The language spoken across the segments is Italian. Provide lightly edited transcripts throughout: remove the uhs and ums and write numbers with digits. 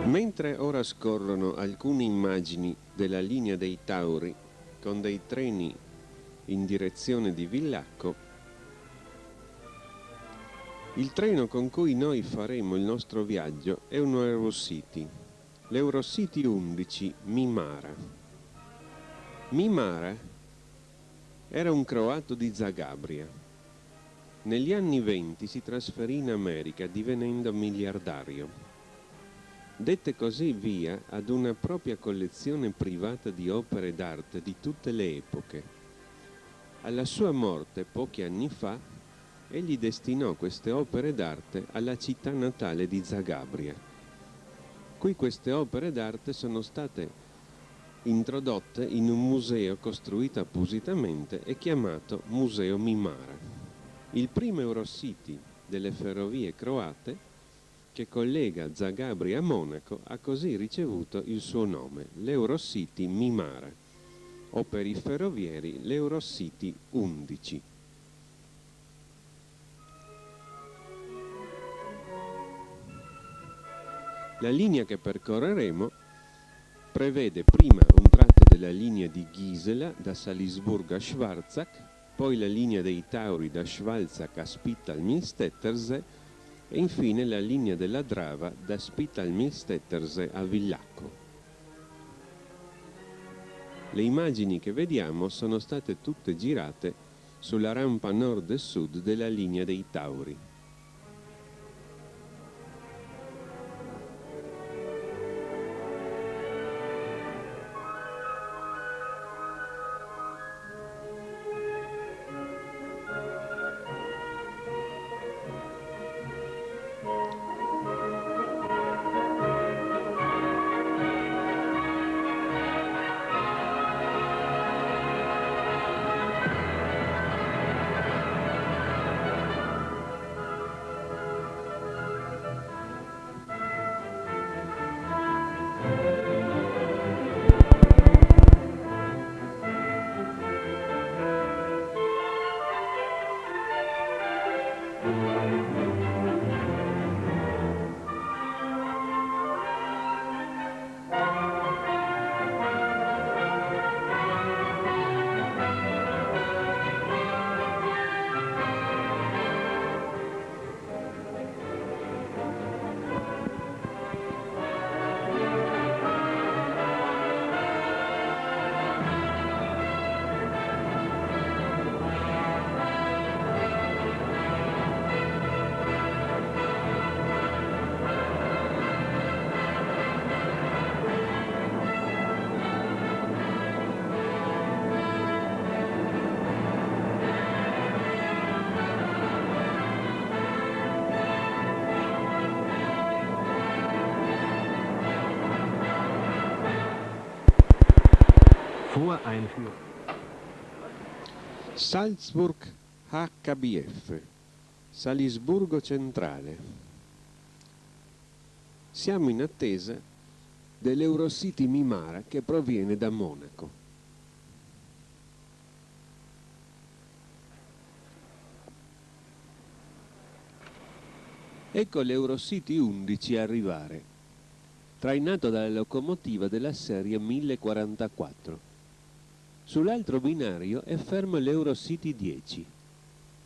Mentre ora scorrono alcune immagini della linea dei Tauri con dei treni in direzione di Villacco, il treno con cui noi faremo il nostro viaggio è un Eurocity, l'Eurocity 11 Mimara. Mimara era un croato di Zagabria. Negli anni 20 si trasferì in America divenendo miliardario. Dette così via ad una propria collezione privata di opere d'arte di tutte le epoche. Alla sua morte, pochi anni fa, egli destinò queste opere d'arte alla città natale di Zagabria. Qui queste opere d'arte sono state introdotte in un museo costruito appositamente e chiamato Museo Mimara. Il primo Eurocity delle ferrovie croate che collega Zagabria a Monaco ha così ricevuto il suo nome, l'Eurocity Mimara, o per i ferrovieri l'Eurocity 11. La linea che percorreremo prevede prima un tratto della linea di Gisela da Salisburgo a Schwarzach, poi la linea dei Tauri da Schwarzach a Spital-Milstädtersee e infine la linea della Drava da Spital-Milstädtersee a Villacco. Le immagini che vediamo sono state tutte girate sulla rampa nord e sud della linea dei Tauri. Voreinführung. Salzburg HKBF, Salisburgo Centrale. Siamo in attesa dell'Eurocity Mimara che proviene da Monaco. Ecco l'Eurocity 11 arrivare, trainato dalla locomotiva della serie 1044. Sull'altro binario è fermo l'Eurocity 10,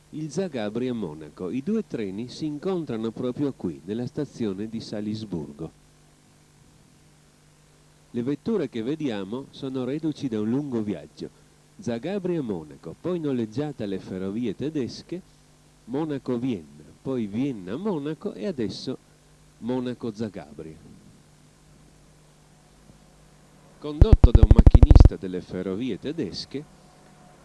il Zagabria-Monaco. I due treni si incontrano proprio qui, nella stazione di Salisburgo. Le vetture che vediamo sono reduci da un lungo viaggio. Zagabria-Monaco, poi noleggiate alle ferrovie tedesche, Monaco-Vienna, poi Vienna-Monaco e adesso Monaco-Zagabria. Condotto da un macchinista delle ferrovie tedesche,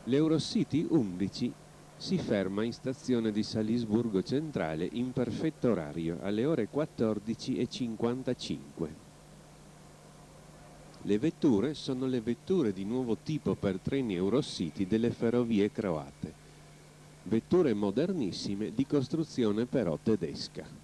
l'Eurocity 11 si ferma in stazione di Salisburgo Centrale in perfetto orario alle ore 14:55. Le vetture sono le vetture di nuovo tipo per treni Eurocity delle ferrovie croate. Vetture modernissime di costruzione però tedesca.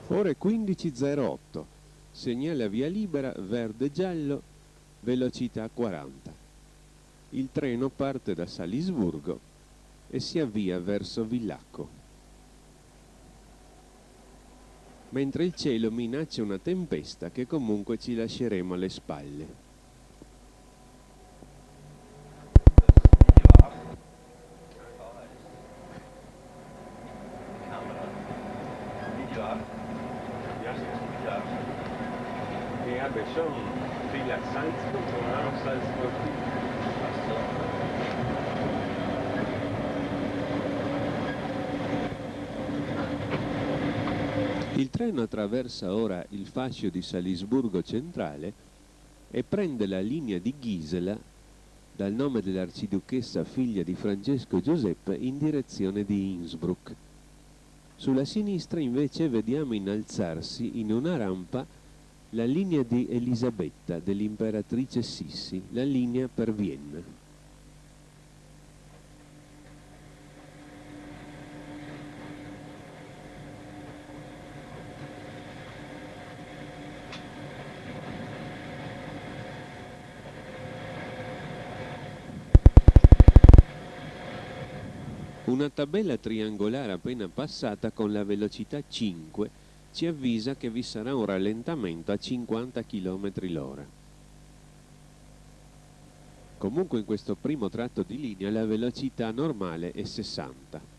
Ore 15:08, segnale a via libera verde-giallo velocità 40. Il treno parte da Salisburgo e si avvia verso Villacco, mentre il cielo minaccia una tempesta che comunque ci lasceremo alle spalle. Il treno attraversa ora il fascio di Salisburgo centrale e prende la linea di Gisela, dal nome dell'arciduchessa figlia di Francesco Giuseppe, in direzione di Innsbruck. Sulla sinistra invece vediamo innalzarsi in una rampa la linea di Elisabetta dell'imperatrice Sissi, la linea per Vienna. Una tabella triangolare appena passata con la velocità 5 ci avvisa che vi sarà un rallentamento a 50 km l'ora. Comunque in questo primo tratto di linea la velocità normale è 60.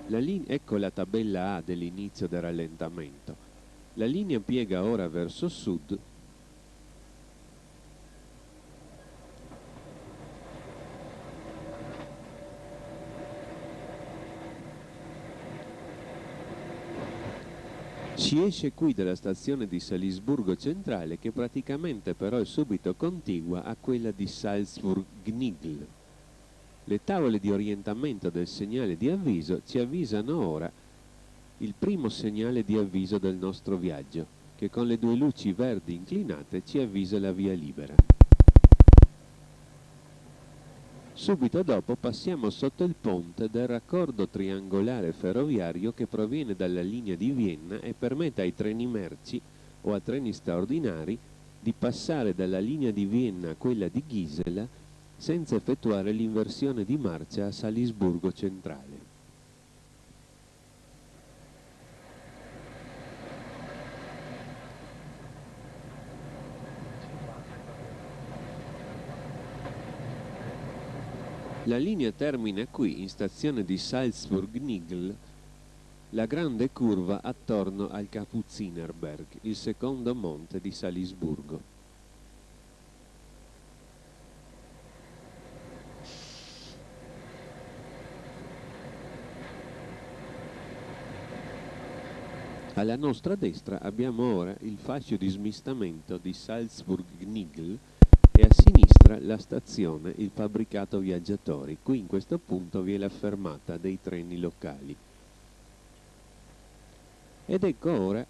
Ecco la tabella A dell'inizio del rallentamento. La linea piega ora verso sud Si esce qui dalla stazione di Salisburgo centrale, che praticamente però è subito contigua a quella di Salzburg-Gnigl. Le tavole di orientamento del segnale di avviso ci avvisano ora il primo segnale di avviso del nostro viaggio, che con le due luci verdi inclinate ci avvisa la via libera. Subito dopo passiamo sotto il ponte del raccordo triangolare ferroviario che proviene dalla linea di Vienna e permette ai treni merci o a treni straordinari di passare dalla linea di Vienna a quella di Gisela senza effettuare l'inversione di marcia a Salisburgo centrale. La linea termina qui, in stazione di Salzburg-Gnigl, la grande curva attorno al Kapuzinerberg, il secondo monte di Salisburgo. Alla nostra destra abbiamo ora il fascio di smistamento di Salzburg-Gnigl e a sinistra la stazione, il fabbricato viaggiatori. Qui in questo punto vi è la fermata dei treni locali. Ed ecco ora,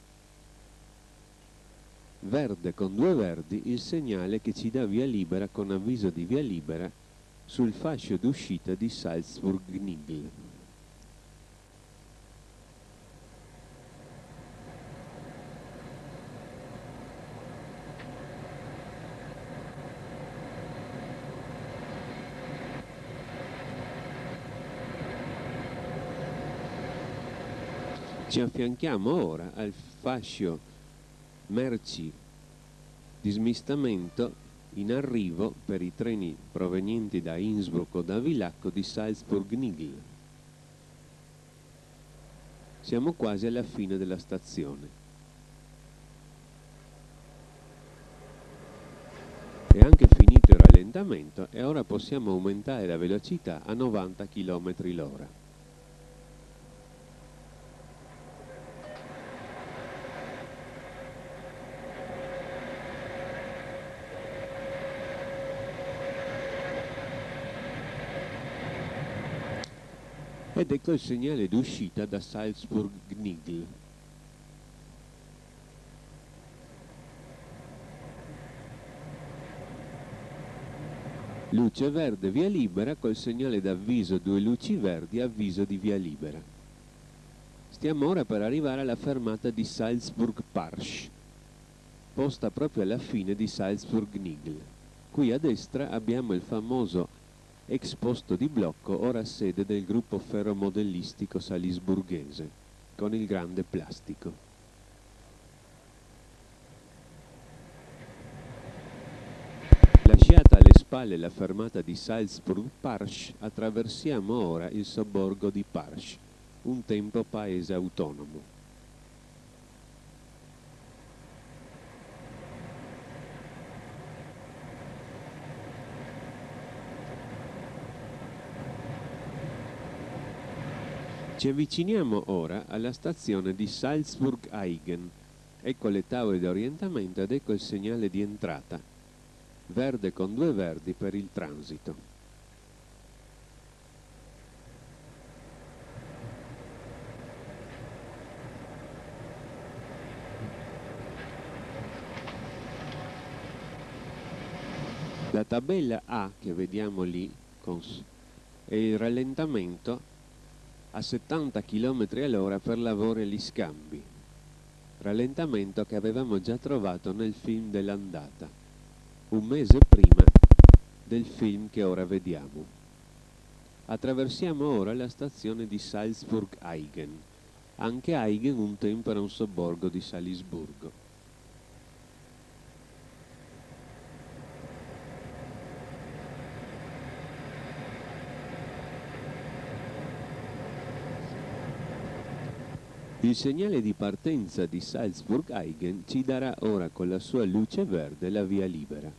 verde con due verdi, il segnale che ci dà via libera con avviso di via libera sul fascio d'uscita di Salzburg-Gnigl. Ci affianchiamo ora al fascio merci di smistamento in arrivo per i treni provenienti da Innsbruck o da Villacco di Salzburg-Gnigl. Siamo quasi alla fine della stazione. È anche finito il rallentamento e ora possiamo aumentare la velocità a 90 km l'ora. Ed ecco il segnale d'uscita da Salzburg-Gnigl. Luce verde, via libera, col segnale d'avviso due luci verdi, avviso di via libera. Stiamo ora per arrivare alla fermata di Salzburg-Parsch. posta proprio alla fine di Salzburg-Nigl. Qui a destra abbiamo il famoso ex posto di blocco, ora sede del gruppo ferromodellistico salisburghese, con il grande plastico. Lasciata alle spalle la fermata di Salzburg-Parsch, attraversiamo ora il sobborgo di Parsch, un tempo paese autonomo. Ci avviciniamo ora alla stazione di Salzburg-Aigen. Ecco le tavole di orientamento ed ecco il segnale di entrata, verde con due verdi per il transito. La tabella A che vediamo lì è il rallentamento a 70 km all'ora per lavoro e gli scambi, rallentamento che avevamo già trovato nel film dell'andata, un mese prima del film che ora vediamo. Attraversiamo ora la stazione di Salzburg-Aigen. Anche Aigen un tempo era un sobborgo di Salisburgo. Il segnale di partenza di Salzburg-Aigen ci darà ora con la sua luce verde la via libera.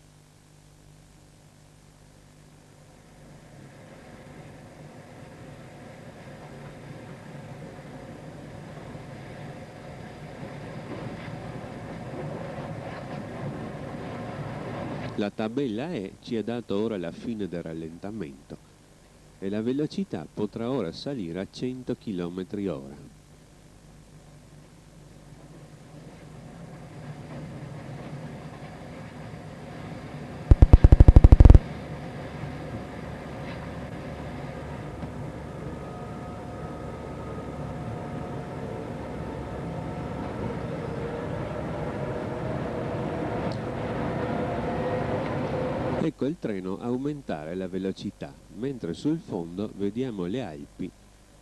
La tabella E ci ha dato ora la fine del rallentamento e la velocità potrà ora salire a 100 km/h. Ecco il treno aumentare la velocità, mentre sul fondo vediamo le Alpi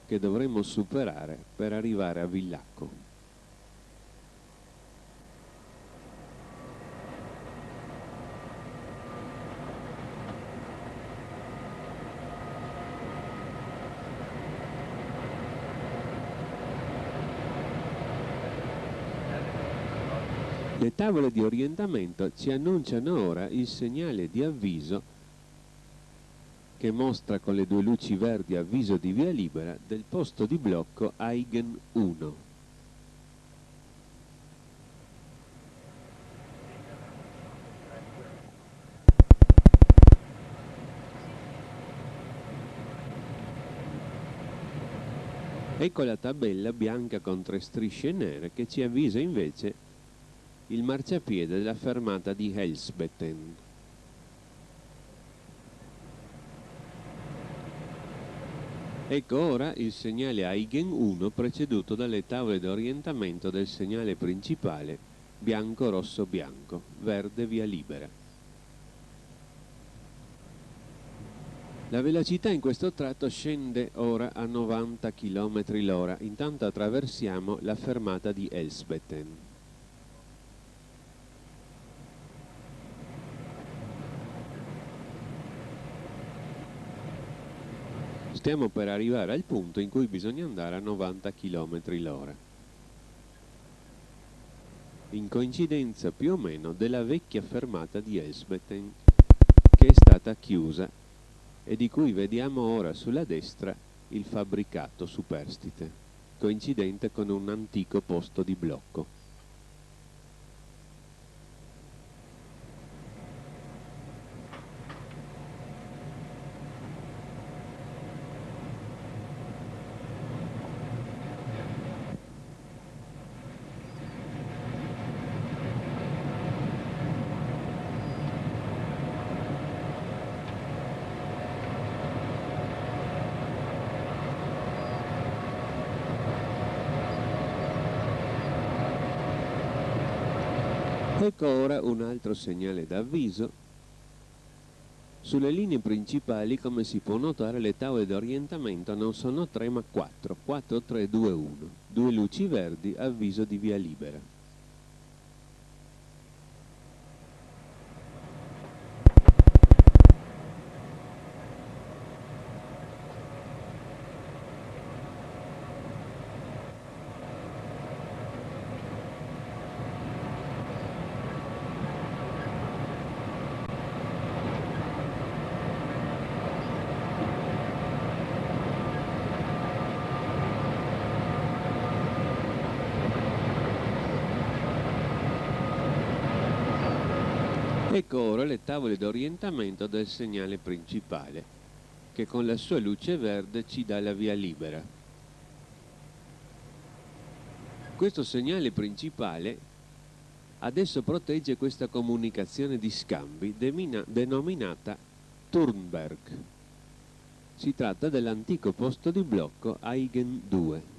che dovremo superare per arrivare a Villacco. Le tavole di orientamento ci annunciano ora il segnale di avviso che mostra con le due luci verdi avviso di via libera del posto di blocco Aigen 1. Ecco la tabella bianca con 3 strisce nere che ci avvisa invece il marciapiede della fermata di Elsbetten. Ecco ora il segnale Aigen 1 preceduto dalle tavole d'orientamento del segnale principale bianco-rosso-bianco, verde via libera. La velocità in questo tratto scende ora a 90 km/h, intanto attraversiamo la fermata di Elsbetten. Stiamo per arrivare al punto in cui bisogna andare a 90 km/h, in coincidenza più o meno della vecchia fermata di Elsbetten che è stata chiusa e di cui vediamo ora sulla destra il fabbricato superstite, coincidente con un antico posto di blocco. Ecco ora un altro segnale d'avviso. Sulle linee principali, come si può notare, le tavole d'orientamento non sono 3 ma 4, 4, 3, 2, 1. Due luci verdi, avviso di via libera. Ecco ora le tavole d'orientamento del segnale principale, che con la sua luce verde ci dà la via libera. Questo segnale principale adesso protegge questa comunicazione di scambi denominata Turnberg. Si tratta dell'antico posto di blocco Aigen 2.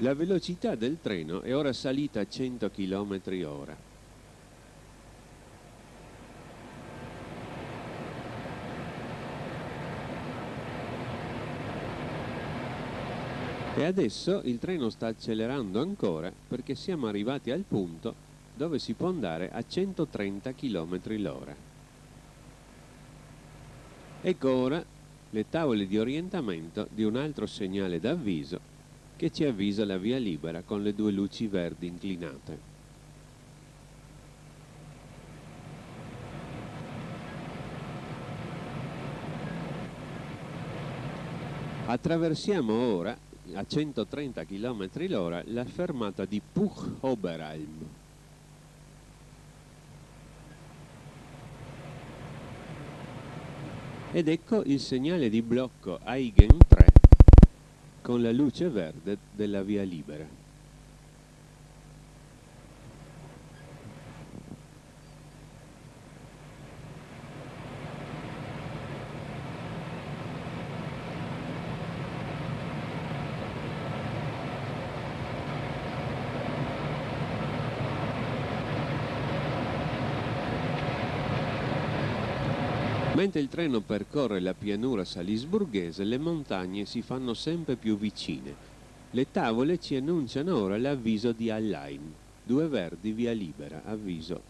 La velocità del treno è ora salita a 100 km/h. E adesso il treno sta accelerando ancora perché siamo arrivati al punto dove si può andare a 130 km/h. Ecco ora le tavole di orientamento di un altro segnale d'avviso che ci avvisa la via libera con le due luci verdi inclinate. Attraversiamo ora a 130 km/h la fermata di Puch-Oberalm. Ed ecco il segnale di blocco Aigen 3 con la luce verde della via libera. Mentre il treno percorre la pianura salisburghese, le montagne si fanno sempre più vicine. Le tavole ci annunciano ora l'avviso di Hallein. Due verdi, via libera, avviso.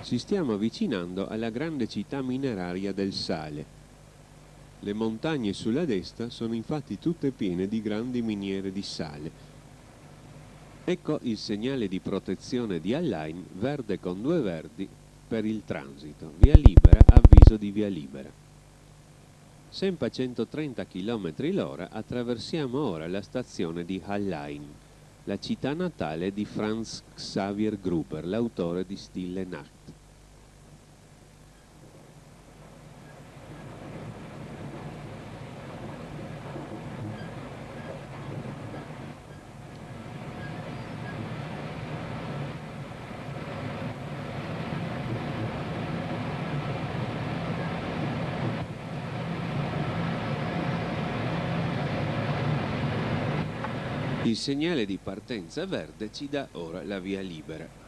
Ci stiamo avvicinando alla grande città mineraria del sale. Le montagne sulla destra sono infatti tutte piene di grandi miniere di sale. Ecco il segnale di protezione di Hallein, verde con due verdi, per il transito. Via libera, avviso di via libera. Sempre a 130 km/h attraversiamo ora la stazione di Hallein, la città natale di Franz Xaver Gruber, l'autore di Stille Nacht. Il segnale di partenza verde ci dà ora la via libera.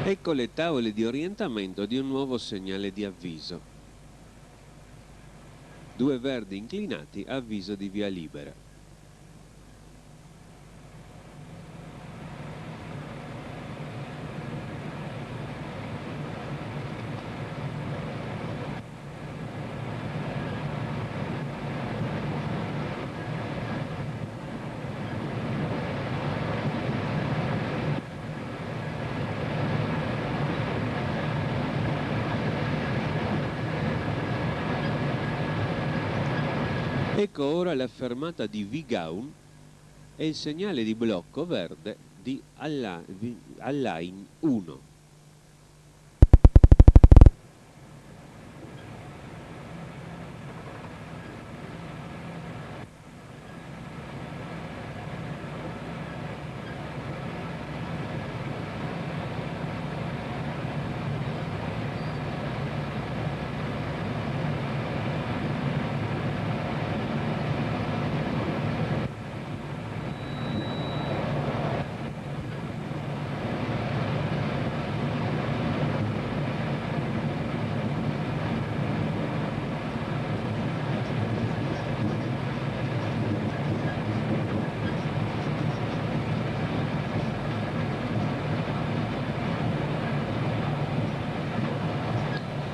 Ecco le tavole di orientamento di un nuovo segnale di avviso. Due verdi inclinati, avviso di via libera. Ecco ora la fermata di Vigaun e il segnale di blocco verde di Al-Ain 1.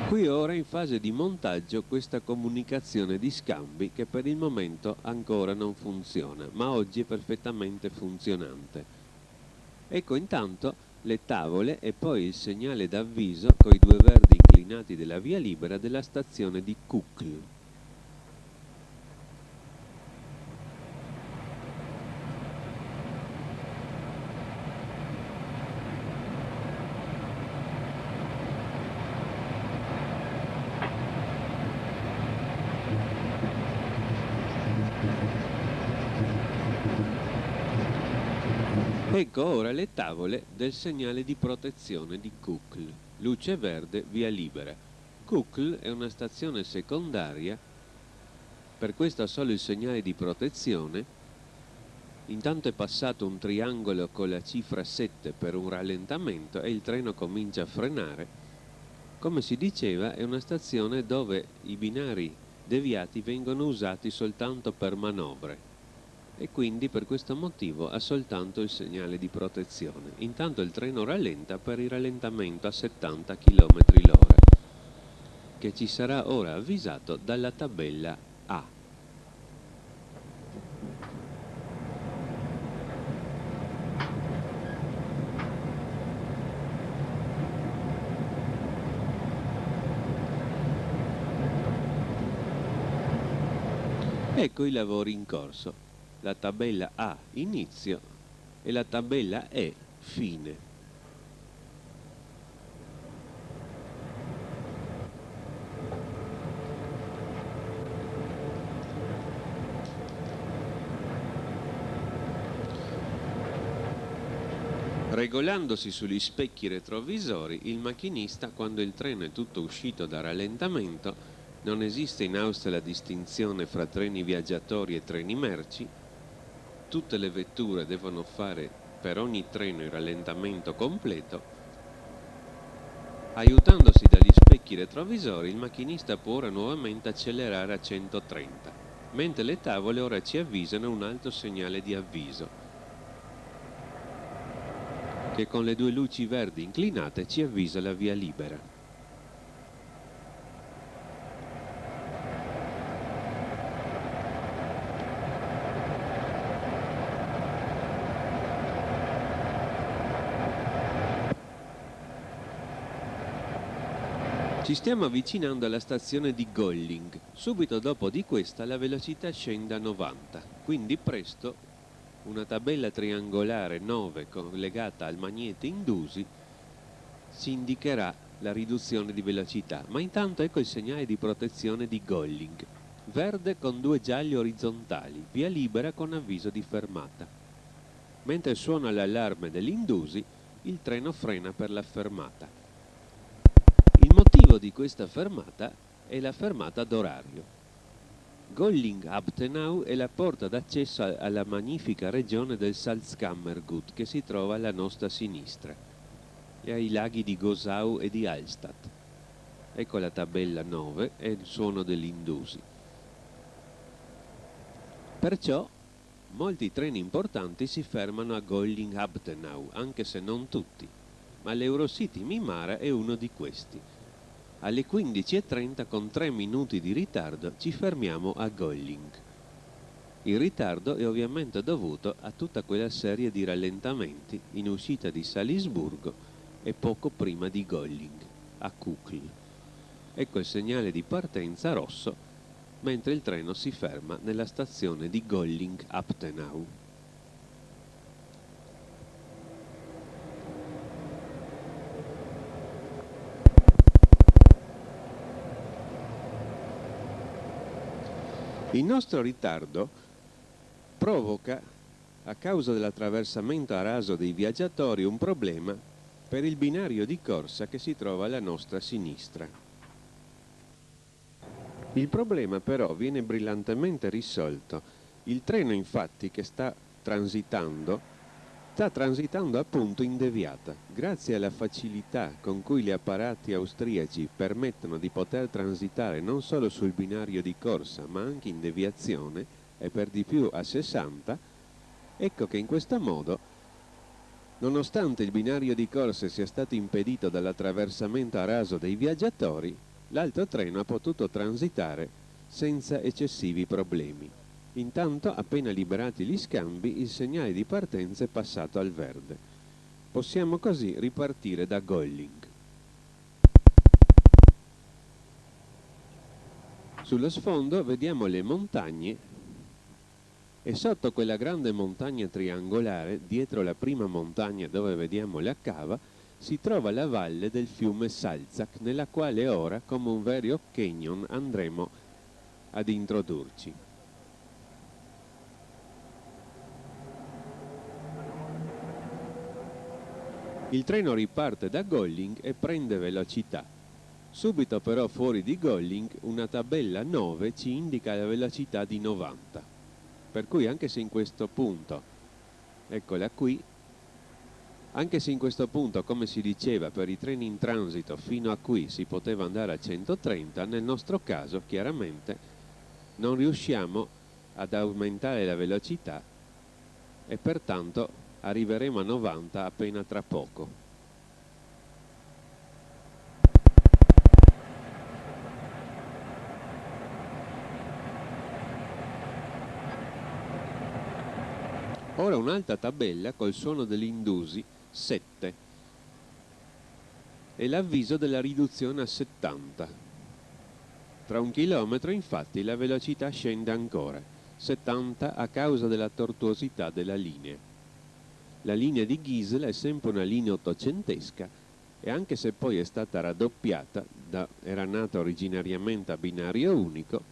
Qui ora in fase di montaggio questa comunicazione di scambi che per il momento ancora non funziona, ma oggi è perfettamente funzionante. Ecco intanto le tavole e poi il segnale d'avviso con i due verdi inclinati della via libera della stazione di Kukl. Ecco ora le tavole del segnale di protezione di Kukl. Luce verde, via libera. Kukl è una stazione secondaria, per questo ha solo il segnale di protezione. Intanto è passato un triangolo con la cifra 7 per un rallentamento e il treno comincia a frenare. Come si diceva, è una stazione dove i binari deviati vengono usati soltanto per manovre e quindi per questo motivo ha soltanto il segnale di protezione. Intanto il treno rallenta per il rallentamento a 70 km/h, che ci sarà ora avvisato dalla tabella A. Ecco i lavori in corso. La tabella A inizio e la tabella E fine. Regolandosi sugli specchi retrovisori, il macchinista, quando il treno è tutto uscito da rallentamento, non esiste in Austria la distinzione fra treni viaggiatori e treni merci, tutte le vetture devono fare per ogni treno il rallentamento completo. Aiutandosi dagli specchi retrovisori, il macchinista può ora nuovamente accelerare a 130, mentre le tavole ora ci avvisano un altro segnale di avviso, che con le due luci verdi inclinate ci avvisa la via libera. Ci stiamo avvicinando alla stazione di Golling. Subito dopo di questa la velocità scende a 90, quindi presto una tabella triangolare 9 collegata al magnete indusi ci indicherà la riduzione di velocità. Ma intanto ecco il segnale di protezione di Golling. Verde con due gialli orizzontali, via libera con avviso di fermata. Mentre suona l'allarme dell'indusi, il treno frena per la fermata. Il motivo di questa fermata è la fermata d'orario. Golling-Abtenau è la porta d'accesso alla magnifica regione del Salzkammergut che si trova alla nostra sinistra e ai laghi di Gosau e di Hallstatt. Ecco la tabella 9 e il suono dell'indusi. Perciò molti treni importanti si fermano a Golling-Abtenau, anche se non tutti, ma l'Eurocity Mimara è uno di questi. Alle 15:30 con 3 minuti di ritardo ci fermiamo a Golling. Il ritardo è ovviamente dovuto a tutta quella serie di rallentamenti in uscita di Salisburgo e poco prima di Golling, a Kukl. Ecco il segnale di partenza rosso mentre il treno si ferma nella stazione di Golling-Abtenau. Il nostro ritardo provoca, a causa dell'attraversamento a raso dei viaggiatori, un problema per il binario di corsa che si trova alla nostra sinistra. Il problema però viene brillantemente risolto. Il treno infatti che sta transitando appunto in deviata. Grazie alla facilità con cui gli apparati austriaci permettono di poter transitare non solo sul binario di corsa ma anche in deviazione e per di più a 60, ecco che in questo modo, nonostante il binario di corsa sia stato impedito dall'attraversamento a raso dei viaggiatori, l'altro treno ha potuto transitare senza eccessivi problemi. Intanto, appena liberati gli scambi, il segnale di partenza è passato al verde. Possiamo così ripartire da Golling. Sullo sfondo vediamo le montagne e sotto quella grande montagna triangolare, dietro la prima montagna dove vediamo la cava, si trova la valle del fiume Salzach, nella quale ora, come un vero canyon, andremo ad introdurci. Il treno riparte da Golling e prende velocità. Subito però fuori di Golling una tabella 9 ci indica la velocità di 90. Per cui anche se in questo punto, eccola qui, anche se in questo punto, come si diceva, per i treni in transito fino a qui si poteva andare a 130, nel nostro caso chiaramente non riusciamo ad aumentare la velocità e pertanto arriveremo a 90 appena tra poco. Ora un'altra tabella col suono dell'Indusi 7 e l'avviso della riduzione a 70. Tra 1 chilometro infatti la velocità scende ancora, 70 a causa della tortuosità della linea. La linea di Gisela è sempre una linea ottocentesca e anche se poi è stata raddoppiata, era nata originariamente a binario unico,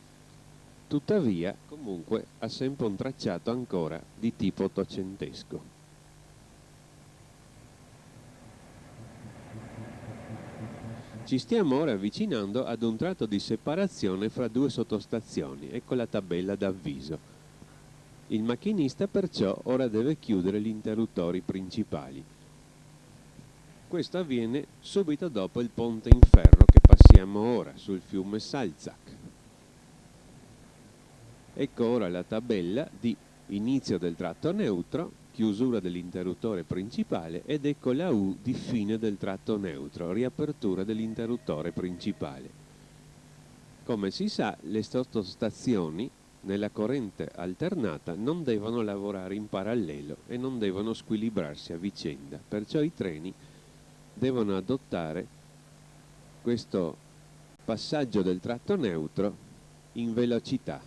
tuttavia comunque ha sempre un tracciato ancora di tipo ottocentesco. Ci stiamo ora avvicinando ad un tratto di separazione fra due sottostazioni, ecco la tabella d'avviso. Il macchinista perciò ora deve chiudere gli interruttori principali. Questo avviene subito dopo il ponte in ferro che passiamo ora sul fiume Salzach. Ecco ora la tabella di inizio del tratto neutro, chiusura dell'interruttore principale ed ecco la U di fine del tratto neutro, riapertura dell'interruttore principale. Come si sa, le sottostazioni nella corrente alternata non devono lavorare in parallelo e non devono squilibrarsi a vicenda, perciò i treni devono adottare questo passaggio del tratto neutro in velocità.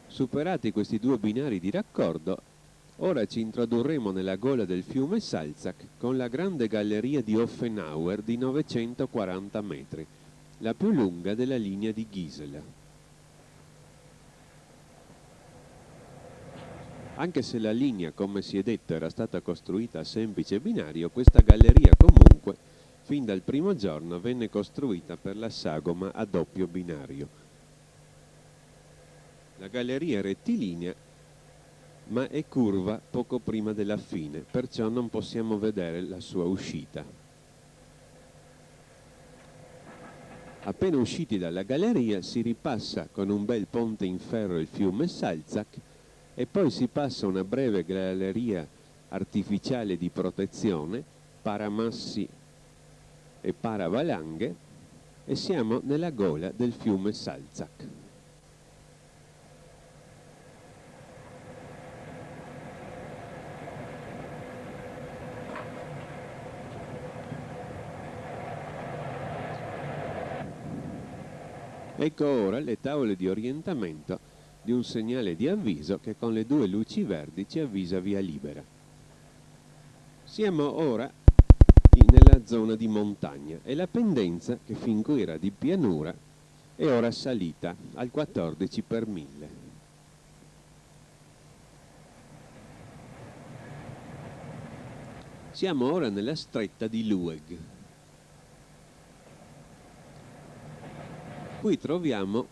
Superati questi due binari di raccordo, ora ci introdurremo nella gola del fiume Salzach con la grande galleria di Offenauer di 940 metri, la più lunga della linea di Gisela. Anche se la linea, come si è detto, era stata costruita a semplice binario, questa galleria comunque, fin dal primo giorno, venne costruita per la sagoma a doppio binario. La galleria è rettilinea, ma è curva poco prima della fine, perciò non possiamo vedere la sua uscita. Appena usciti dalla galleria si ripassa con un bel ponte in ferro il fiume Salzach e poi si passa una breve galleria artificiale di protezione, paramassi e paravalanghe, e siamo nella gola del fiume Salzach. Ecco ora le tavole di orientamento di un segnale di avviso che con le due luci verdi ci avvisa via libera. Siamo ora nella zona di montagna e la pendenza, che fin qui era di pianura, è ora salita al 14 per 1000. Siamo ora nella stretta di Lueg. Qui troviamo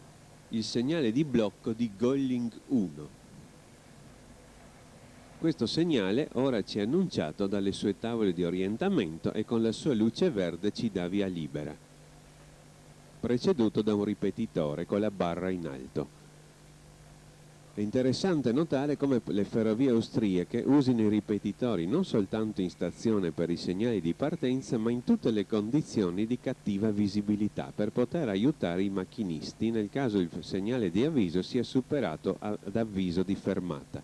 il segnale di blocco di Golling 1. Questo segnale ora ci è annunciato dalle sue tavole di orientamento e con la sua luce verde ci dà via libera, preceduto da un ripetitore con la barra in alto. È interessante notare come le ferrovie austriache usino i ripetitori non soltanto in stazione per i segnali di partenza, ma in tutte le condizioni di cattiva visibilità, per poter aiutare i macchinisti nel caso il segnale di avviso sia superato ad avviso di fermata.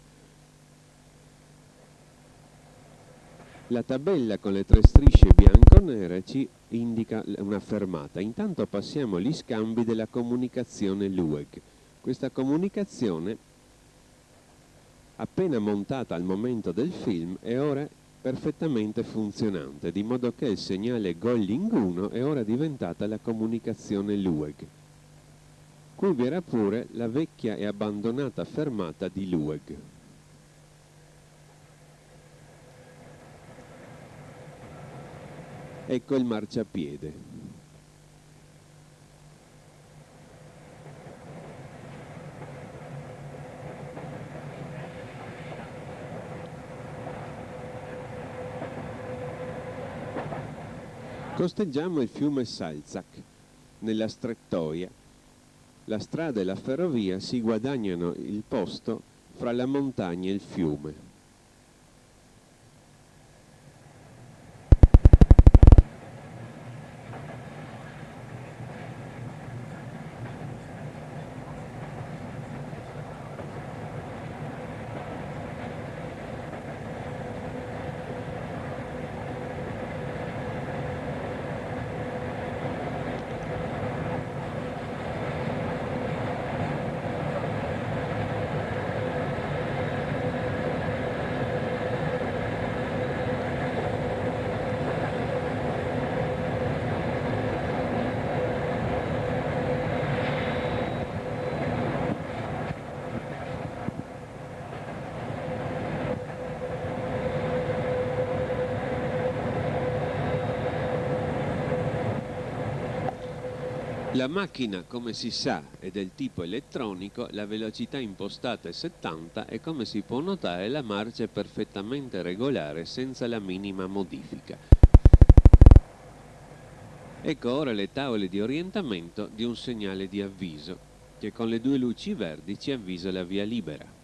La tabella con le 3 strisce bianco-nere ci indica una fermata. Intanto passiamo agli scambi della comunicazione Lueg. Questa comunicazione, appena montata al momento del film, è ora perfettamente funzionante, di modo che il segnale Golling 1 è ora diventata la comunicazione Lueg. Qui vi era pure la vecchia e abbandonata fermata di Lueg. Ecco il marciapiede. Costeggiamo il fiume Salzach. Nella strettoia, la strada e la ferrovia si guadagnano il posto fra la montagna e il fiume. La macchina, come si sa, è del tipo elettronico, la velocità impostata è 70 e, come si può notare, la marcia è perfettamente regolare senza la minima modifica. Ecco ora le tavole di orientamento di un segnale di avviso, che con le 2 luci verdi ci avvisa la via libera.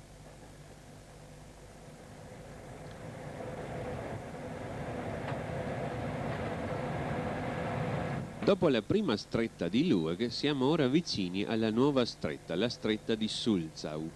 Dopo la prima stretta di Lueg siamo ora vicini alla nuova stretta, la stretta di Sulzau.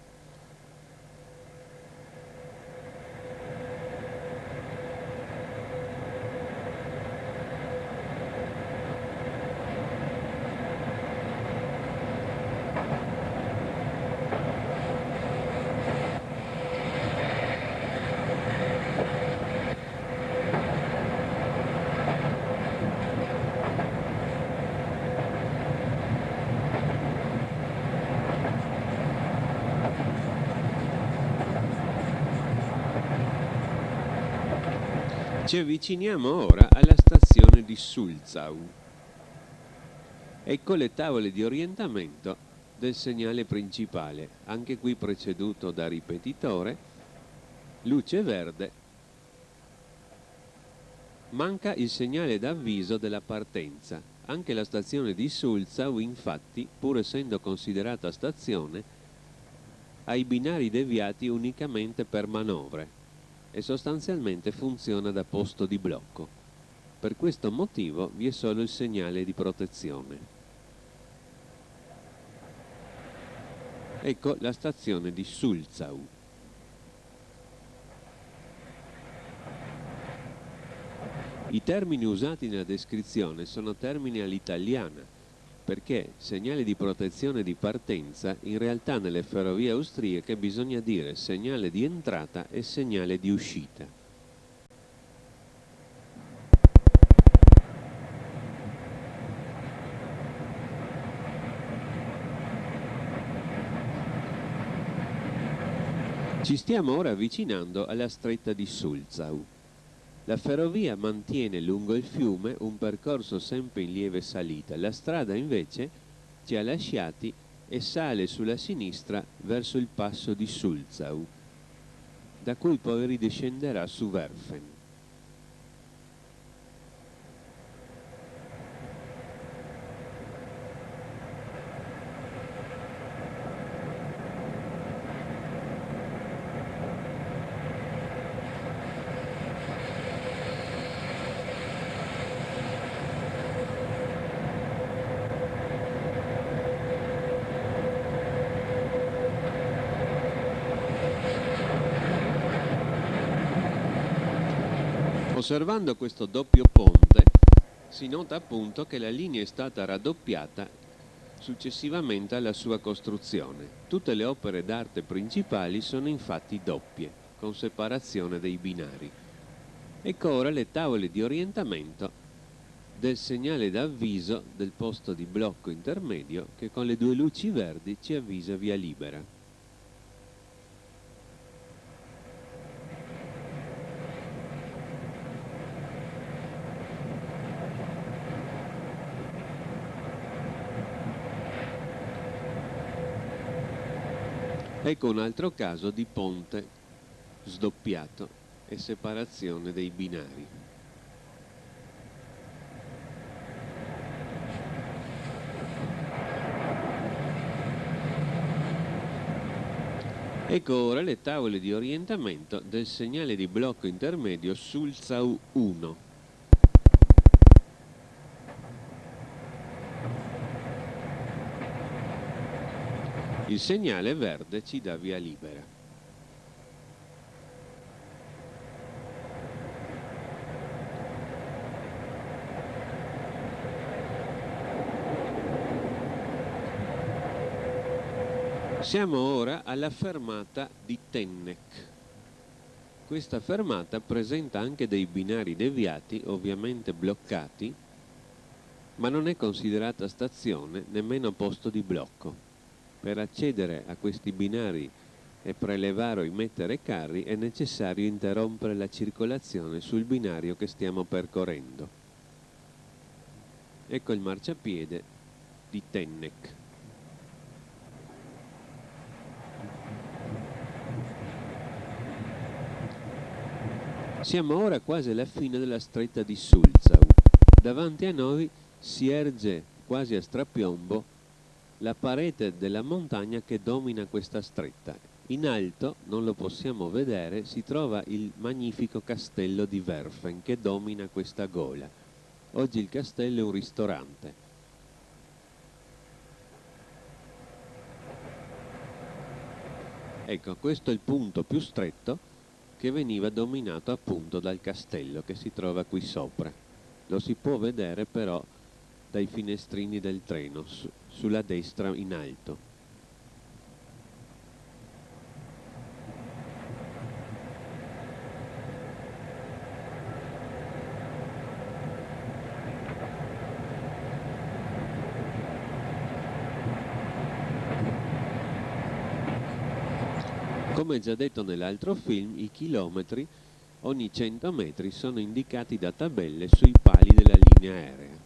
Ci avviciniamo ora alla stazione di Sulzau. Ecco le tavole di orientamento del segnale principale, anche qui preceduto da ripetitore, luce verde. Manca il segnale d'avviso della partenza. Anche la stazione di Sulzau, infatti, pur essendo considerata stazione, ha i binari deviati unicamente per manovre e sostanzialmente funziona da posto di blocco. Per questo motivo vi è solo il segnale di protezione. Ecco la stazione di Sulzau. I termini usati nella descrizione sono termini all'italiana, perché segnale di protezione di partenza in realtà nelle ferrovie austriache bisogna dire segnale di entrata e segnale di uscita. Ci stiamo ora avvicinando alla stretta di Sulzau. La ferrovia mantiene lungo il fiume un percorso sempre in lieve salita, la strada invece ci ha lasciati e sale sulla sinistra verso il passo di Sulzau, da cui poi ridiscenderà su Werfen. Osservando questo doppio ponte si nota appunto che la linea è stata raddoppiata successivamente alla sua costruzione. Tutte le opere d'arte principali sono infatti doppie, con separazione dei binari. Ecco ora le tavole di orientamento del segnale d'avviso del posto di blocco intermedio che con le due luci verdi ci avvisa via libera. Ecco un altro caso di ponte sdoppiato e separazione dei binari. Ecco ora le tavole di orientamento del segnale di blocco intermedio Sulzau 1. Il segnale verde ci dà via libera. Siamo ora alla fermata di Tenneck. Questa fermata presenta anche dei binari deviati, ovviamente bloccati, ma non è considerata stazione nemmeno posto di blocco. Per accedere a questi binari e prelevare o immettere carri è necessario interrompere la circolazione sul binario che stiamo percorrendo. Ecco il marciapiede di Tenneck. Siamo ora quasi alla fine della stretta di Sulzau. Davanti a noi si erge quasi a strapiombo la parete della montagna che domina questa stretta. In alto, non lo possiamo vedere, si trova il magnifico castello di Werfen che domina questa gola. Oggi il castello è un ristorante. Ecco, questo è il punto più stretto che veniva dominato appunto dal castello che si trova qui sopra. Lo si può vedere però dai finestrini del treno, sulla destra in alto. Come già detto nell'altro film, i chilometri ogni 100 metri sono indicati da tabelle sui pali della linea aerea.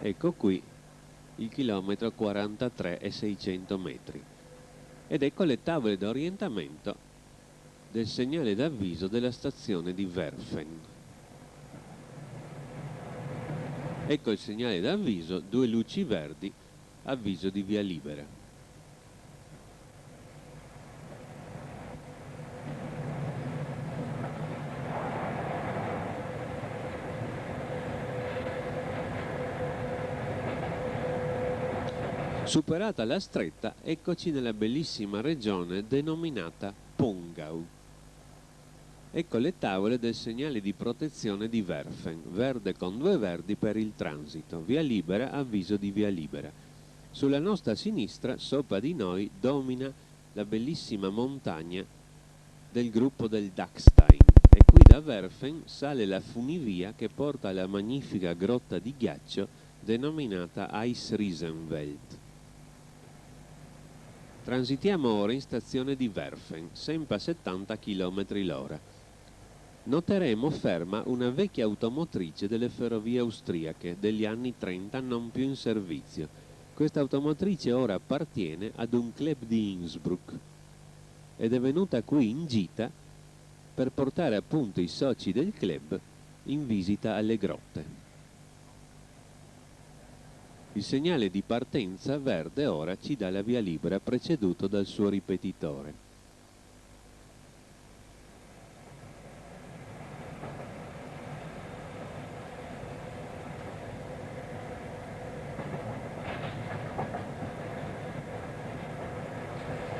Ecco qui il chilometro 43 e 600 metri. Ed ecco le tavole d'orientamento del segnale d'avviso della stazione di Werfen. Ecco il segnale d'avviso, due luci verdi, avviso di via libera. Superata la stretta, eccoci nella bellissima regione denominata Pongau. Ecco le tavole del segnale di protezione di Werfen, verde con 2 verdi per il transito, via libera, avviso di via libera. Sulla nostra sinistra, sopra di noi, domina la bellissima montagna del gruppo del Dachstein e qui da Werfen sale la funivia che porta alla magnifica grotta di ghiaccio denominata Eisriesenwelt. Transitiamo ora in stazione di Werfen, sempre a 70 km l'ora. Noteremo ferma una vecchia automotrice delle ferrovie austriache degli anni 30 non più in servizio. Questa automotrice ora appartiene ad un club di Innsbruck ed è venuta qui in gita per portare appunto i soci del club in visita alle grotte. Il segnale di partenza verde ora ci dà la via libera preceduto dal suo ripetitore.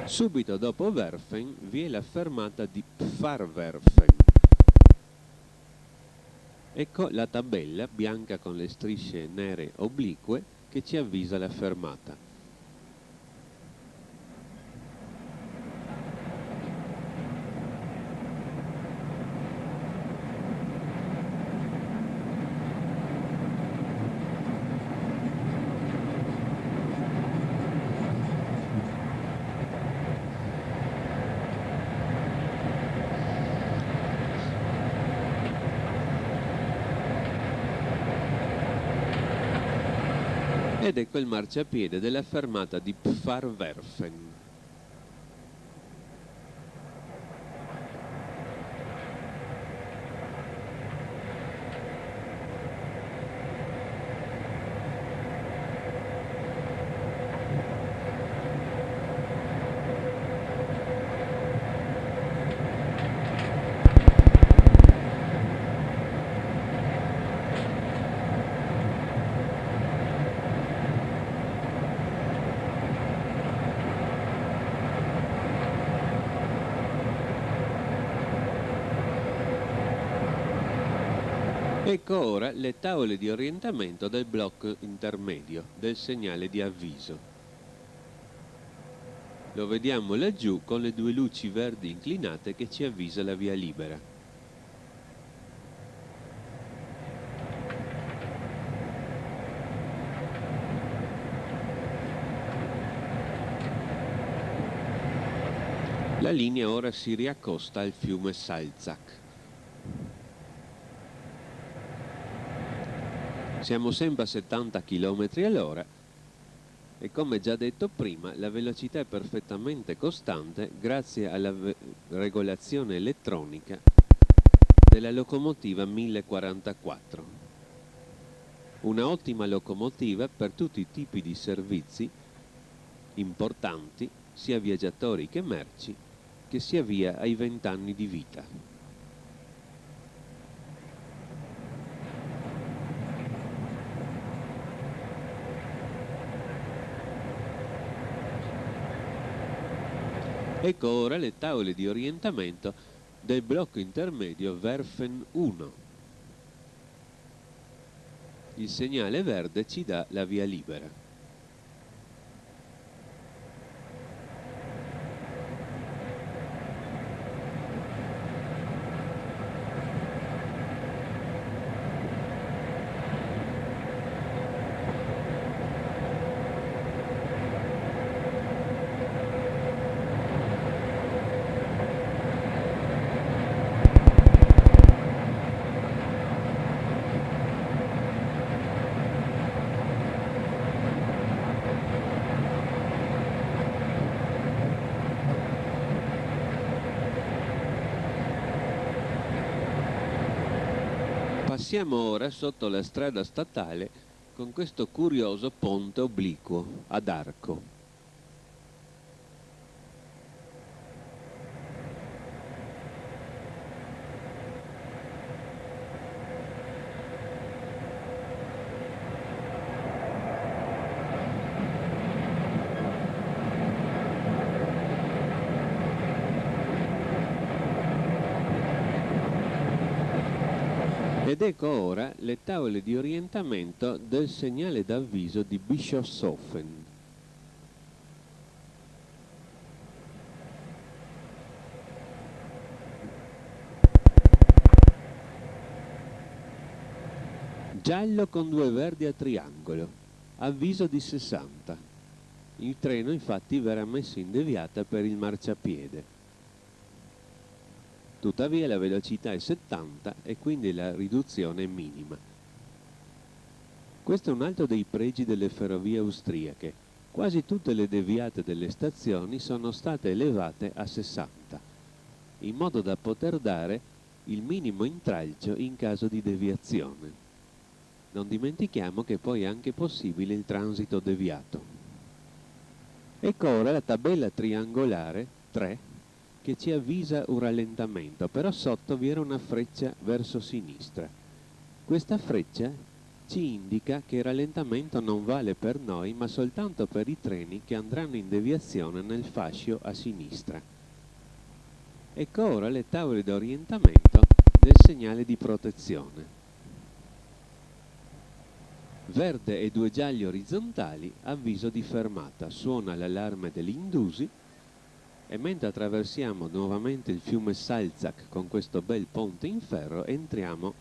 Subito dopo Werfen vi è la fermata di Pfarrwerfen. Ecco la tabella bianca con le strisce nere oblique che ci avvisa la fermata. Ed ecco il marciapiede della fermata di Pfarrwerfen. Ecco ora le tavole di orientamento del blocco intermedio, del segnale di avviso. Lo vediamo laggiù con le 2 luci verdi inclinate che ci avvisa la via libera. La linea ora si riaccosta al fiume Salzach. Siamo sempre a 70 km all'ora e come già detto prima la velocità è perfettamente costante grazie alla regolazione elettronica della locomotiva 1044. Una ottima locomotiva per tutti i tipi di servizi importanti, sia viaggiatori che merci, che si avvia ai 20 anni di vita. Ecco ora le tavole di orientamento del blocco intermedio Werfen 1. Il segnale verde ci dà la via libera. Passiamo ora sotto la strada statale con questo curioso ponte obliquo ad arco. Ed ecco ora le tavole di orientamento del segnale d'avviso di Bischofshofen. Giallo con 2 verdi a triangolo, avviso di 60. Il treno infatti verrà messo in deviata per il marciapiede. Tuttavia la velocità è 70 e quindi la riduzione è minima. Questo è un altro dei pregi delle ferrovie austriache. Quasi tutte le deviate delle stazioni sono state elevate a 60, in modo da poter dare il minimo intralcio in caso di deviazione. Non dimentichiamo che poi è anche possibile il transito deviato. Ecco ora la tabella triangolare 3 che ci avvisa un rallentamento, però sotto vi era una freccia verso sinistra. Questa freccia ci indica che il rallentamento non vale per noi, ma soltanto per i treni che andranno in deviazione nel fascio a sinistra. Ecco ora le tavole d'orientamento del segnale di protezione. Verde e 2 gialli orizzontali, avviso di fermata. Suona l'allarme dell'Indusi e mentre attraversiamo nuovamente il fiume Salzach con questo bel ponte in ferro entriamo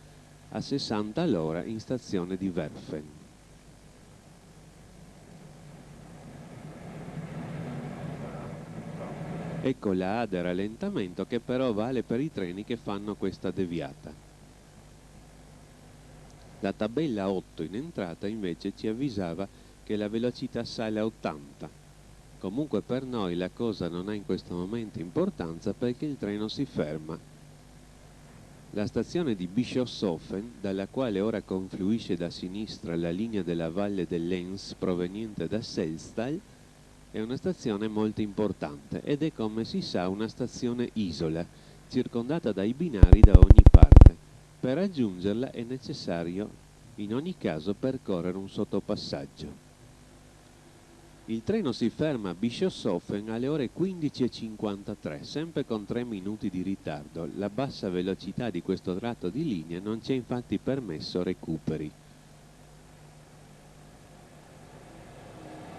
a 60 all'ora in stazione di Werfen. Ecco la A del rallentamento che però vale per i treni che fanno questa deviata. La tabella 8 in entrata invece ci avvisava che la velocità sale a 80. Comunque per noi la cosa non ha in questo momento importanza perché il treno si ferma. La stazione di Bischofshofen, dalla quale ora confluisce da sinistra la linea della valle dell'Enns proveniente da Selzthal, è una stazione molto importante ed è, come si sa, una stazione isola, circondata dai binari da ogni parte. Per raggiungerla è necessario in ogni caso percorrere un sottopassaggio. Il treno si ferma a Bischofshofen alle ore 15:53, sempre con 3 minuti di ritardo. La bassa velocità di questo tratto di linea non ci ha infatti permesso recuperi.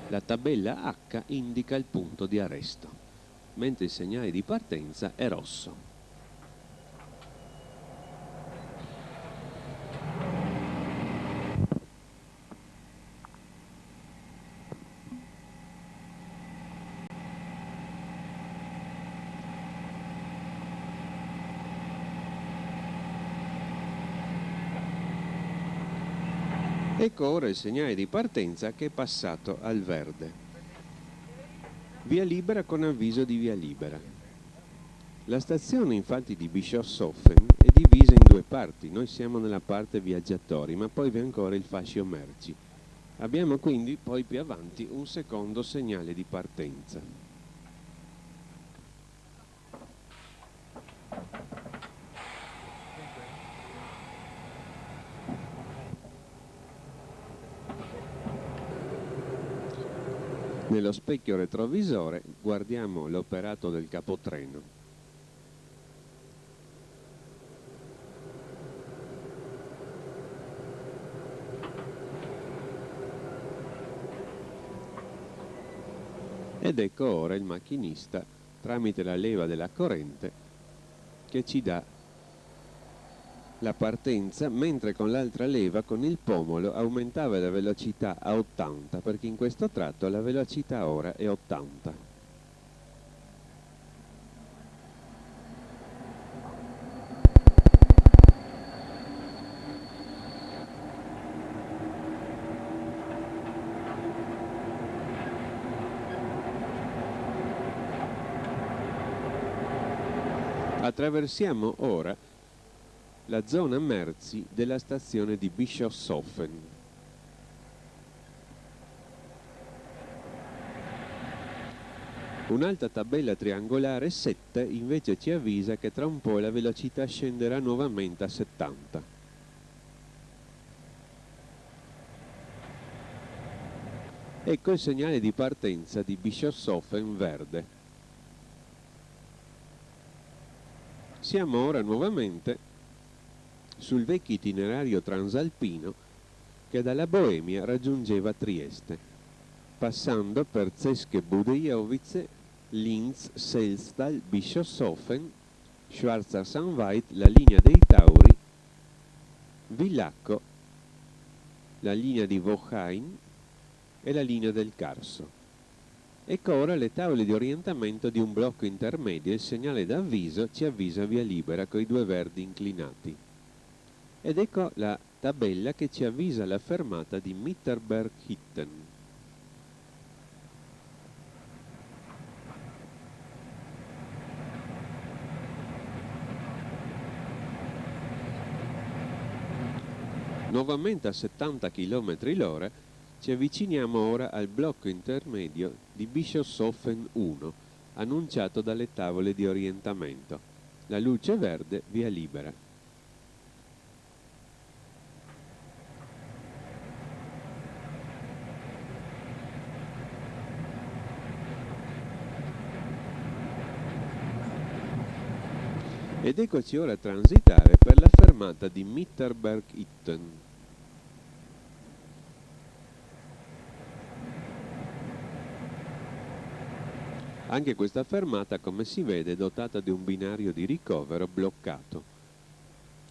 La tabella H indica il punto di arresto, mentre il segnale di partenza è rosso. Ecco ora il segnale di partenza che è passato al verde. Via libera con avviso di via libera. La stazione infatti di Bischofshofen è divisa in 2 parti. Noi siamo nella parte viaggiatori, ma poi vi è ancora il fascio merci. Abbiamo quindi poi più avanti un secondo segnale di partenza. Nello specchio retrovisore guardiamo l'operato del capotreno. Ed ecco ora il macchinista, tramite la leva della corrente, che ci dà la partenza, mentre con l'altra leva, con il pomolo, aumentava la velocità a 80, perché in questo tratto la velocità ora è 80. Attraversiamo ora la zona merci della stazione di Bischofshofen. Un'altra tabella triangolare 7 invece ci avvisa che tra un po' la velocità scenderà nuovamente a 70. Ecco il segnale di partenza di Bischofshofen verde. Siamo ora nuovamente sul vecchio itinerario transalpino che dalla Boemia raggiungeva Trieste, passando per Zesche Budejovice, Linz, Selztal, Bischofshofen, Schwarzer Sandweit, la linea dei Tauri, Villacco, la linea di Wochein e la linea del Carso. Ecco ora le tavole di orientamento di un blocco intermedio. Il segnale d'avviso ci avvisa via libera coi due verdi inclinati. Ed ecco la tabella che ci avvisa la fermata di Mitterberg-Hitten. Nuovamente a 70 km l'ora ci avviciniamo ora al blocco intermedio di Bischofshofen 1, annunciato dalle tavole di orientamento. La luce verde via libera. Ed eccoci ora a transitare per la fermata di Mitterberg-Hitten. Anche questa fermata, come si vede, è dotata di un binario di ricovero bloccato.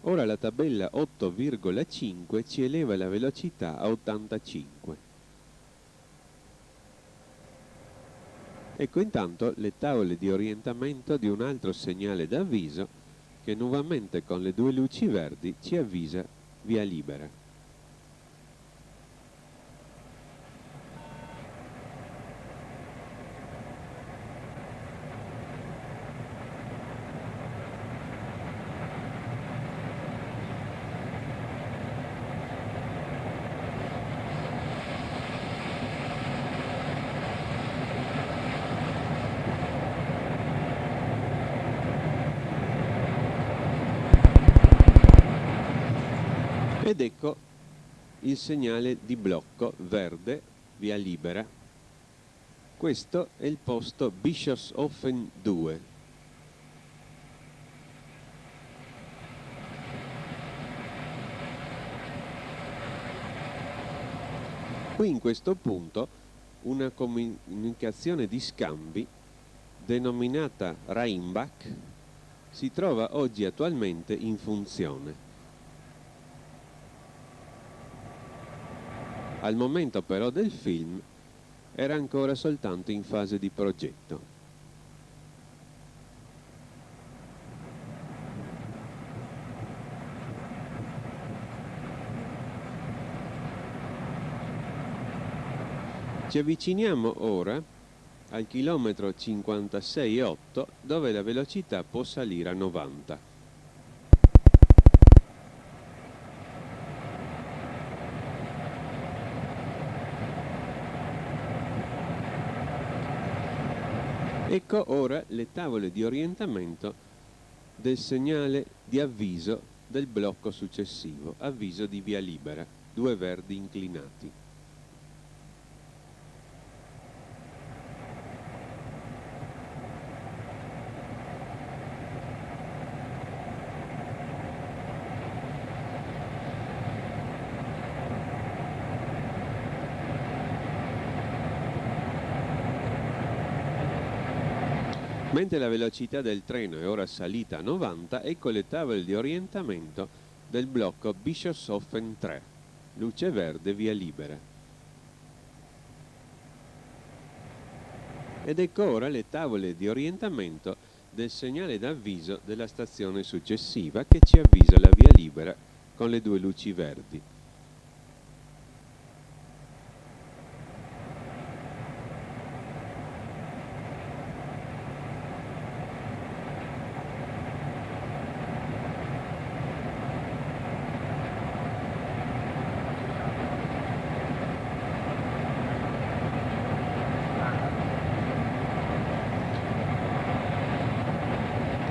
Ora la tabella 8,5 ci eleva la velocità a 85. Ecco intanto le tavole di orientamento di un altro segnale d'avviso che nuovamente con le due luci verdi ci avvisa via libera. Ed ecco il segnale di blocco verde, via libera. Questo è il posto Bischofshofen 2. Qui in questo punto una comunicazione di scambi denominata Rheinbach si trova oggi attualmente in funzione. Al momento però del film era ancora soltanto in fase di progetto. Ci avviciniamo ora al chilometro 56,8 dove la velocità può salire a 90. Ecco ora le tavole di orientamento del segnale di avviso del blocco successivo, avviso di via libera, due verdi inclinati. Mentre la velocità del treno è ora salita a 90, ecco le tavole di orientamento del blocco Bischofshofen 3, luce verde via libera. Ed ecco ora le tavole di orientamento del segnale d'avviso della stazione successiva che ci avvisa la via libera con le due luci verdi.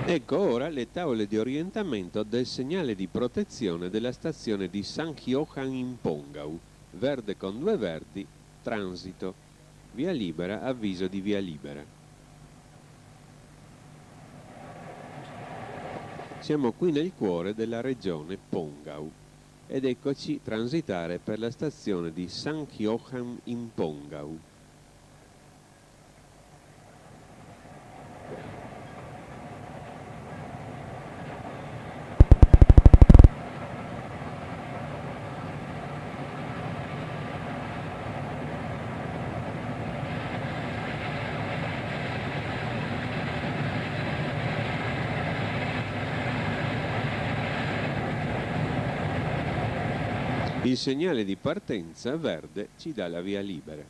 Ecco ora le tavole di orientamento del segnale di protezione della stazione di St. Johann in Pongau, verde con due verdi, transito, via libera, avviso di via libera. Siamo qui nel cuore della regione Pongau ed eccoci transitare per la stazione di St. Joachim in Pongau. Il segnale di partenza verde ci dà la via libera.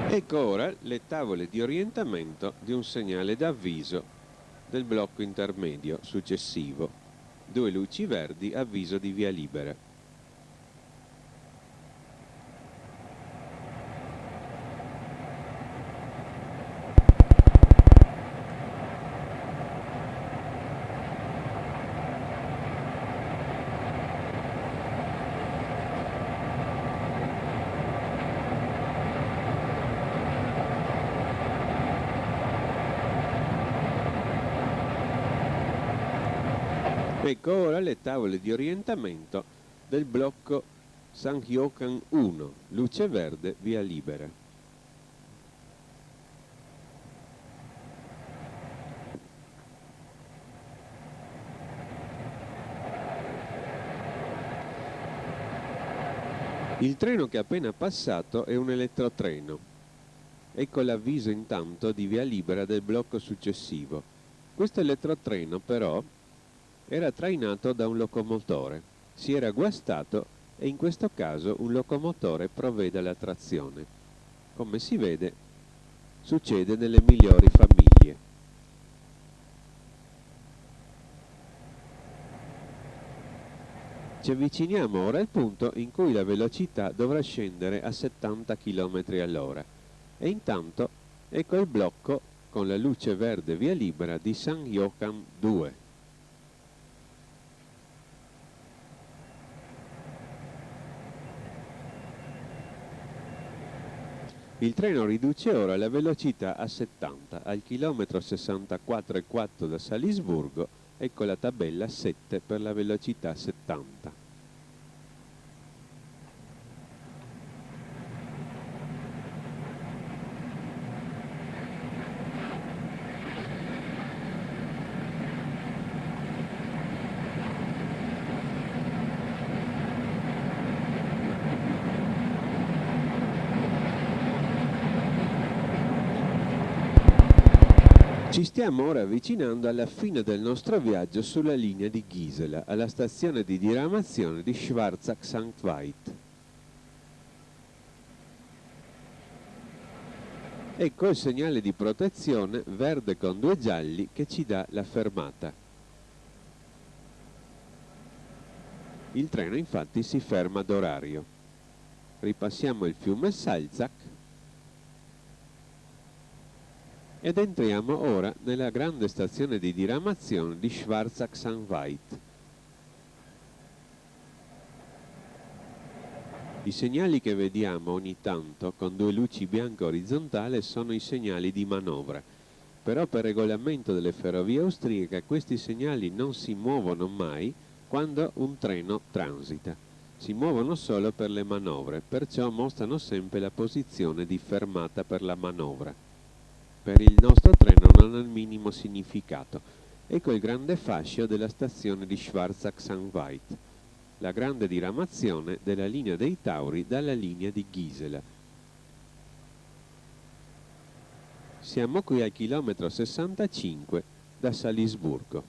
Ecco ora le tavole di orientamento di un segnale d'avviso del blocco intermedio successivo. 2 luci verdi, avviso di via libera. Ecco ora le tavole di orientamento del blocco St. Joachim 1, luce verde, via libera. Il treno che è appena passato è un elettrotreno. Ecco l'avviso intanto di via libera del blocco successivo. Questo elettrotreno però era trainato da un locomotore, si era guastato e in questo caso un locomotore provvede alla trazione. Come si vede, succede nelle migliori famiglie. Ci avviciniamo ora al punto in cui la velocità dovrà scendere a 70 km all'ora e intanto ecco il blocco con la luce verde via libera di St. Joachim 2. Il treno riduce ora la velocità a 70, al chilometro 64,4 da Salisburgo, ecco la tabella 7 per la velocità 70. Ci stiamo ora avvicinando alla fine del nostro viaggio sulla linea di Gisela, alla stazione di diramazione di Schwarzach St. Veit. Ecco il segnale di protezione verde con 2 gialli che ci dà la fermata. Il treno infatti si ferma d'orario. Ripassiamo il fiume Salzach ed entriamo ora nella grande stazione di diramazione di Schwarzach St. Veit. I segnali che vediamo ogni tanto con 2 luci bianche orizzontali sono i segnali di manovra, però per regolamento delle ferrovie austriache questi segnali non si muovono mai quando un treno transita, si muovono solo per le manovre, perciò mostrano sempre la posizione di fermata per la manovra. Per il nostro treno non ha il minimo significato. Ecco il grande fascio della stazione di Schwarzach St. Veit, la grande diramazione della linea dei Tauri dalla linea di Gisela. Siamo qui al chilometro 65 da Salisburgo.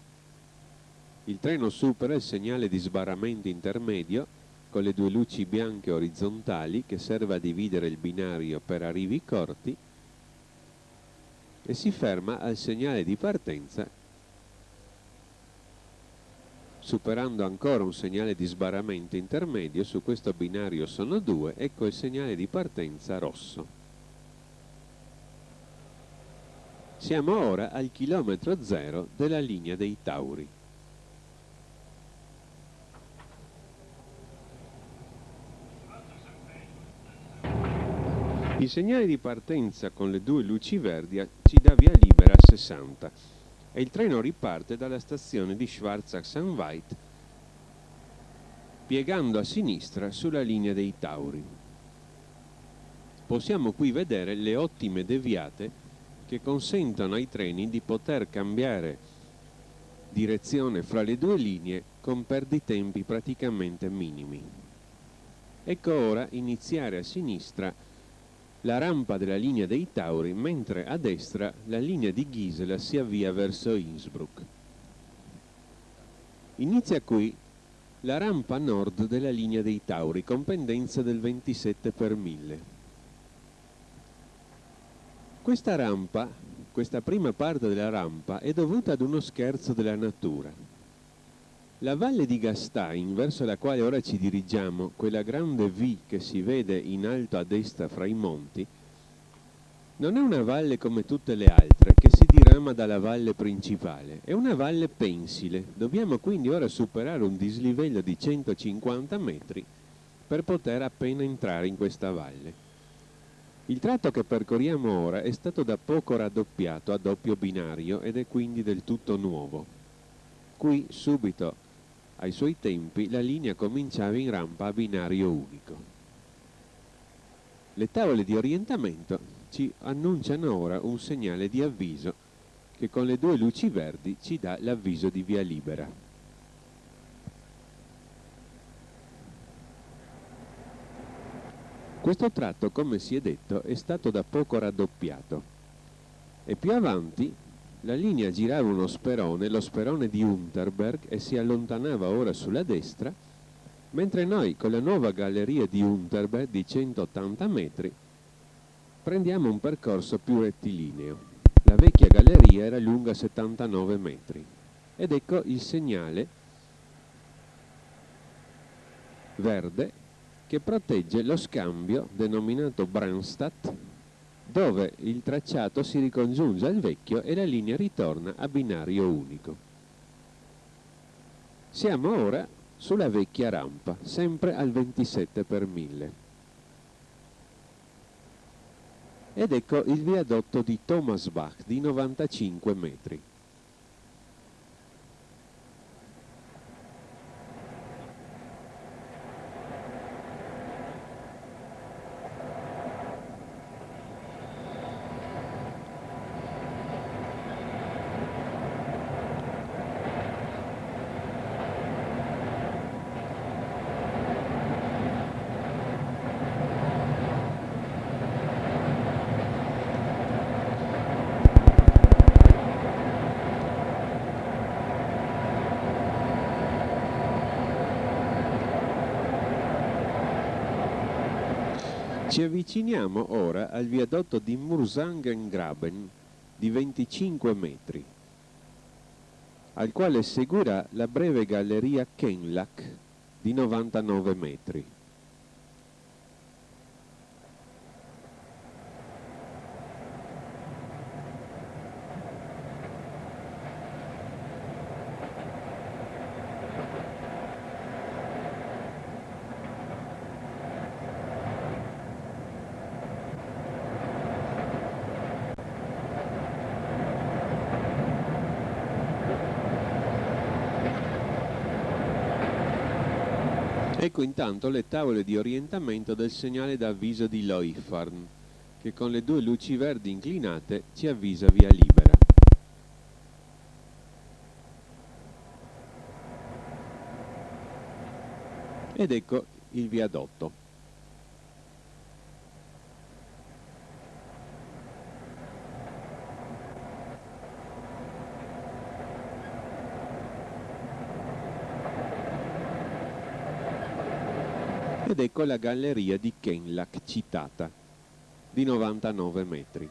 Il treno supera il segnale di sbarramento intermedio con le 2 luci bianche orizzontali che serve a dividere il binario per arrivi corti e si ferma al segnale di partenza, superando ancora un segnale di sbarramento intermedio. Su questo binario sono 2, ecco il segnale di partenza rosso. Siamo ora al chilometro zero della linea dei Tauri. Il segnale di partenza con le due luci verdi ci dà via libera a 60 e il treno riparte dalla stazione di Schwarzach-Sanweit piegando a sinistra sulla linea dei Tauri. Possiamo qui vedere le ottime deviate che consentono ai treni di poter cambiare direzione fra le due linee con perditempi praticamente minimi. Ecco ora iniziare a sinistra la rampa della linea dei Tauri, mentre a destra la linea di Gisela si avvia verso Innsbruck. Inizia qui la rampa nord della linea dei Tauri con pendenza del 27 per 1000. Questa rampa, questa prima parte della rampa è dovuta ad uno scherzo della natura. La valle di Gastein, verso la quale ora ci dirigiamo, quella grande V che si vede in alto a destra fra i monti, non è una valle come tutte le altre che si dirama dalla valle principale, è una valle pensile. Dobbiamo quindi ora superare un dislivello di 150 metri per poter appena entrare in questa valle. Il tratto che percorriamo ora è stato da poco raddoppiato a doppio binario ed è quindi del tutto nuovo. Qui subito ai suoi tempi la linea cominciava in rampa a binario unico. Le tavole di orientamento ci annunciano ora un segnale di avviso che con le due luci verdi ci dà l'avviso di via libera. Questo tratto, come si è detto, è stato da poco raddoppiato e più avanti la linea girava uno sperone, lo sperone di Unterberg, e si allontanava ora sulla destra, mentre noi con la nuova galleria di Unterberg di 180 metri prendiamo un percorso più rettilineo. La vecchia galleria era lunga 79 metri ed ecco il segnale verde che protegge lo scambio denominato Brandstadt, dove il tracciato si ricongiunge al vecchio e la linea ritorna a binario unico. Siamo ora sulla vecchia rampa, sempre al 27 per 1000. Ed ecco il viadotto di Thomasbach di 95 metri. Ci avviciniamo ora al viadotto di Mursangengraben di 25 metri, al quale seguirà la breve galleria Kenlach di 99 metri. Ecco intanto le tavole di orientamento del segnale d'avviso di Leuchfarn, che con le due luci verdi inclinate ci avvisa via libera. Ed ecco il viadotto. Ed ecco la galleria di Kenlach citata, di 99 metri.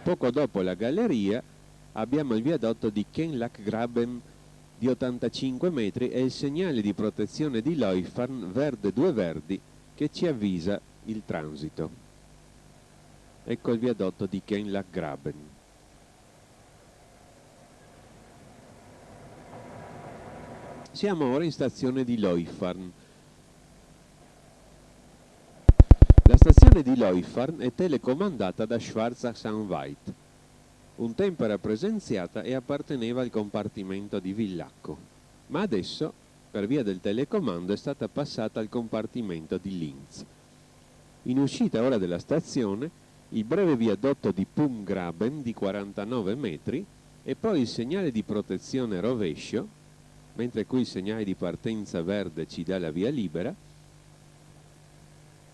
Poco dopo la galleria abbiamo il viadotto di Kenlach-Graben di 85 metri e il segnale di protezione di Leuchfarn verde due verdi che ci avvisa il transito. Ecco il viadotto di Kenlagraben. Siamo ora in stazione di Leufarn. La stazione di Leufarn è telecomandata da Schwarza-Sanveit. Un tempo era presenziata e apparteneva al compartimento di Villacco, ma adesso, per via del telecomando, è stata passata al compartimento di Linz. In uscita ora della stazione, il breve viadotto di Pumgraben di 49 metri e poi il segnale di protezione rovescio, mentre qui il segnale di partenza verde ci dà la via libera,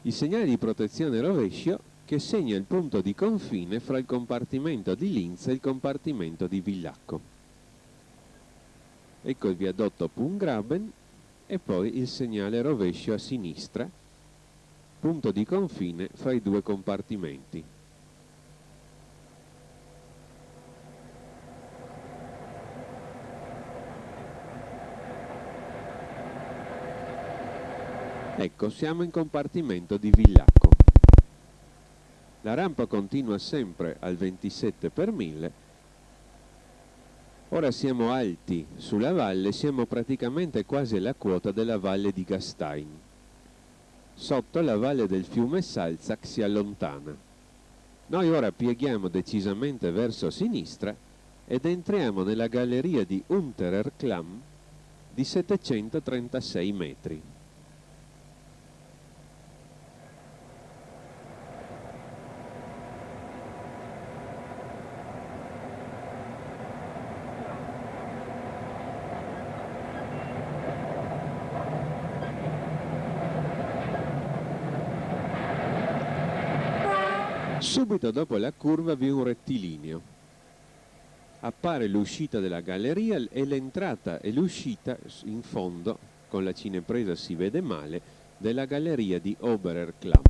il segnale di protezione rovescio che segna il punto di confine fra il compartimento di Linz e il compartimento di Villacco. Ecco il viadotto Pumgraben e poi il segnale rovescio a sinistra, punto di confine fra i due compartimenti. Ecco, siamo in compartimento di Villacco. La rampa continua sempre al 27 per 1000. Ora siamo alti sulla valle, siamo praticamente quasi alla quota della valle di Gastein. Sotto la valle del fiume Salzach si allontana. Noi ora pieghiamo decisamente verso sinistra ed entriamo nella galleria di Unterer Klamm di 736 metri. Subito dopo la curva vi è un rettilineo. Appare l'uscita della galleria e l'entrata e l'uscita in fondo, con la cinepresa si vede male, della galleria di Oberer Klamm.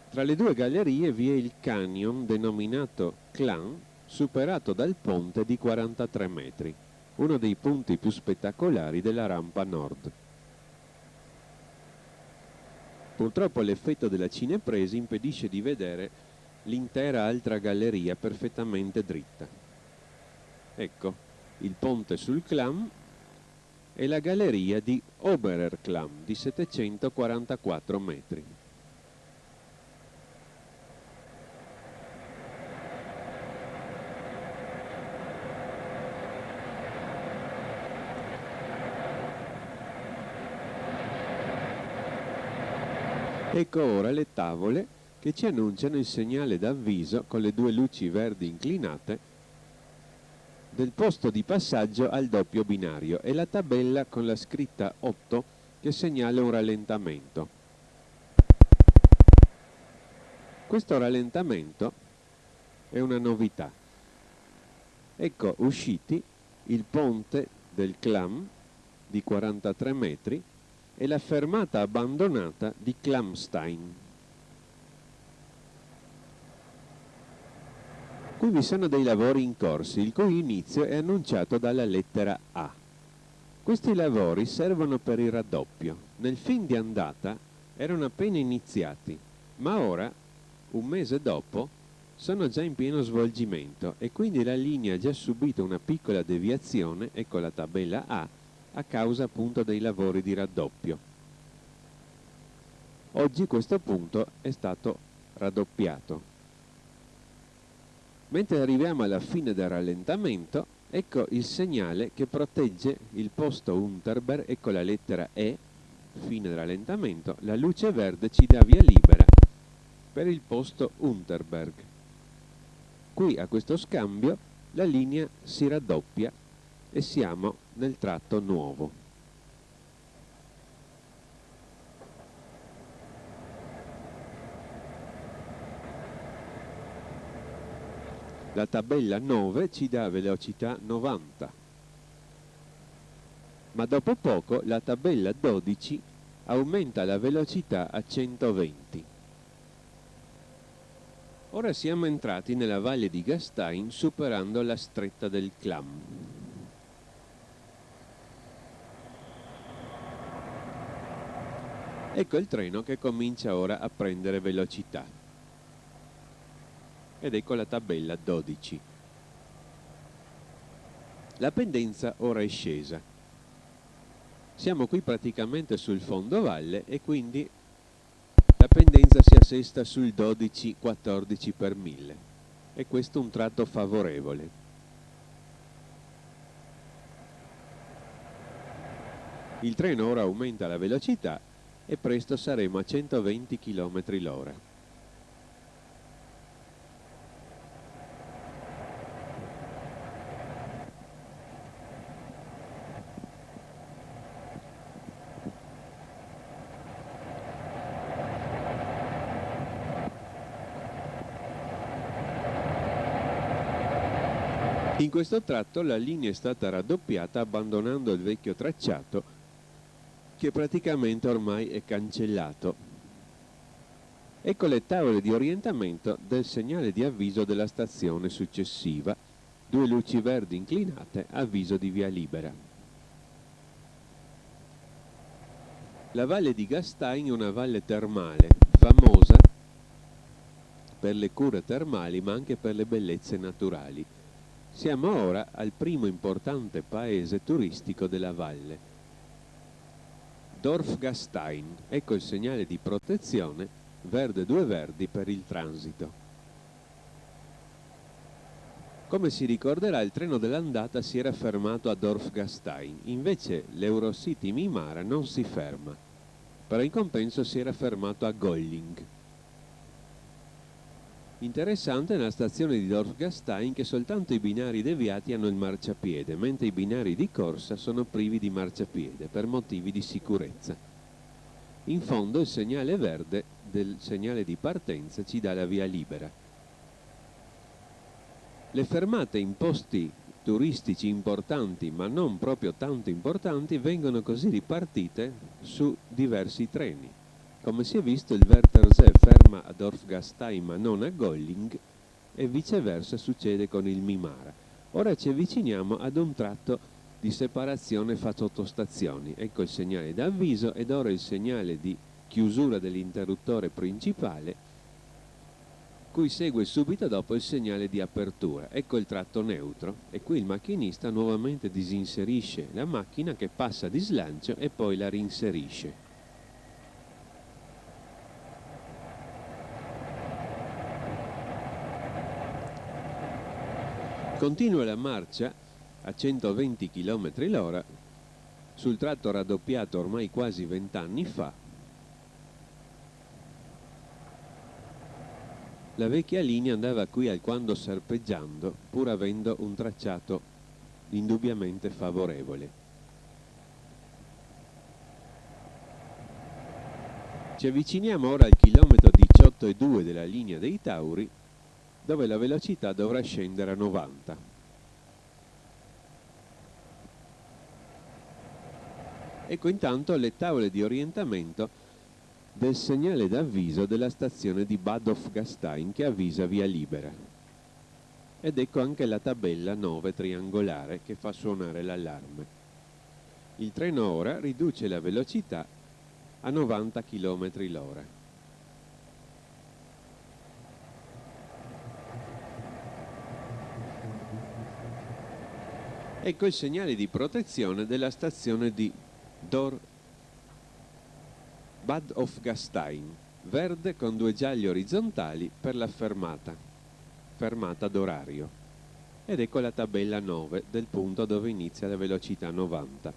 Tra le due gallerie vi è il canyon denominato Klamm, superato dal ponte di 43 metri, uno dei punti più spettacolari della rampa nord. Purtroppo l'effetto della cinepresa impedisce di vedere l'intera altra galleria perfettamente dritta. Ecco, il ponte sul Klamm e la galleria di Oberer Klamm di 744 metri. Ecco ora le tavole che ci annunciano il segnale d'avviso con le due luci verdi inclinate del posto di passaggio al doppio binario e la tabella con la scritta 8 che segnala un rallentamento. Questo rallentamento è una novità. Ecco usciti il ponte del Klamm di 43 metri e la fermata abbandonata di Klammstein. Qui vi sono dei lavori in corso, il cui inizio è annunciato dalla lettera A. Questi lavori servono per il raddoppio. Nel film di andata erano appena iniziati, ma ora, un mese dopo, sono già in pieno svolgimento e quindi la linea ha già subito una piccola deviazione, ecco la tabella A causa appunto dei lavori di raddoppio. Oggi questo punto è stato raddoppiato. Mentre arriviamo alla fine del rallentamento, ecco il segnale che protegge il posto Unterberg, ecco la lettera E, fine del rallentamento, la luce verde ci dà via libera per il posto Unterberg. Qui a questo scambio la linea si raddoppia e siamo nel tratto nuovo. La tabella 9 ci dà velocità 90, ma dopo poco la tabella 12 aumenta la velocità a 120. Ora siamo entrati nella valle di Gastein superando la stretta del Klamm. Ecco il treno che comincia ora a prendere velocità. Ed ecco la tabella 12. La pendenza ora è scesa. Siamo qui praticamente sul fondovalle e quindi la pendenza si assesta sul 12-14 per 1000. E questo è un tratto favorevole. Il treno ora aumenta la velocità e presto saremo a 120 km l'ora. In questo tratto la linea è stata raddoppiata abbandonando il vecchio tracciato che praticamente ormai è cancellato. Ecco le tavole di orientamento del segnale di avviso della stazione successiva. 2 luci verdi inclinate, avviso di via libera. La valle di Gastein è una valle termale, famosa per le cure termali ma anche per le bellezze naturali. Siamo ora al primo importante paese turistico della valle. Dorf Gastein, ecco il segnale di protezione, verde 2 verdi per il transito. Come si ricorderà, il treno dell'andata si era fermato a Dorf Gastein, invece l'Eurocity Mimara non si ferma, però in compenso si era fermato a Golling. Interessante nella stazione di Dorf Gastein che soltanto i binari deviati hanno il marciapiede, mentre i binari di corsa sono privi di marciapiede per motivi di sicurezza. In fondo il segnale verde del segnale di partenza ci dà la via libera. Le fermate in posti turistici importanti ma non proprio tanto importanti vengono così ripartite su diversi treni. Come si è visto, il Wörthersee ferma a Dorf Gastein ma non a Golling e viceversa succede con il Mimara. Ora ci avviciniamo ad un tratto di separazione fra sottostazioni. Ecco il segnale d'avviso ed ora il segnale di chiusura dell'interruttore principale, cui segue subito dopo il segnale di apertura. Ecco il tratto neutro e qui il macchinista nuovamente disinserisce la macchina che passa di slancio e poi la reinserisce. Continua la marcia a 120 km l'ora sul tratto raddoppiato ormai quasi 20 anni fa. La vecchia linea andava qui alquanto serpeggiando, pur avendo un tracciato indubbiamente favorevole. Ci avviciniamo ora al chilometro 18,2 della linea dei Tauri, dove la velocità dovrà scendere a 90. Ecco intanto le tavole di orientamento del segnale d'avviso della stazione di Bad Hofgastein che avvisa via libera. Ed ecco anche la tabella 9 triangolare che fa suonare l'allarme. Il treno ora riduce la velocità a 90 km l'ora. Ecco il segnale di protezione della stazione di Bad Hofgastein, verde con 2 gialli orizzontali per la fermata d'orario. Ed ecco la tabella 9 del punto dove inizia la velocità 90.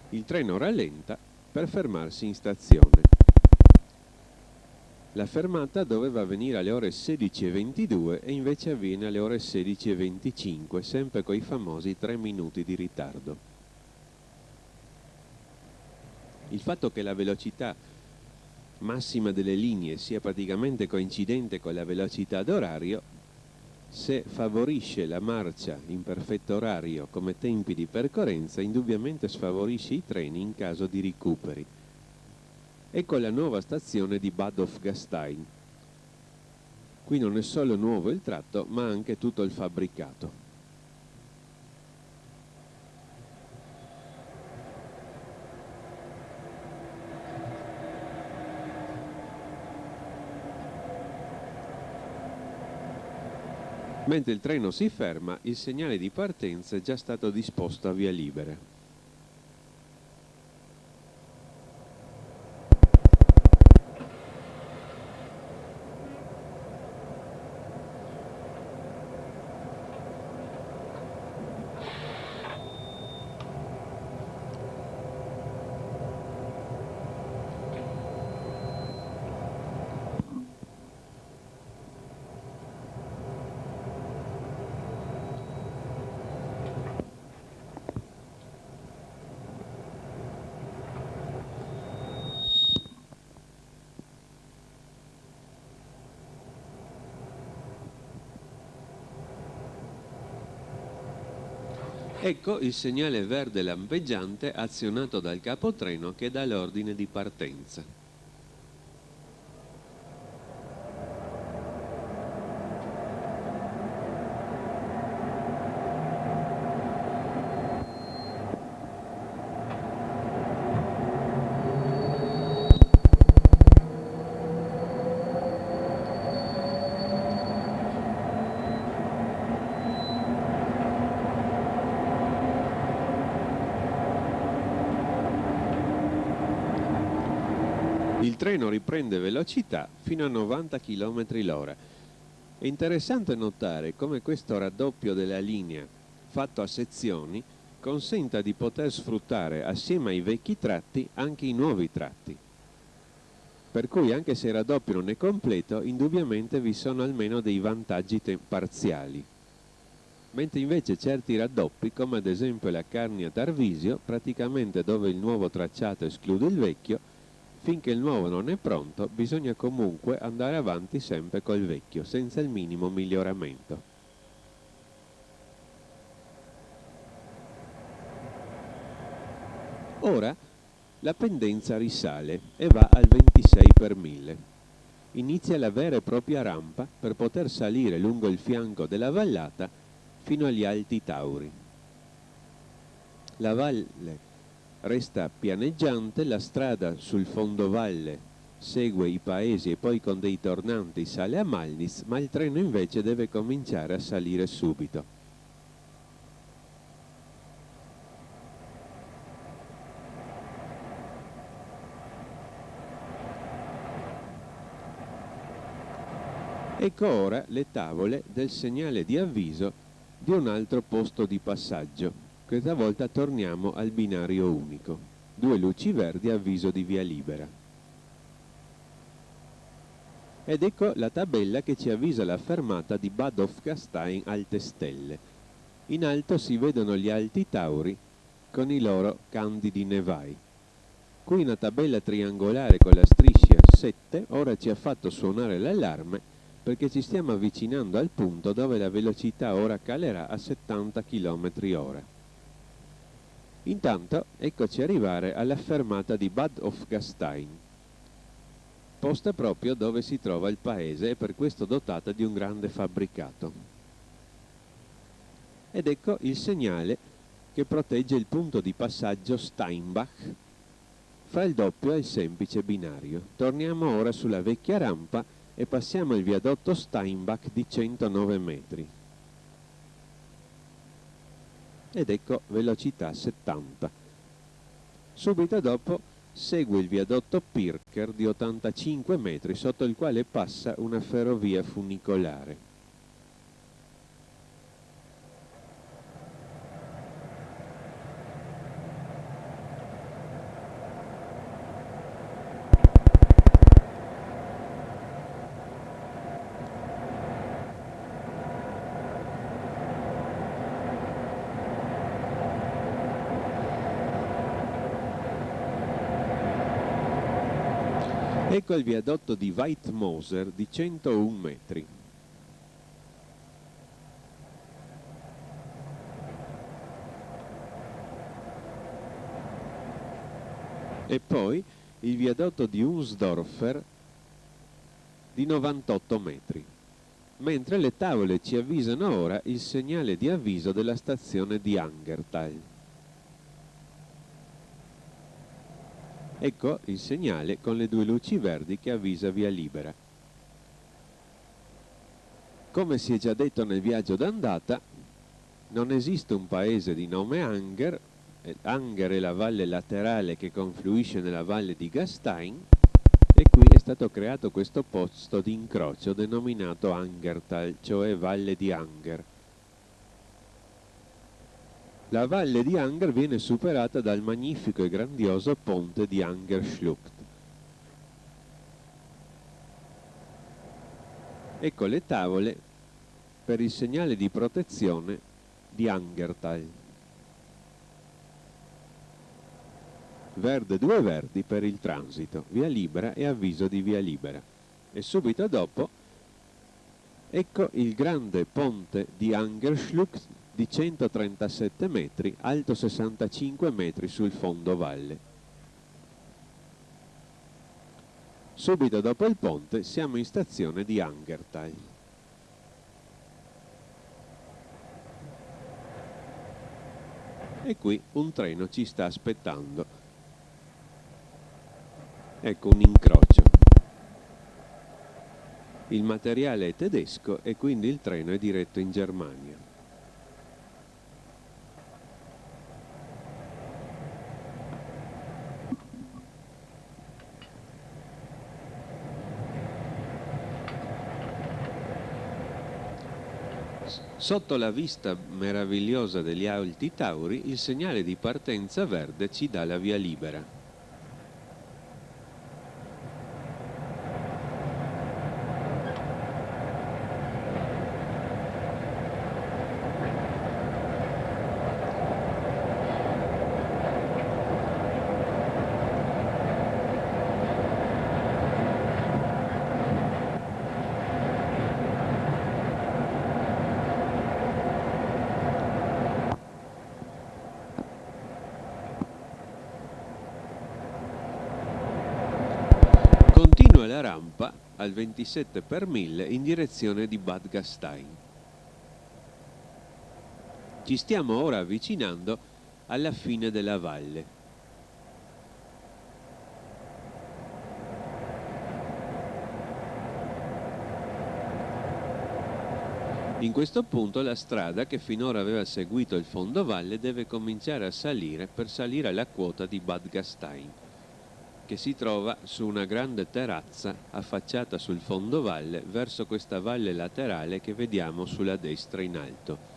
Il treno rallenta per fermarsi in stazione. La fermata doveva avvenire alle ore 16:22 e invece avviene alle ore 16:25, sempre con i famosi 3 minuti di ritardo. Il fatto che la velocità massima delle linee sia praticamente coincidente con la velocità d'orario, se favorisce la marcia in perfetto orario come tempi di percorrenza, indubbiamente sfavorisce i treni in caso di recuperi. Ecco la nuova stazione di Bad Hofgastein. Qui non è solo nuovo il tratto, ma anche tutto il fabbricato. Mentre il treno si ferma, il segnale di partenza è già stato disposto a via libera. Ecco il segnale verde lampeggiante azionato dal capotreno che dà l'ordine di partenza. Il treno riprende velocità fino a 90 km l'ora. È interessante notare come questo raddoppio della linea, fatto a sezioni, consenta di poter sfruttare assieme ai vecchi tratti anche i nuovi tratti. Per cui anche se il raddoppio non è completo, indubbiamente vi sono almeno dei vantaggi parziali. Mentre invece certi raddoppi, come ad esempio la Carnia-Tarvisio, praticamente dove il nuovo tracciato esclude il vecchio, finché il nuovo non è pronto, bisogna comunque andare avanti sempre col vecchio, senza il minimo miglioramento. Ora la pendenza risale e va al 26 per 1000. Inizia la vera e propria rampa per poter salire lungo il fianco della vallata fino agli Alti Tauri. La valle resta pianeggiante, la strada sul fondovalle segue i paesi e poi con dei tornanti sale a Malnitz, ma il treno invece deve cominciare a salire subito. Ecco ora le tavole del segnale di avviso di un altro posto di passaggio. Questa volta torniamo al binario unico. 2 luci verdi, avviso di via libera. Ed ecco la tabella che ci avvisa la fermata di Bad Hofgastein Alte Stelle. In alto si vedono gli Alti Tauri con i loro candidi nevai. Qui una tabella triangolare con la striscia 7 ora ci ha fatto suonare l'allarme perché ci stiamo avvicinando al punto dove la velocità ora calerà a 70 km/h. Intanto eccoci arrivare alla fermata di Bad Hofgastein, posta proprio dove si trova il paese e per questo dotata di un grande fabbricato. Ed ecco il segnale che protegge il punto di passaggio Steinbach fra il doppio e il semplice binario. Torniamo ora sulla vecchia rampa e passiamo il viadotto Steinbach di 109 metri. Ed ecco velocità 70. Subito dopo segue il viadotto Pirker di 85 metri sotto il quale passa una ferrovia funicolare. Ecco il viadotto di Weitmoser di 101 metri. E poi il viadotto di Unsdorfer di 98 metri. Mentre le tavole ci avvisano ora il segnale di avviso della stazione di Angertal. Ecco il segnale con le 2 luci verdi che avvisa via libera. Come si è già detto nel viaggio d'andata, non esiste un paese di nome Anger. Anger è la valle laterale che confluisce nella valle di Gastein, e qui è stato creato questo posto di incrocio denominato Angertal, cioè Valle di Anger. La valle di Anger viene superata dal magnifico e grandioso ponte di Angerschlucht. Ecco le tavole per il segnale di protezione di Angertal. Verde 2 verdi per il transito, via libera e avviso di via libera. E subito dopo ecco il grande ponte di Angerschlucht di 137 metri, alto 65 metri sul fondo valle. Subito dopo il ponte siamo in stazione di Angertal. E qui un treno ci sta aspettando. Ecco un incrocio. Il materiale è tedesco e quindi il treno è diretto in Germania. Sotto la vista meravigliosa degli Alti Tauri, il segnale di partenza verde ci dà la via libera. Continua la rampa al 27 per 1000 in direzione di Bad Gastein. Ci stiamo ora avvicinando alla fine della valle. In questo punto la strada che finora aveva seguito il fondovalle deve cominciare a salire per salire alla quota di Bad Gastein, che si trova su una grande terrazza affacciata sul fondovalle verso questa valle laterale che vediamo sulla destra in alto.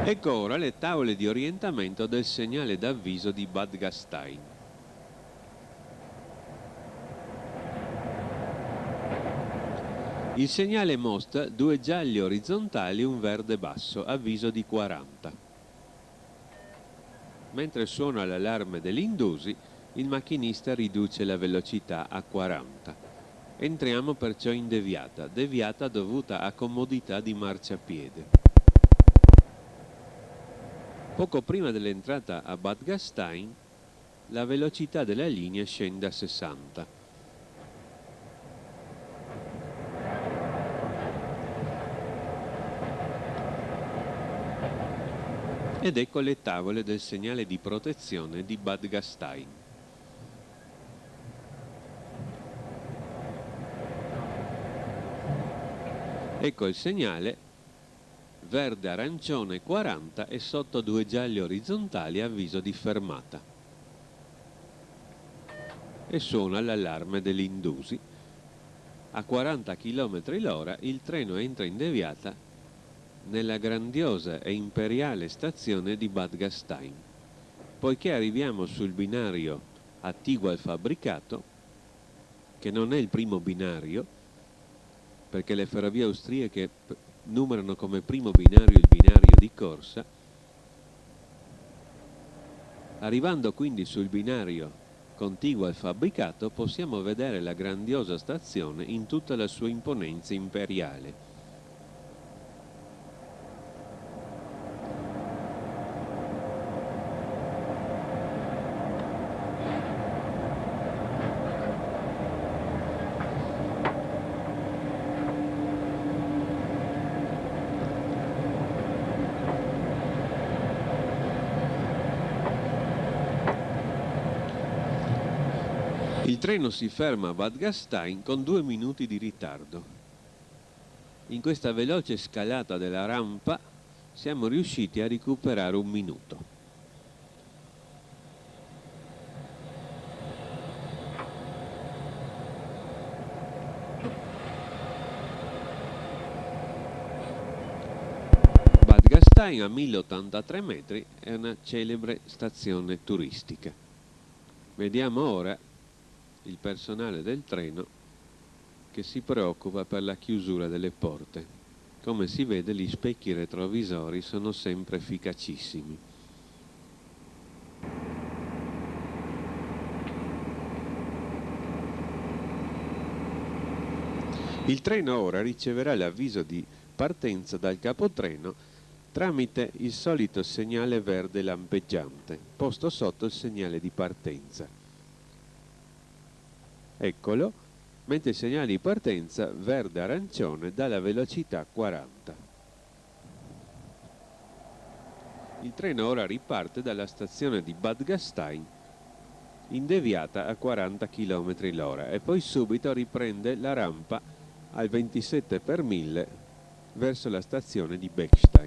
Ecco ora le tavole di orientamento del segnale d'avviso di Bad Gastein. Il segnale mostra 2 gialli orizzontali e un verde basso, avviso di 40. Mentre suona l'allarme dell'Indusi, il macchinista riduce la velocità a 40. Entriamo perciò in deviata, deviata dovuta a comodità di marciapiede. Poco prima dell'entrata a Bad Gastein, la velocità della linea scende a 60. Ed ecco le tavole del segnale di protezione di Bad Gastein. Ecco il segnale: verde arancione 40 e sotto 2 gialli orizzontali avviso di fermata. E suona l'allarme dell'Indusi. A 40 km/h il treno entra in deviata nella grandiosa e imperiale stazione di Bad Gastein. poiché arriviamo sul binario attiguo al fabbricato, che non è il primo binario, perché le ferrovie austriache numerano come primo binario il binario di corsa. Arrivando quindi sul binario contiguo al fabbricato possiamo vedere la grandiosa stazione in tutta la sua imponenza imperiale. Il treno si ferma a Bad Gastein con 2 minuti di ritardo. In questa veloce scalata della rampa siamo riusciti a recuperare 1 minuto. Bad Gastein, a 1083 metri, è una celebre stazione turistica. Vediamo ora il personale del treno che si preoccupa per la chiusura delle porte. Come si vede, gli specchi retrovisori sono sempre efficacissimi. Il treno ora riceverà l'avviso di partenza dal capotreno tramite il solito segnale verde lampeggiante, posto sotto il segnale di partenza. Eccolo, mentre il segnale di partenza verde-arancione dà la velocità 40. Il treno ora riparte dalla stazione di Bad Gastein in deviata a 40 km/h e poi subito riprende la rampa al 27 per 1000 verso la stazione di Bechstein.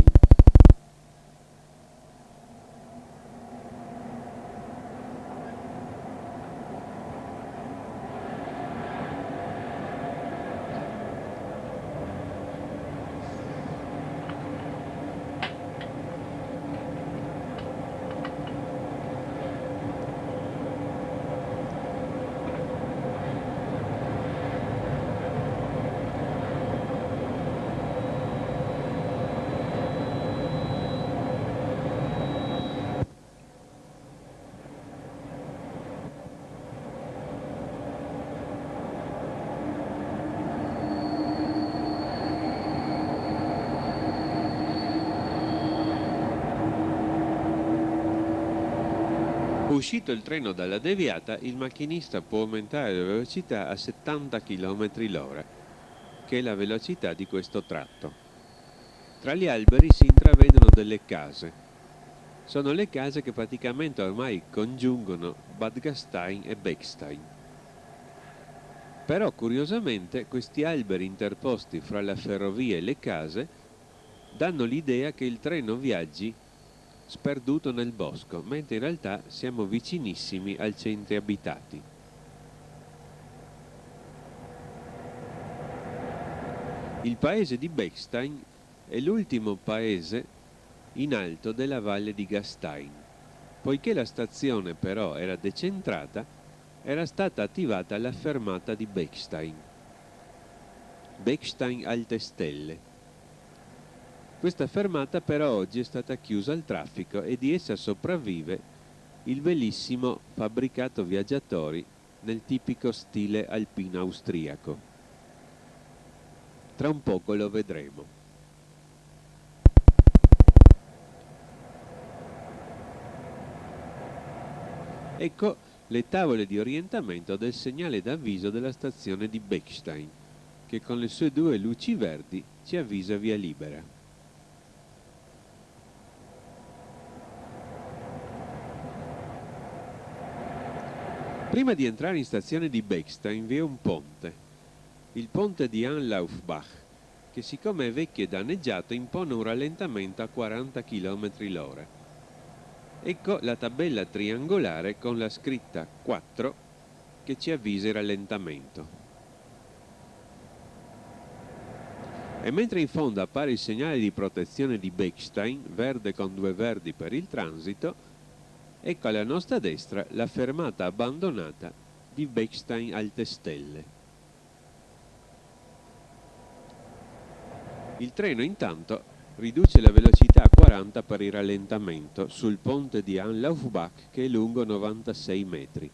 Uscito il treno dalla deviata, il macchinista può aumentare la velocità a 70 km/h, che è la velocità di questo tratto. Tra gli alberi si intravedono delle case. Sono le case che praticamente ormai congiungono Bad Gastein e Bechstein. Però curiosamente questi alberi interposti fra la ferrovia e le case danno l'idea che il treno viaggi sperduto nel bosco, mentre in realtà siamo vicinissimi ai centri abitati. Il paese di Bechstein è l'ultimo paese in alto della valle di Gastein. Poiché la stazione però era decentrata, era stata attivata la fermata di Bechstein. Bechstein Alte Stelle. Questa fermata però oggi è stata chiusa al traffico e di essa sopravvive il bellissimo fabbricato viaggiatori nel tipico stile alpino austriaco. Tra un poco lo vedremo. Ecco le tavole di orientamento del segnale d'avviso della stazione di Bechstein, che con le sue 2 luci verdi ci avvisa via libera. Prima di entrare in stazione di Bechstein vi è un ponte, il ponte di Anlaufbach, che siccome è vecchio e danneggiato impone un rallentamento a 40 km/h. Ecco la tabella triangolare con la scritta 4 che ci avvisa il rallentamento. E mentre in fondo appare il segnale di protezione di Bechstein, verde con 2 verdi per il transito, Ecco alla nostra destra la fermata abbandonata di Bechstein Alte Stelle. Il treno intanto riduce la velocità a 40 per il rallentamento sul ponte di Anlaufbach, che è lungo 96 metri.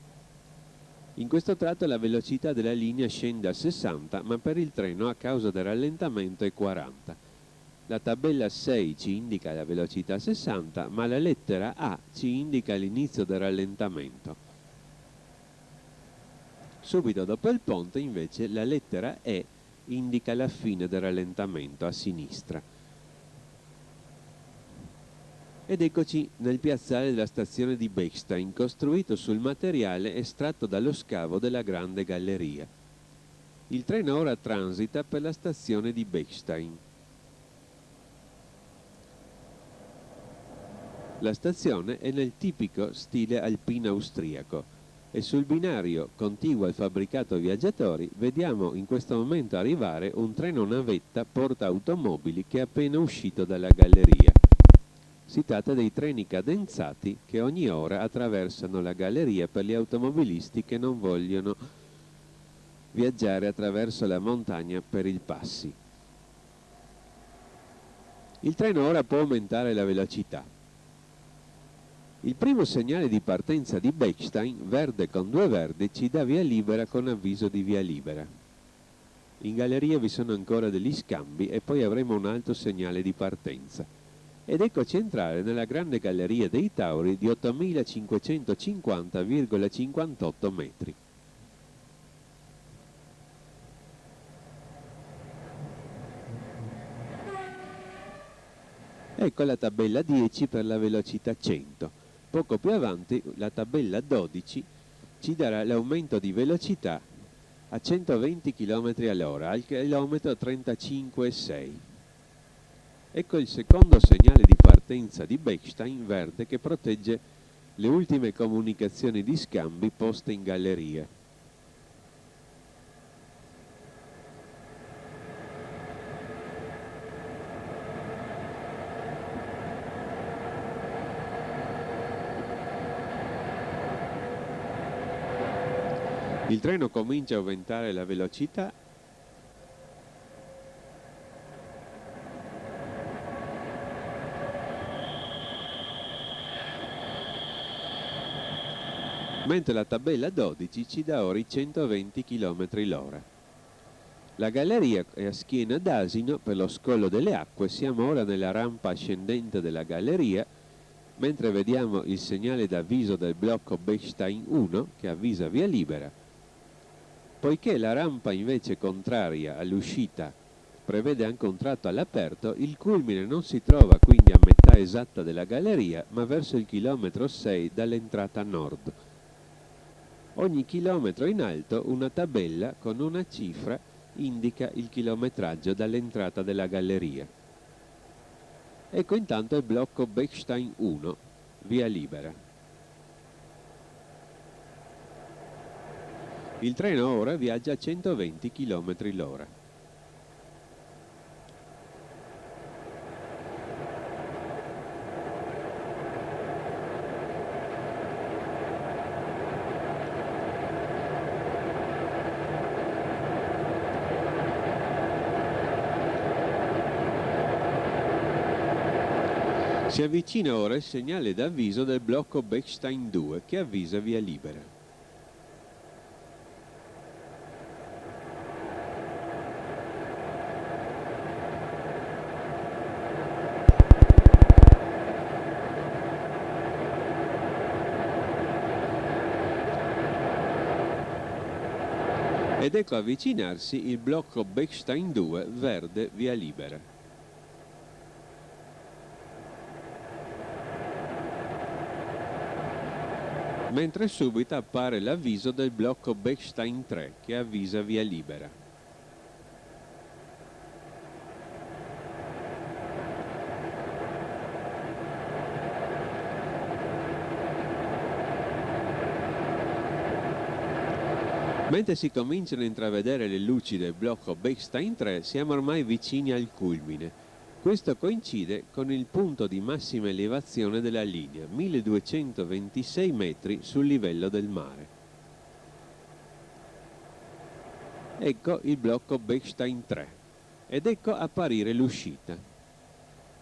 In questo tratto la velocità della linea scende a 60, ma per il treno a causa del rallentamento è 40. La tabella 6 ci indica la velocità 60, ma la lettera A ci indica l'inizio del rallentamento. Subito dopo il ponte, invece, la lettera E indica la fine del rallentamento a sinistra. Ed eccoci nel piazzale della stazione di Bechstein, costruito sul materiale estratto dallo scavo della Grande Galleria. Il treno ora transita per la stazione di Bechstein. La stazione è nel tipico stile alpino austriaco e sul binario contiguo al fabbricato viaggiatori vediamo in questo momento arrivare un treno navetta porta automobili che è appena uscito dalla galleria. Si tratta dei treni cadenzati che ogni ora attraversano la galleria per gli automobilisti che non vogliono viaggiare attraverso la montagna per il Passi. Il treno ora può aumentare la velocità. Il primo segnale di partenza di Bechstein, verde con 2 vertici, dà via libera con avviso di via libera. In galleria vi sono ancora degli scambi e poi avremo un altro segnale di partenza. Ed eccoci entrare nella grande galleria dei Tauri di 8.550,58 metri. Ecco la tabella 10 per la velocità 100. Poco più avanti la tabella 12 ci darà l'aumento di velocità a 120 km all'ora, al chilometro 35,6. Ecco il secondo segnale di partenza di Bechstein, verde, che protegge le ultime comunicazioni di scambi poste in galleria. Il treno comincia a aumentare la velocità . Mentre la tabella 12 ci dà ora i 120 km l'ora. La galleria è a schiena d'asino per lo scollo delle acque, siamo ora nella rampa ascendente della galleria, mentre vediamo il segnale d'avviso del blocco Bechstein 1 che avvisa via libera. Poiché la rampa invece contraria all'uscita prevede anche un tratto all'aperto, il culmine non si trova quindi a metà esatta della galleria, ma verso il chilometro 6 dall'entrata nord. Ogni chilometro in alto una tabella con una cifra indica il chilometraggio dall'entrata della galleria. Ecco intanto il blocco Bechstein 1, via libera. Il treno ora viaggia a 120 km l'ora. Si avvicina ora il segnale d'avviso del blocco Bechstein 2 che avvisa via libera. Ed ecco avvicinarsi il blocco Bechstein 2 verde via libera. Mentre subito appare l'avviso del blocco Bechstein 3 che avvisa via libera. Mentre si cominciano a intravedere le luci del blocco Bechstein 3, siamo ormai vicini al culmine. Questo coincide con il punto di massima elevazione della linea, 1226 metri sul livello del mare. Ecco il blocco Bechstein 3 ed ecco apparire l'uscita.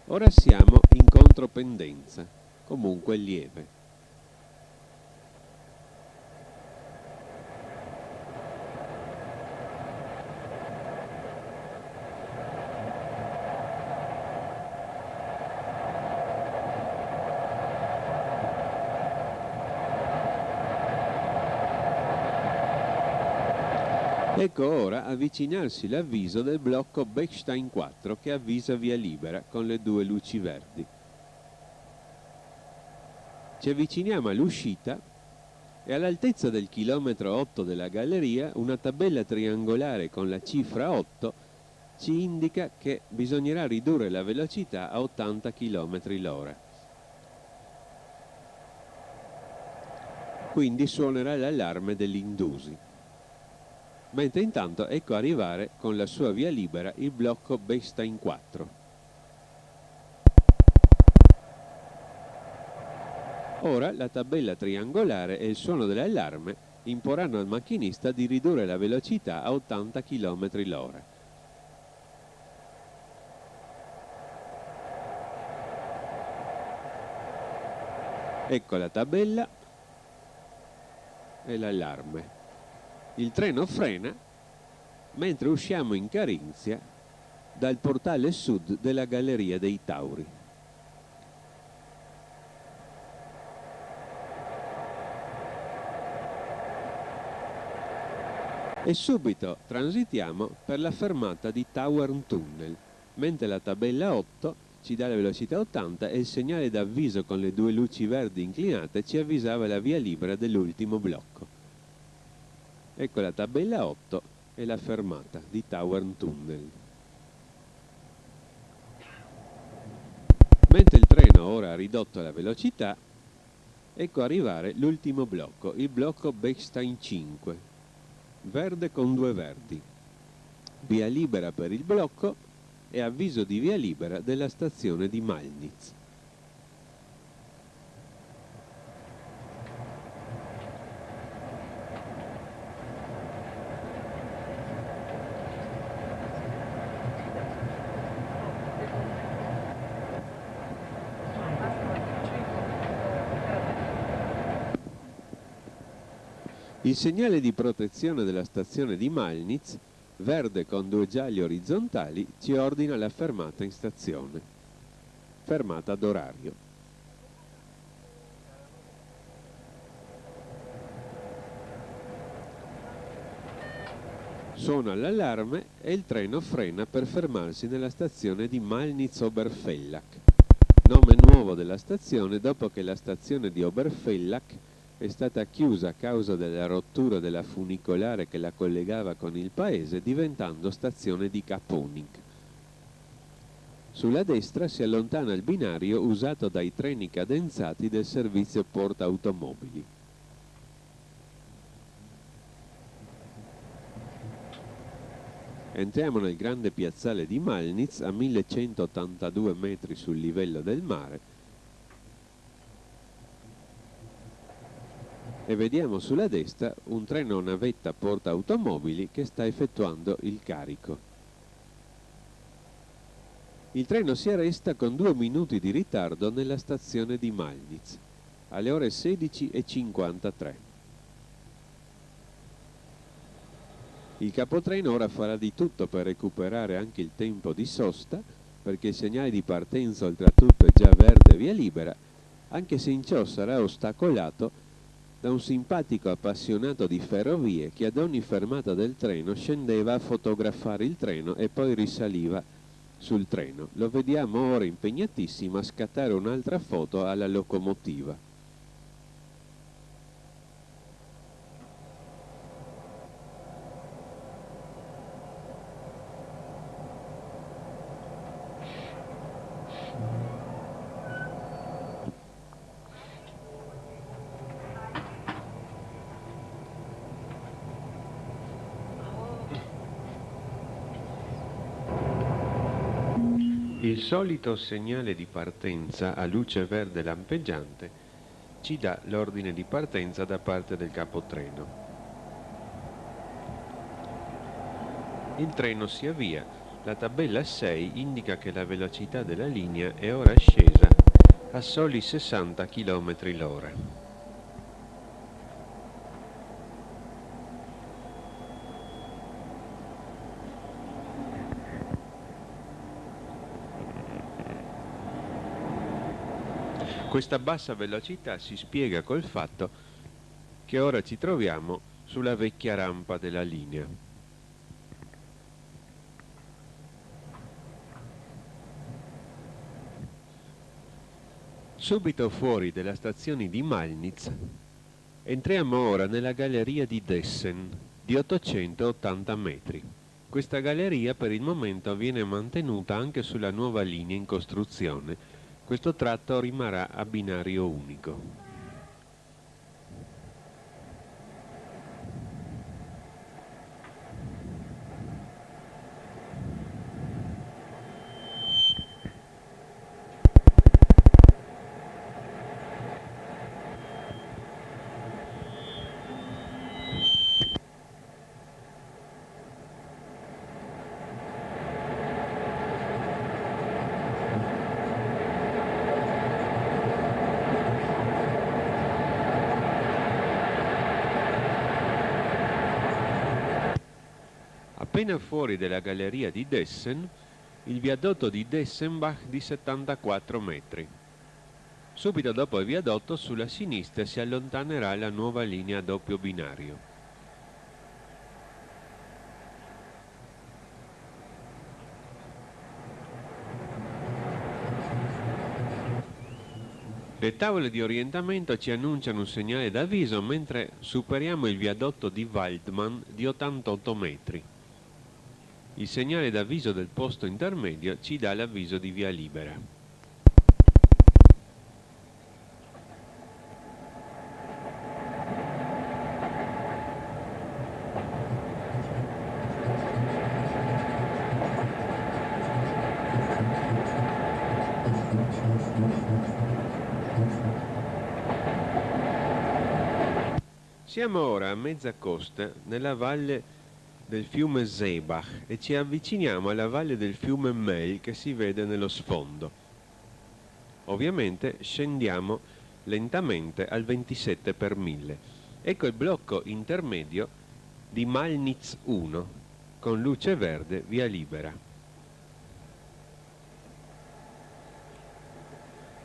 Ora siamo in contropendenza, comunque lieve. Ecco ora avvicinarsi l'avviso del blocco Bechstein 4 che avvisa via libera con le due luci verdi. Ci avviciniamo all'uscita e all'altezza del chilometro 8 della galleria una tabella triangolare con la cifra 8 ci indica che bisognerà ridurre la velocità a 80 km l'ora. Quindi suonerà l'allarme dell'Indusi. Mentre intanto ecco arrivare con la sua via libera il blocco Bechstein 4. Ora la tabella triangolare e il suono dell'allarme imporranno al macchinista di ridurre la velocità a 80 km l'ora. Ecco la tabella e l'allarme. Il treno frena mentre usciamo in Carinzia dal portale sud della Galleria dei Tauri. E subito transitiamo per la fermata di Tauern Tunnel, mentre la tabella 8 ci dà la velocità 80 e il segnale d'avviso con le due luci verdi inclinate ci avvisava la via libera dell'ultimo blocco. Ecco la tabella 8 e la fermata di Tauern Tunnel. Mentre il treno ora ha ridotto la velocità, ecco arrivare l'ultimo blocco, il blocco Bechstein 5, verde con due verdi. Via libera per il blocco e avviso di via libera della stazione di Malnitz. Il segnale di protezione della stazione di Malnitz, verde con due gialli orizzontali, ci ordina la fermata in stazione. Fermata ad orario. Suona l'allarme e il treno frena per fermarsi nella stazione di Malnitz-Oberfellach, nome nuovo della stazione dopo che la stazione di Oberfellach è stata chiusa a causa della rottura della funicolare che la collegava con il paese, diventando stazione di Kaponik. Sulla destra si allontana il binario usato dai treni cadenzati del servizio porta automobili. Entriamo nel grande piazzale di Malnitz a 1182 metri sul livello del mare e vediamo sulla destra un treno navetta porta automobili che sta effettuando il carico. Il treno si arresta con 2 minuti di ritardo nella stazione di Malnitz, alle ore 16:53. Il capotreno ora farà di tutto per recuperare anche il tempo di sosta, perché il segnale di partenza oltretutto è già verde via libera, anche se in ciò sarà ostacolato da un simpatico appassionato di ferrovie che ad ogni fermata del treno scendeva a fotografare il treno e poi risaliva sul treno. Lo vediamo ora impegnatissimo a scattare un'altra foto alla locomotiva. Il solito segnale di partenza a luce verde lampeggiante ci dà l'ordine di partenza da parte del capotreno. Il treno si avvia. La tabella 6 indica che la velocità della linea è ora scesa a soli 60 km/h. Questa bassa velocità si spiega col fatto che ora ci troviamo sulla vecchia rampa della linea. Subito fuori della stazione di Malnitz entriamo ora nella galleria di Dessen di 880 metri. Questa galleria per il momento viene mantenuta anche sulla nuova linea in costruzione. Questo tratto rimarrà a binario unico. Appena fuori della galleria di Dessen, il viadotto di Dessenbach di 74 metri. Subito dopo il viadotto, sulla sinistra si allontanerà la nuova linea a doppio binario. Le tavole di orientamento ci annunciano un segnale d'avviso mentre superiamo il viadotto di Waldmann di 88 metri. Il segnale d'avviso del posto intermedio ci dà l'avviso di via libera. Siamo ora a mezza costa nella valle del fiume Seebach e ci avviciniamo alla valle del fiume Meil che si vede nello sfondo. Ovviamente scendiamo lentamente al 27 per 1000. Ecco il blocco intermedio di Malnitz 1 con luce verde via libera.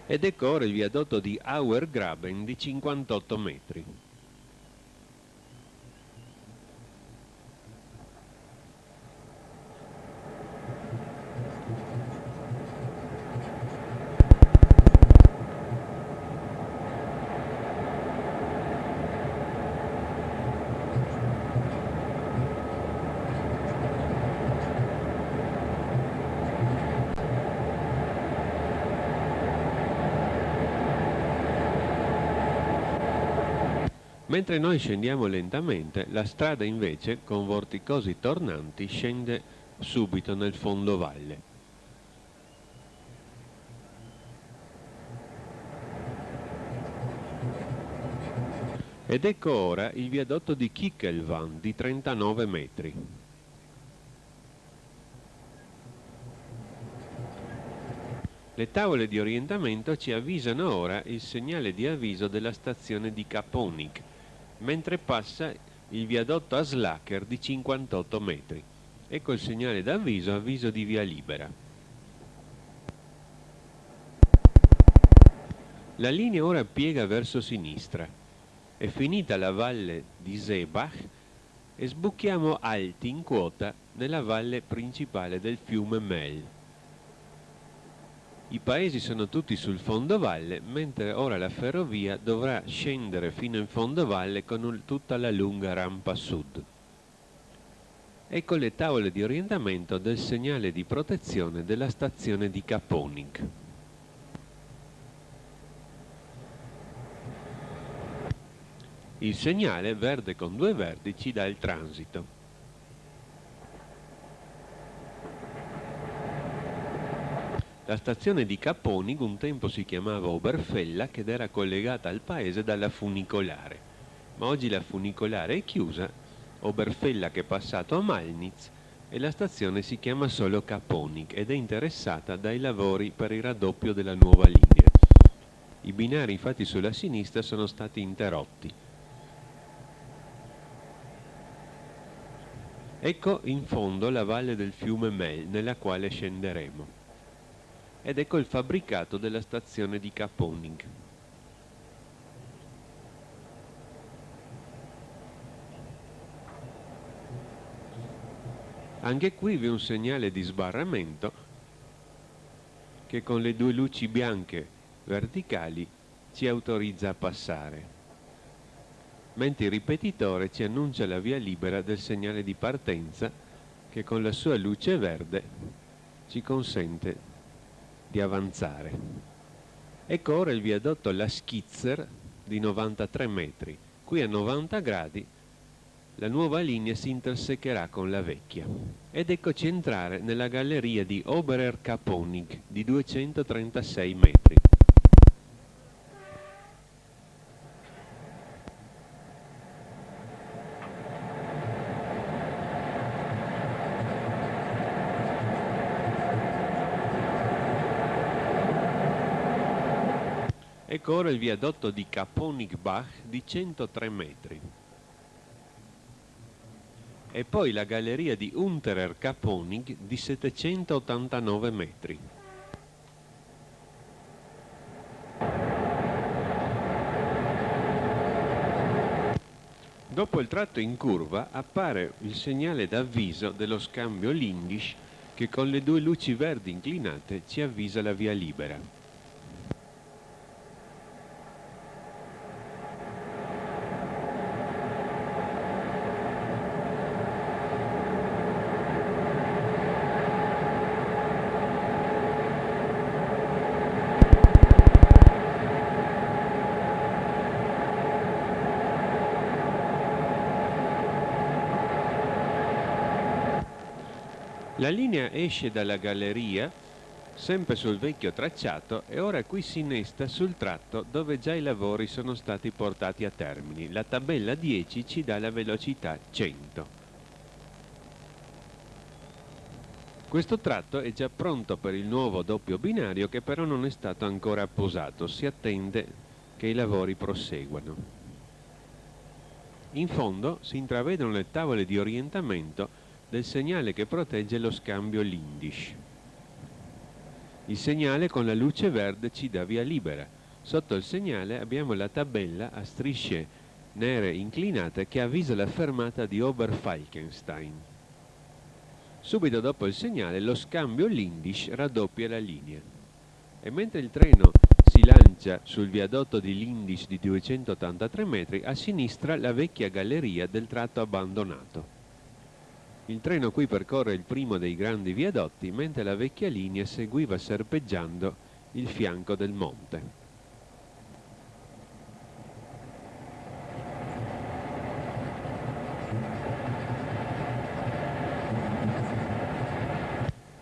Ed ecco ora il viadotto di Auergraben di 58 metri. Mentre noi scendiamo lentamente, la strada invece, con vorticosi tornanti, scende subito nel fondovalle. Ed ecco ora il viadotto di Kickelvan di 39 metri. Le tavole di orientamento ci avvisano ora il segnale di avviso della stazione di Kaponik, mentre passa il viadotto Aslaker di 58 metri. Ecco il segnale d'avviso, avviso di via libera. La linea ora piega verso sinistra. È finita la valle di Seebach e sbucchiamo alti in quota nella valle principale del fiume Mel. I paesi sono tutti sul fondovalle, mentre ora la ferrovia dovrà scendere fino in fondovalle con tutta la lunga rampa sud. Ecco le tavole di orientamento del segnale di protezione della stazione di Kaponik. Il segnale verde con due vertici dà il transito. La stazione di Caponig un tempo si chiamava Oberfellach ed era collegata al paese dalla funicolare, ma oggi la funicolare è chiusa, Oberfellach è passato a Malnitz e la stazione si chiama solo Caponig ed è interessata dai lavori per il raddoppio della nuova linea. I binari infatti sulla sinistra sono stati interrotti. Ecco in fondo la valle del fiume Mel nella quale scenderemo. Ed ecco il fabbricato della stazione di Caponig. Anche qui vi è un segnale di sbarramento che con le due luci bianche verticali ci autorizza a passare, mentre il ripetitore ci annuncia la via libera del segnale di partenza che con la sua luce verde ci consente di avanzare. Ecco ora il viadotto La Schitzer di 93 metri. Qui a 90 gradi la nuova linea si intersecherà con la vecchia. Ed eccoci entrare nella galleria di Oberer Caponig di 236 metri. Ecco ora il viadotto di Caponig-Bach di 103 metri. E poi la galleria di Unterer Caponig di 789 metri. Dopo il tratto in curva appare il segnale d'avviso dello scambio Lindisch che con le due luci verdi inclinate ci avvisa la via libera. La linea esce dalla galleria, sempre sul vecchio tracciato, e ora qui si innesta sul tratto dove già i lavori sono stati portati a termine. La tabella 10 ci dà la velocità 100. Questo tratto è già pronto per il nuovo doppio binario che però non è stato ancora apposato. Si attende che i lavori proseguano. In fondo si intravedono le tavole di orientamento del segnale che protegge lo scambio Lindisch. Il segnale con la luce verde ci dà via libera. Sotto il segnale abbiamo la tabella a strisce nere inclinate che avvisa la fermata di Oberfalkenstein. Subito dopo il segnale lo scambio Lindisch raddoppia la linea. E mentre il treno si lancia sul viadotto di Lindisch di 283 metri, a sinistra la vecchia galleria del tratto abbandonato. Il treno qui percorre il primo dei grandi viadotti, mentre la vecchia linea seguiva serpeggiando il fianco del monte.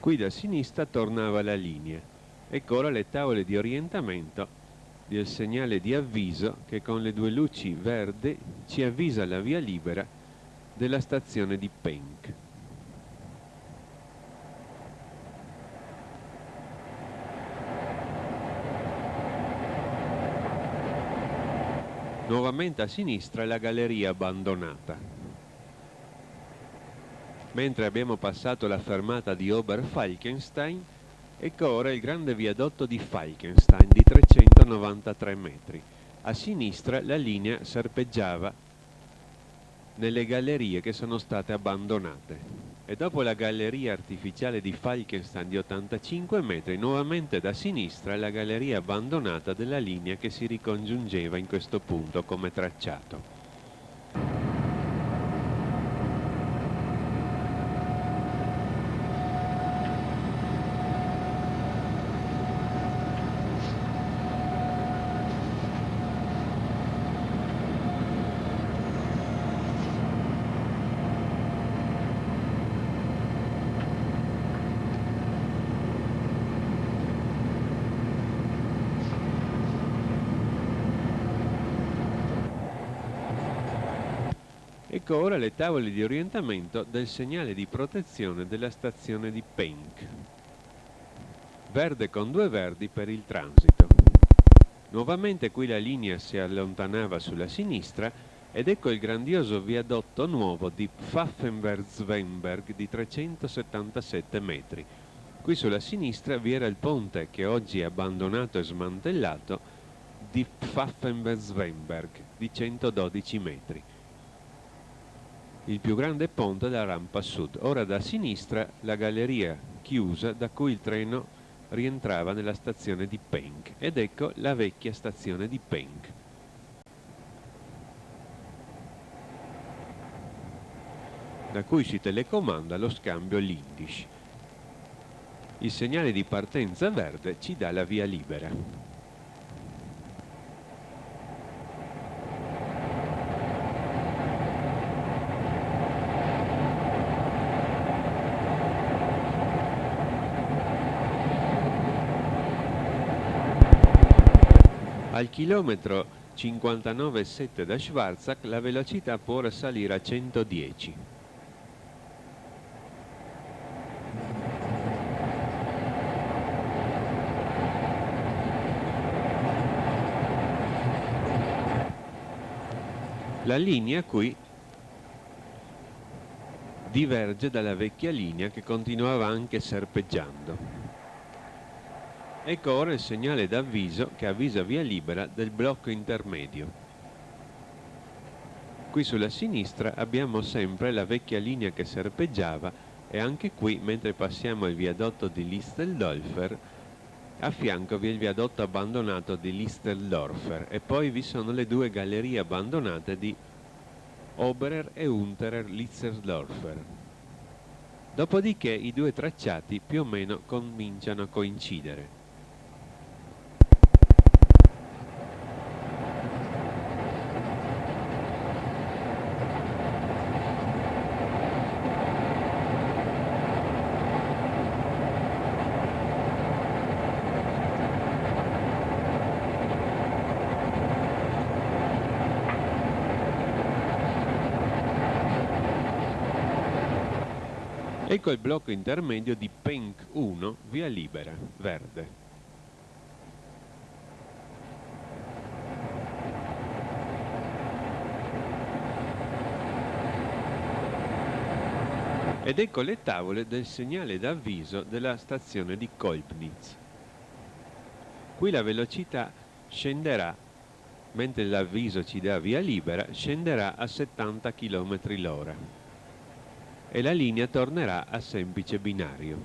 Qui da sinistra tornava la linea. Ecco ora le tavole di orientamento del segnale di avviso che con le due luci verde ci avvisa la via libera della stazione di Penck. Nuovamente a sinistra la galleria abbandonata. Mentre abbiamo passato la fermata di Oberfalkenstein, ecco ora il grande viadotto di Falkenstein di 393 metri. A sinistra la linea serpeggiava nelle gallerie che sono state abbandonate. E dopo la galleria artificiale di Falkenstein di 85 metri, nuovamente da sinistra la galleria abbandonata della linea che si ricongiungeva in questo punto come tracciato. Ecco ora le tavole di orientamento del segnale di protezione della stazione di Penk. Verde con 2 verdi per il transito. Nuovamente qui la linea si allontanava sulla sinistra ed ecco il grandioso viadotto nuovo di Pfaffenberg-Zwemberg di 377 metri. Qui sulla sinistra vi era il ponte che oggi è abbandonato e smantellato di Pfaffenberg-Zwemberg di 112 metri. Il più grande ponte della rampa sud. Ora da sinistra la galleria chiusa da cui il treno rientrava nella stazione di Penk ed ecco la vecchia stazione di Penk. Da cui si telecomanda lo scambio Lindisch. Il segnale di partenza verde ci dà la via libera. Al chilometro 59,7 da Schwarzach la velocità può ora salire a 110. La linea qui diverge dalla vecchia linea che continuava anche serpeggiando. Ecco ora il segnale d'avviso che avvisa via libera del blocco intermedio. Qui sulla sinistra abbiamo sempre la vecchia linea che serpeggiava e anche qui, mentre passiamo il viadotto di Listeldorfer, a fianco vi è il viadotto abbandonato di Listeldorfer e poi vi sono le 2 gallerie abbandonate di Oberer e Unterer Listeldorfer. Dopodiché i 2 tracciati più o meno cominciano a coincidere. Ecco il blocco intermedio di Penk 1, via libera, verde. Ed ecco le tavole del segnale d'avviso della stazione di Kolbnitz. Qui la velocità scenderà, mentre l'avviso ci dà via libera, scenderà a 70 km l'ora. E la linea tornerà a semplice binario.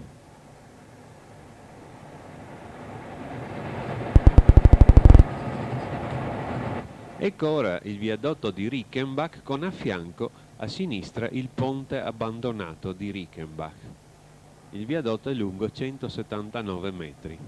Ecco ora il viadotto di Rickenbach con a fianco a sinistra il ponte abbandonato di Rickenbach. Il viadotto è lungo 179 metri.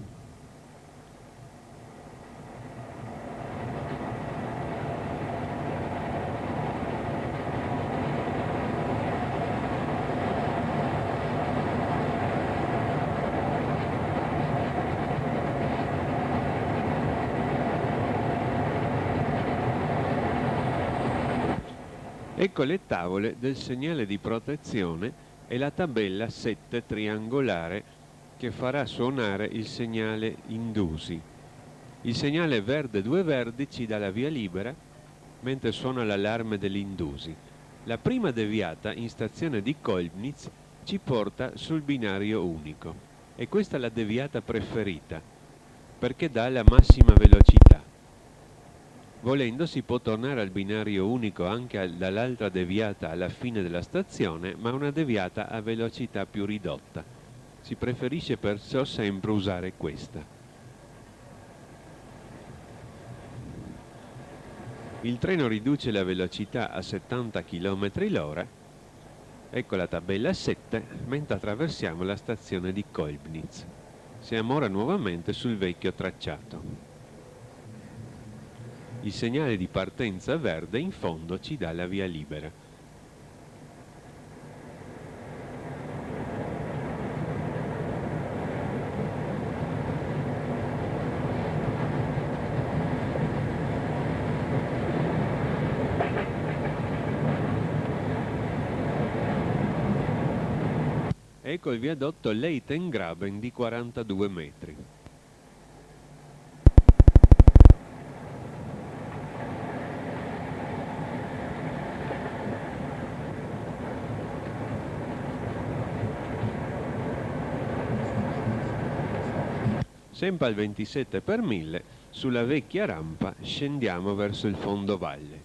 Ecco le tavole del segnale di protezione e la tabella 7 triangolare che farà suonare il segnale indusi. Il segnale verde 2 verdi ci dà la via libera mentre suona l'allarme dell'indusi. La prima deviata in stazione di Kolbnitz ci porta sul binario unico e questa è la deviata preferita perché dà la massima velocità. Volendo si può tornare al binario unico anche dall'altra deviata alla fine della stazione, ma una deviata a velocità più ridotta. Si preferisce perciò sempre usare questa. Il treno riduce la velocità a 70 km l'ora. Ecco la tabella 7, mentre attraversiamo la stazione di Kolbnitz. Siamo ora nuovamente sul vecchio tracciato. Il segnale di partenza verde in fondo ci dà la via libera. Ecco il viadotto Leitengraben di 42 metri. Sempre al 27 per 1000, sulla vecchia rampa scendiamo verso il fondovalle,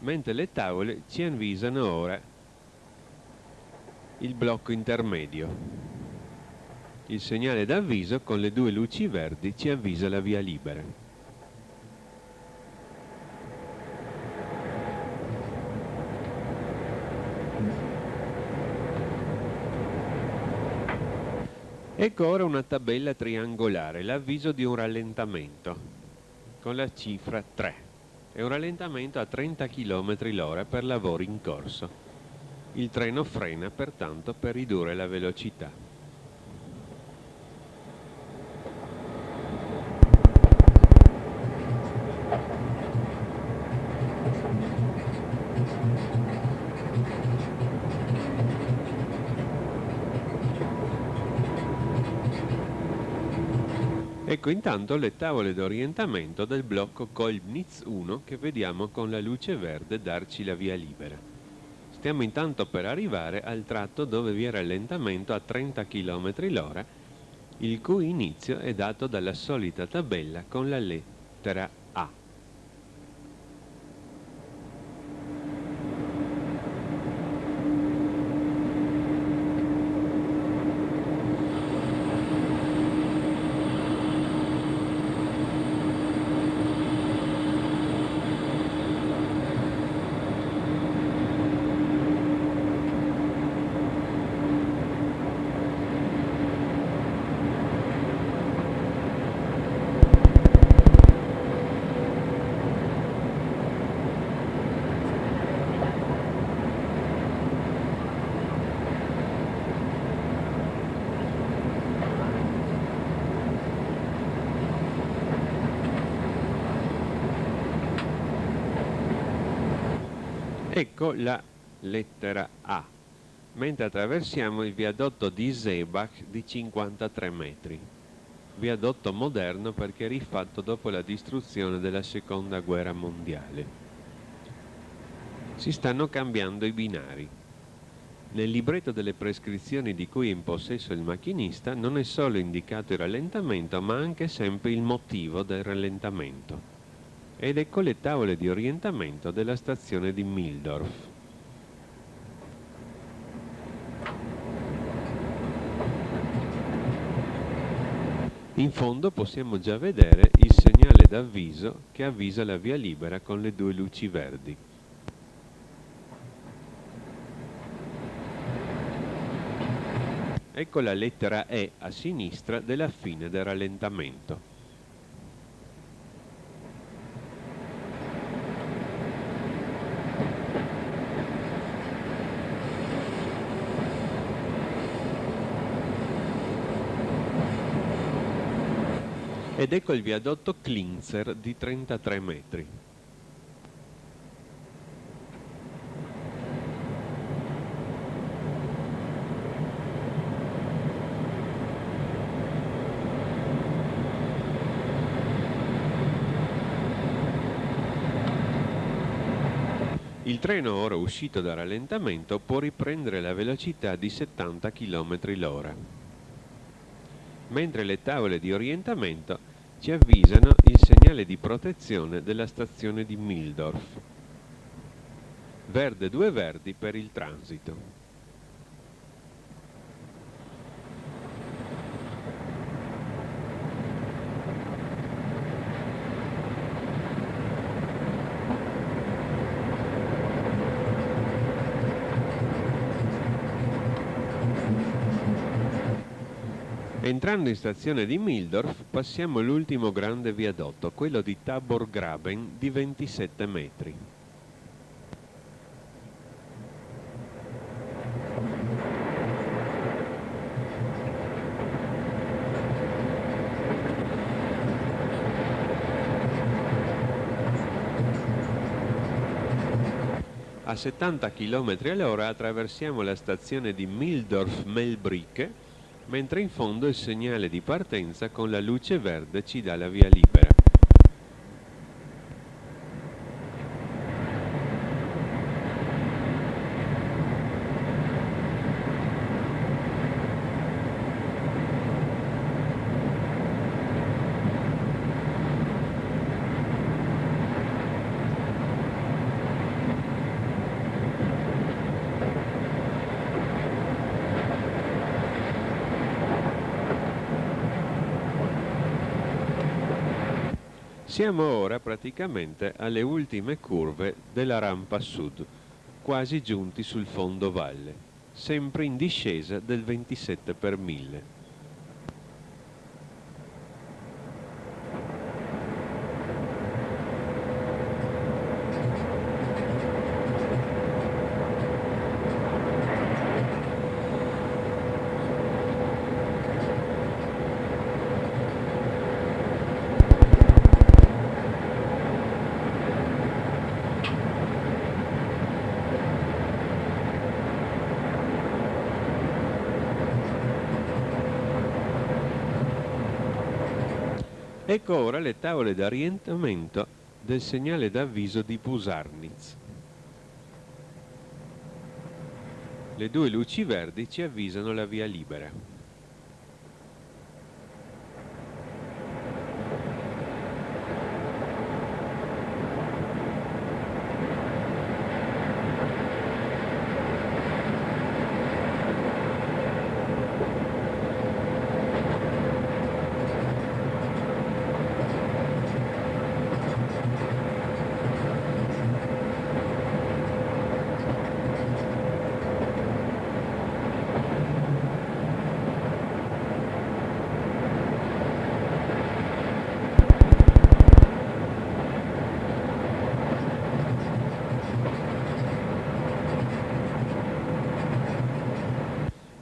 mentre le tavole ci avvisano ora il blocco intermedio. Il segnale d'avviso con le due luci verdi ci avvisa la via libera. Ecco ora una tabella triangolare, l'avviso di un rallentamento con la cifra 3. È un rallentamento a 30 km l'ora per lavori in corso. Il treno frena pertanto per ridurre la velocità. Ecco intanto le tavole d'orientamento del blocco Kolbnitz 1 che vediamo con la luce verde darci la via libera. Stiamo intanto per arrivare al tratto dove vi è rallentamento a 30 km l'ora, il cui inizio è dato dalla solita tabella con la lettera A. Ecco la lettera A, mentre attraversiamo il viadotto di Seebach di 53 metri. Viadotto moderno perché rifatto dopo la distruzione della Seconda Guerra Mondiale. Si stanno cambiando i binari. Nel libretto delle prescrizioni di cui è in possesso il macchinista non è solo indicato il rallentamento, ma anche sempre il motivo del rallentamento. Ed ecco le tavole di orientamento della stazione di Mildorf. In fondo possiamo già vedere il segnale d'avviso che avvisa la via libera con le due luci verdi. Ecco la lettera E a sinistra della fine del rallentamento. Ed ecco il viadotto Klinzer di 33 metri. Il treno, ora uscito dal rallentamento, può riprendere la velocità di 70 km l'ora, mentre le tavole di orientamento ci avvisano il segnale di protezione della stazione di Mildorf. Verde 2 verdi per il transito. Entrando in stazione di Mildorf passiamo l'ultimo grande viadotto, quello di Taborgraben di 27 metri. A 70 km all'ora attraversiamo la stazione di Mildorf-Melbricke, mentre in fondo il segnale di partenza con la luce verde ci dà la via libera. Siamo ora praticamente alle ultime curve della rampa sud, quasi giunti sul fondovalle, sempre in discesa del 27 per 1000. Ecco ora le tavole d'orientamento del segnale d'avviso di Pusarnitz. Le due luci verdi ci avvisano la via libera.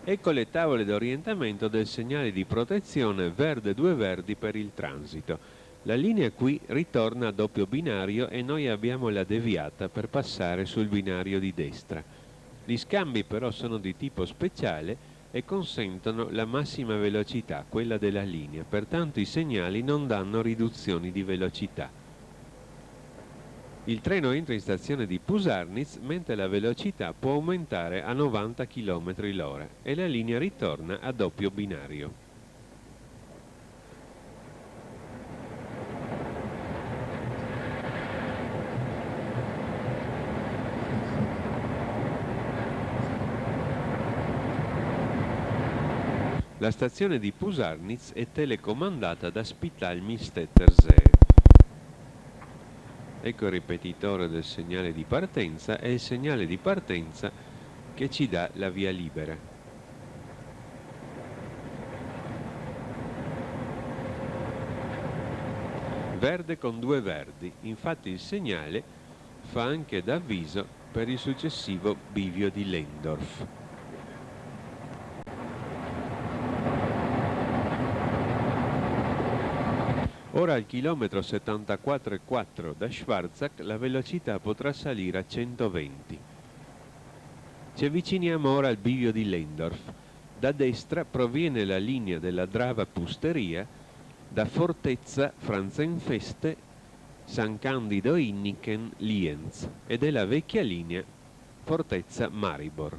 Ecco le tavole d'orientamento del segnale di protezione verde 2 verdi per il transito. La linea qui ritorna a doppio binario e noi abbiamo la deviata per passare sul binario di destra. Gli scambi però sono di tipo speciale e consentono la massima velocità, quella della linea, pertanto i segnali non danno riduzioni di velocità. Il treno entra in stazione di Pusarnitz mentre la velocità può aumentare a 90 km l'ora e la linea ritorna a doppio binario. La stazione di Pusarnitz è telecomandata da Spital Milstädter-See. Ecco il ripetitore del segnale di partenza e il segnale di partenza che ci dà la via libera. Verde con 2 verdi, infatti il segnale fa anche da avviso per il successivo bivio di Lendorf. Ora al chilometro 74,4 da Schwarzach la velocità potrà salire a 120. Ci avviciniamo ora al bivio di Lendorf. Da destra proviene la linea della Drava Pusteria da Fortezza Franzenfeste San Candido Inniken Lienz ed è la vecchia linea Fortezza Maribor.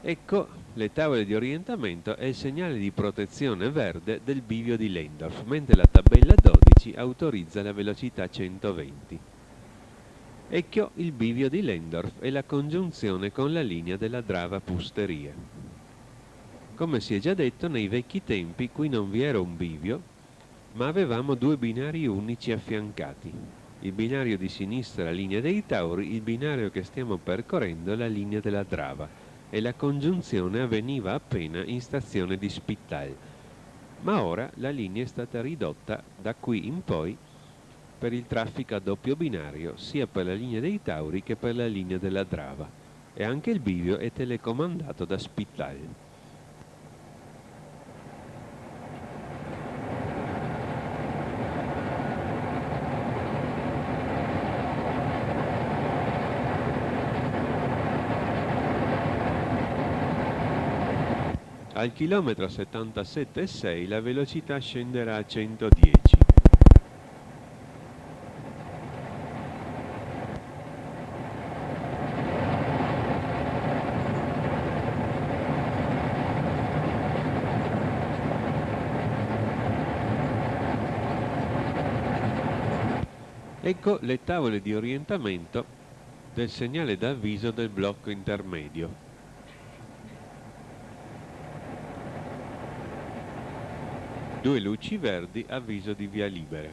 Ecco le tavole di orientamento e il segnale di protezione verde del bivio di Lendorf, mentre la tabella 12 autorizza la velocità 120. Ecco il bivio di Lendorf e la congiunzione con la linea della Drava Pusteria. Come si è già detto, nei vecchi tempi qui non vi era un bivio, ma avevamo 2 binari unici affiancati. Il binario di sinistra, la linea dei Tauri, il binario che stiamo percorrendo, la linea della Drava, e la congiunzione avveniva appena in stazione di Spittal. Ma ora la linea è stata ridotta da qui in poi per il traffico a doppio binario, sia per la linea dei Tauri che per la linea della Drava, e anche il bivio è telecomandato da Spittal. Al chilometro 77,6 la velocità scenderà a 110. Ecco le tavole di orientamento del segnale d'avviso del blocco intermedio. Due luci verdi, avviso di via libera.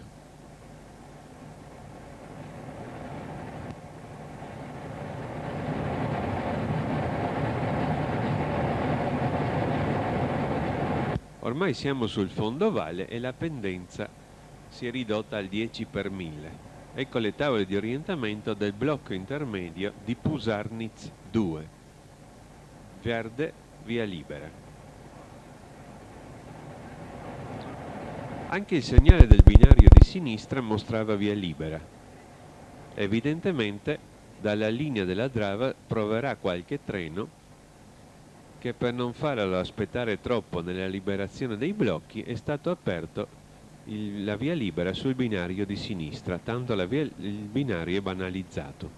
Ormai siamo sul fondovalle e la pendenza si è ridotta al 10 per 1000. Ecco le tavole di orientamento del blocco intermedio di Pusarnitz 2. Verde, via libera. Anche il segnale del binario di sinistra mostrava via libera. Evidentemente dalla linea della Drava proverà qualche treno che, per non farlo aspettare troppo nella liberazione dei blocchi, è stato aperto la via libera sul binario di sinistra, tanto il binario è banalizzato.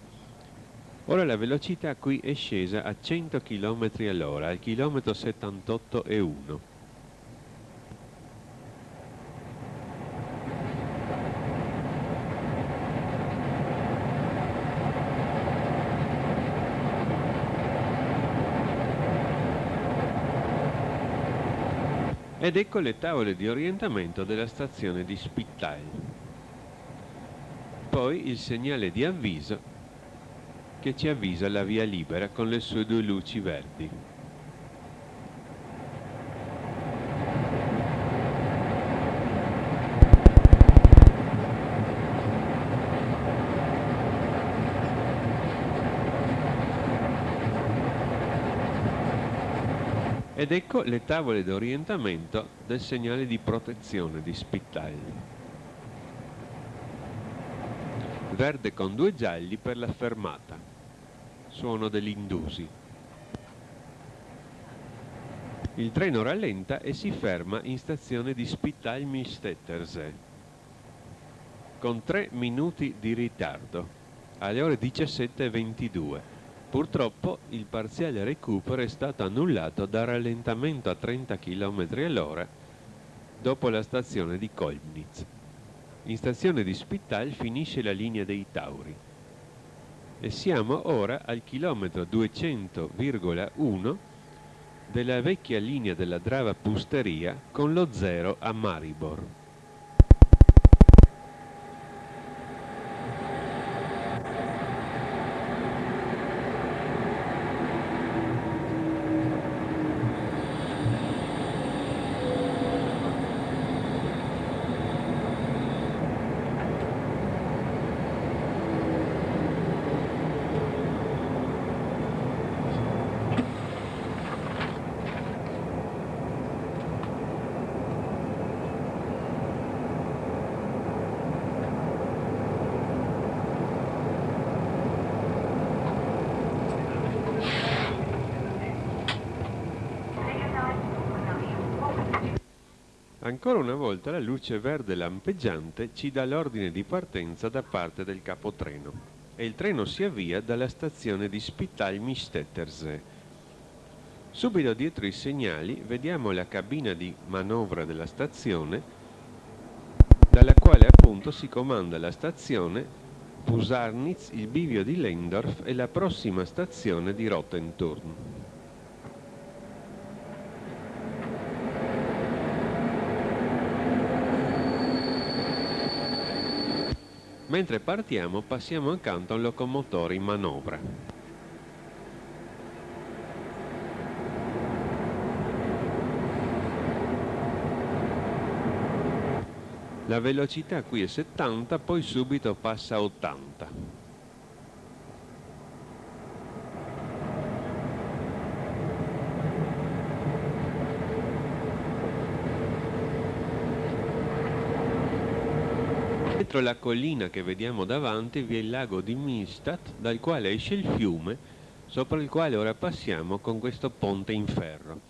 Ora la velocità qui è scesa a 100 km all'ora, al chilometro 78,1. Ed ecco le tavole di orientamento della stazione di Spittal. Poi il segnale di avviso che ci avvisa la via libera con le sue due luci verdi. Ed ecco le tavole d'orientamento del segnale di protezione di Spittal. Verde con due gialli per la fermata. Suono dell'Indusi. Il treno rallenta e si ferma in stazione di Spittal-Milstädtersee con 3 minuti di ritardo, alle ore 17:22. Purtroppo il parziale recupero è stato annullato dal rallentamento a 30 km all'ora dopo la stazione di Kolbnitz. In stazione di Spittal finisce la linea dei Tauri e siamo ora al chilometro 200,1 della vecchia linea della Drava Pusteria con lo 0 a Maribor. Ancora una volta la luce verde lampeggiante ci dà l'ordine di partenza da parte del capotreno e il treno si avvia dalla stazione di Spittal-Milstädtersee. Subito dietro i segnali vediamo la cabina di manovra della stazione, dalla quale appunto si comanda la stazione Pusarnitz, il bivio di Lendorf e la prossima stazione di Rottenturn. Mentre partiamo passiamo accanto a un locomotore in manovra. La velocità qui è 70, poi subito passa a 80. Dietro la collina che vediamo davanti vi è il lago di Millstatt, dal quale esce il fiume, sopra il quale ora passiamo con questo ponte in ferro.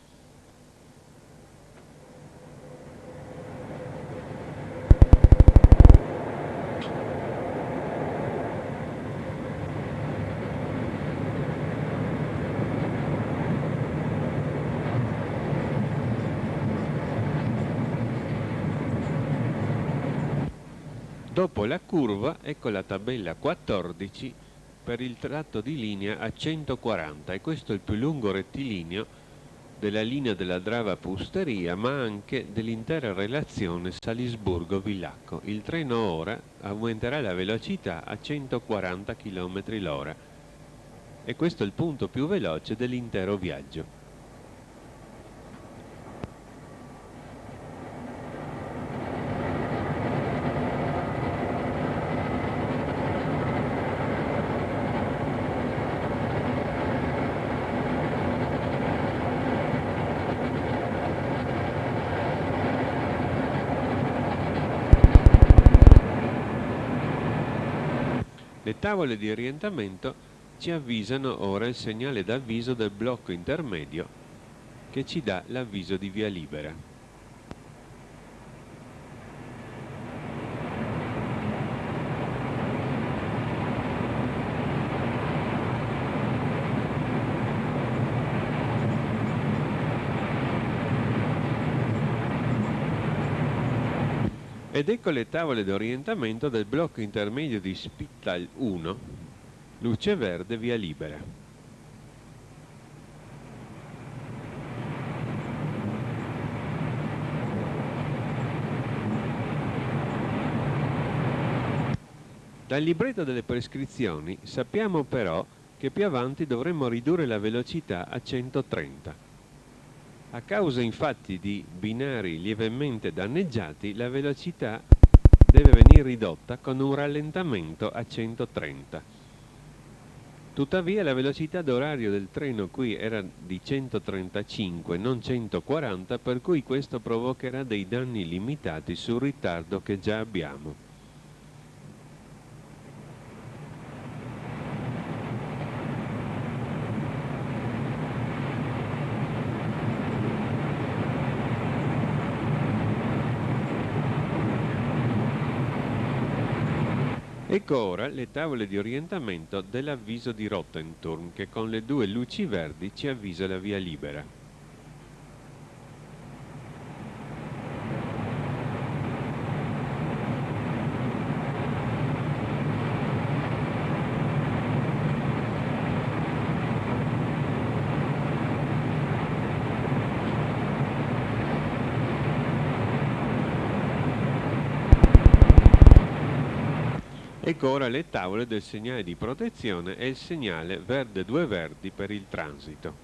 Dopo la curva, ecco la tabella 14 per il tratto di linea a 140, e questo è il più lungo rettilineo della linea della Drava Pusteria, ma anche dell'intera relazione Salisburgo-Villacco. Il treno ora aumenterà la velocità a 140 km/h e questo è il punto più veloce dell'intero viaggio. Le tavole di orientamento ci avvisano ora il segnale d'avviso del blocco intermedio che ci dà l'avviso di via libera. Ed ecco le tavole di orientamento del blocco intermedio di Spittal 1, luce verde, via libera. Dal libretto delle prescrizioni sappiamo però che più avanti dovremmo ridurre la velocità a 130. A causa infatti di binari lievemente danneggiati, la velocità deve venire ridotta con un rallentamento a 130. Tuttavia la velocità d'orario del treno qui era di 135, non 140, per cui questo provocherà dei danni limitati sul ritardo che già abbiamo. Ecco ora le tavole di orientamento dell'avviso di Rottenturm, che con le due luci verdi ci avvisa la via libera. Ecco ora le tavole del segnale di protezione e il segnale verde 2 verdi per il transito.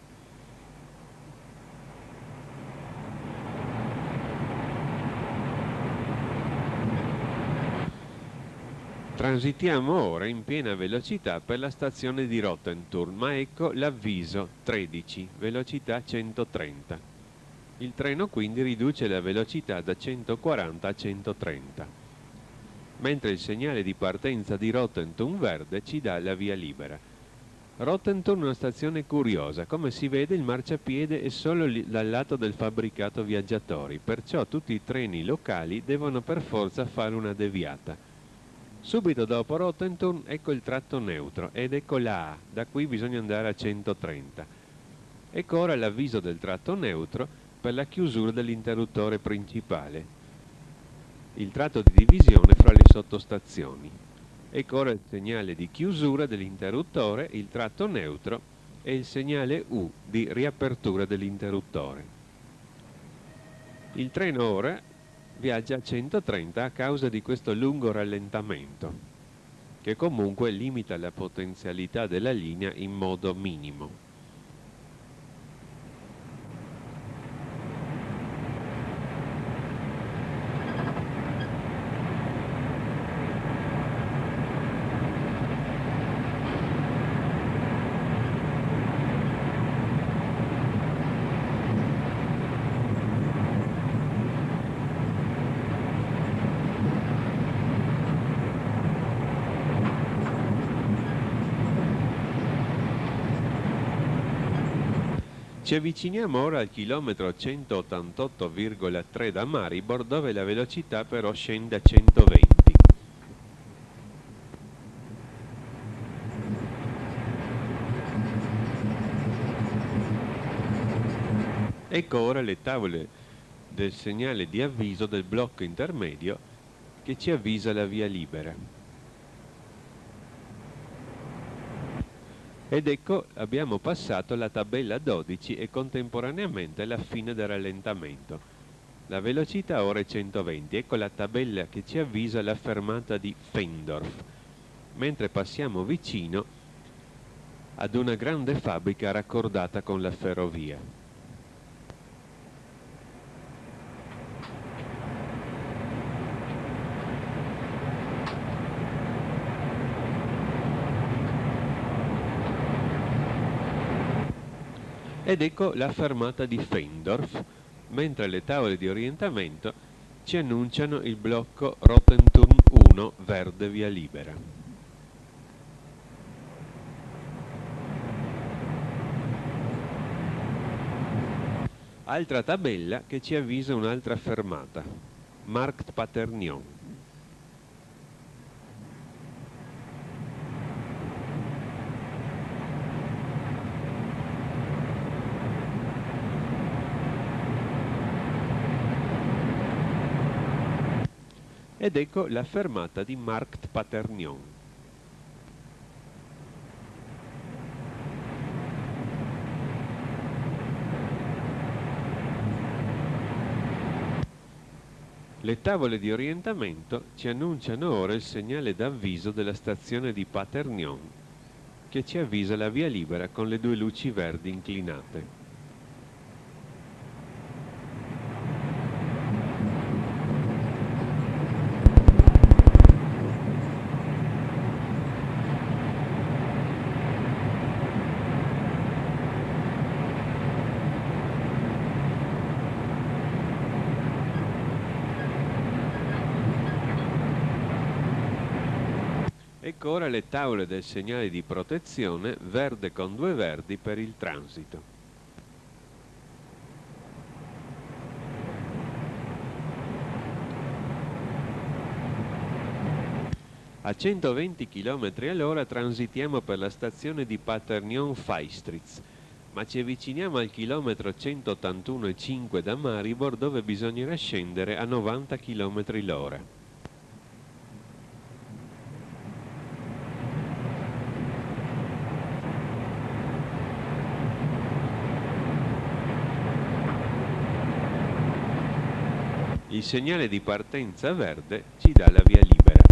Transitiamo ora in piena velocità per la stazione di Rottenturm, ma ecco l'avviso 13, velocità 130. Il treno quindi riduce la velocità da 140 a 130. Mentre il segnale di partenza di Rottenturm verde ci dà la via libera. Rottenturm è una stazione curiosa, come si vede il marciapiede è solo dal lato del fabbricato viaggiatori, perciò tutti i treni locali devono per forza fare una deviata. Subito dopo Rottenturm ecco il tratto neutro ed ecco la A, da qui bisogna andare a 130. Ecco ora l'avviso del tratto neutro per la chiusura dell'interruttore principale, il tratto di divisione fra le sottostazioni. Ecco ora il segnale di chiusura dell'interruttore, il tratto neutro e il segnale U di riapertura dell'interruttore. Il treno ora viaggia a 130 a causa di questo lungo rallentamento, che comunque limita la potenzialità della linea in modo minimo. Ci avviciniamo ora al chilometro 188,3 da Maribor, dove la velocità però scende a 120. Ecco ora le tavole del segnale di avviso del blocco intermedio che ci avvisa la via libera. Ed ecco, abbiamo passato la tabella 12 e contemporaneamente la fine del rallentamento. La velocità ora è 120, ecco la tabella che ci avvisa la fermata di Feindorf, mentre passiamo vicino ad una grande fabbrica raccordata con la ferrovia. Ed ecco la fermata di Feindorf, mentre le tavole di orientamento ci annunciano il blocco Rottenturm 1 verde via libera. Altra tabella che ci avvisa un'altra fermata, Markt Paternion. Ed ecco la fermata di Markt Paternion. Le tavole di orientamento ci annunciano ora il segnale d'avviso della stazione di Paternion, che ci avvisa la via libera con le due luci verdi inclinate. Ecco ora le tavole del segnale di protezione, verde con due verdi per il transito. A 120 km all'ora transitiamo per la stazione di Paternion-Feistritz, ma ci avviciniamo al chilometro 181,5 da Maribor, dove bisognerà scendere a 90 km l'ora. Il segnale di partenza verde ci dà la via libera.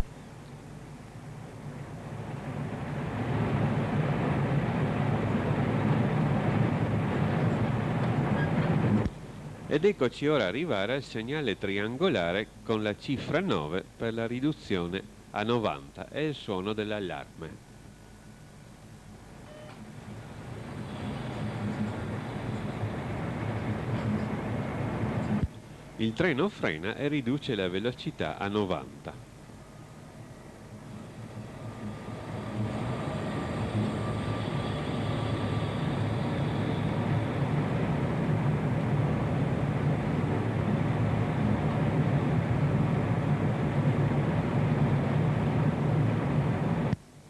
Ed eccoci ora arrivare al segnale triangolare con la cifra 9 per la riduzione a 90 e il suono dell'allarme. Il treno frena e riduce la velocità a 90.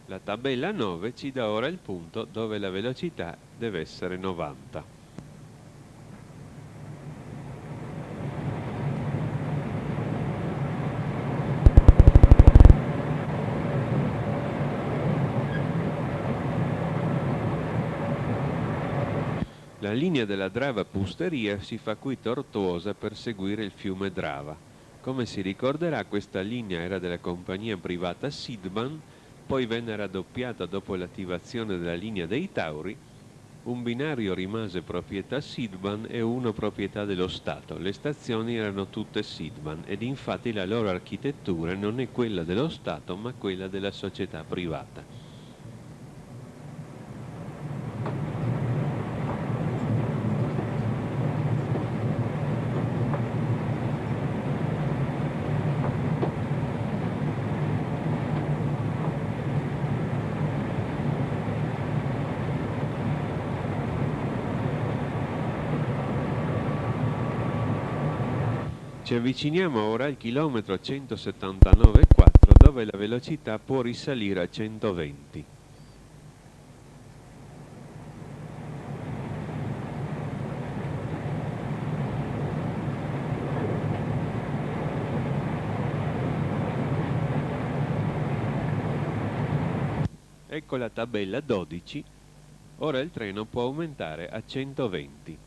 La tabella 9 ci dà ora il punto dove la velocità deve essere 90. La linea della Drava Pusteria si fa qui tortuosa per seguire il fiume Drava. Come si ricorderà, questa linea era della compagnia privata Sidban, poi venne raddoppiata dopo l'attivazione della linea dei Tauri. Un binario rimase proprietà Sidban e uno proprietà dello Stato. Le stazioni erano tutte Sidban ed infatti la loro architettura non è quella dello Stato ma quella della società privata. Ci avviciniamo ora al chilometro 179,4 dove la velocità può risalire a 120. Ecco la tabella 12. Ora il treno può aumentare a 120.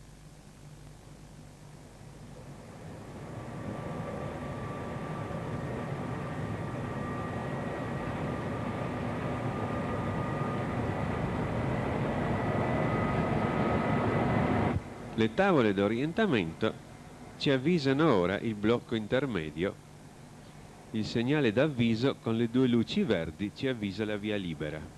Le tavole d'orientamento ci avvisano ora il blocco intermedio. Il segnale d'avviso con le due luci verdi ci avvisa la via libera.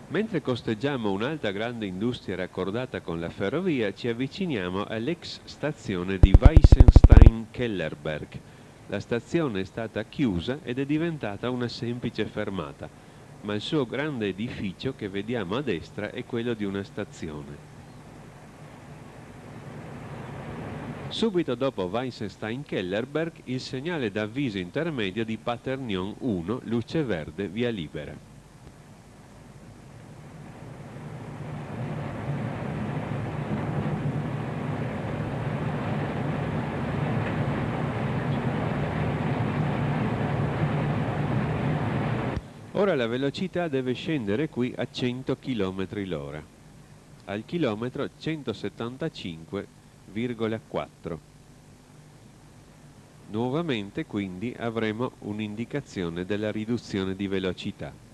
Mentre costeggiamo un'altra grande industria raccordata con la ferrovia, ci avviciniamo all'ex stazione di Weissenstein-Kellerberg. La stazione è stata chiusa ed è diventata una semplice fermata, ma il suo grande edificio che vediamo a destra è quello di una stazione. Subito dopo Weissenstein-Kellerberg il segnale d'avviso intermedio di Paternion 1, luce verde, via libera. Ora la velocità deve scendere qui a 100 km l'ora, al chilometro 175,4. Nuovamente quindi avremo un'indicazione della riduzione di velocità.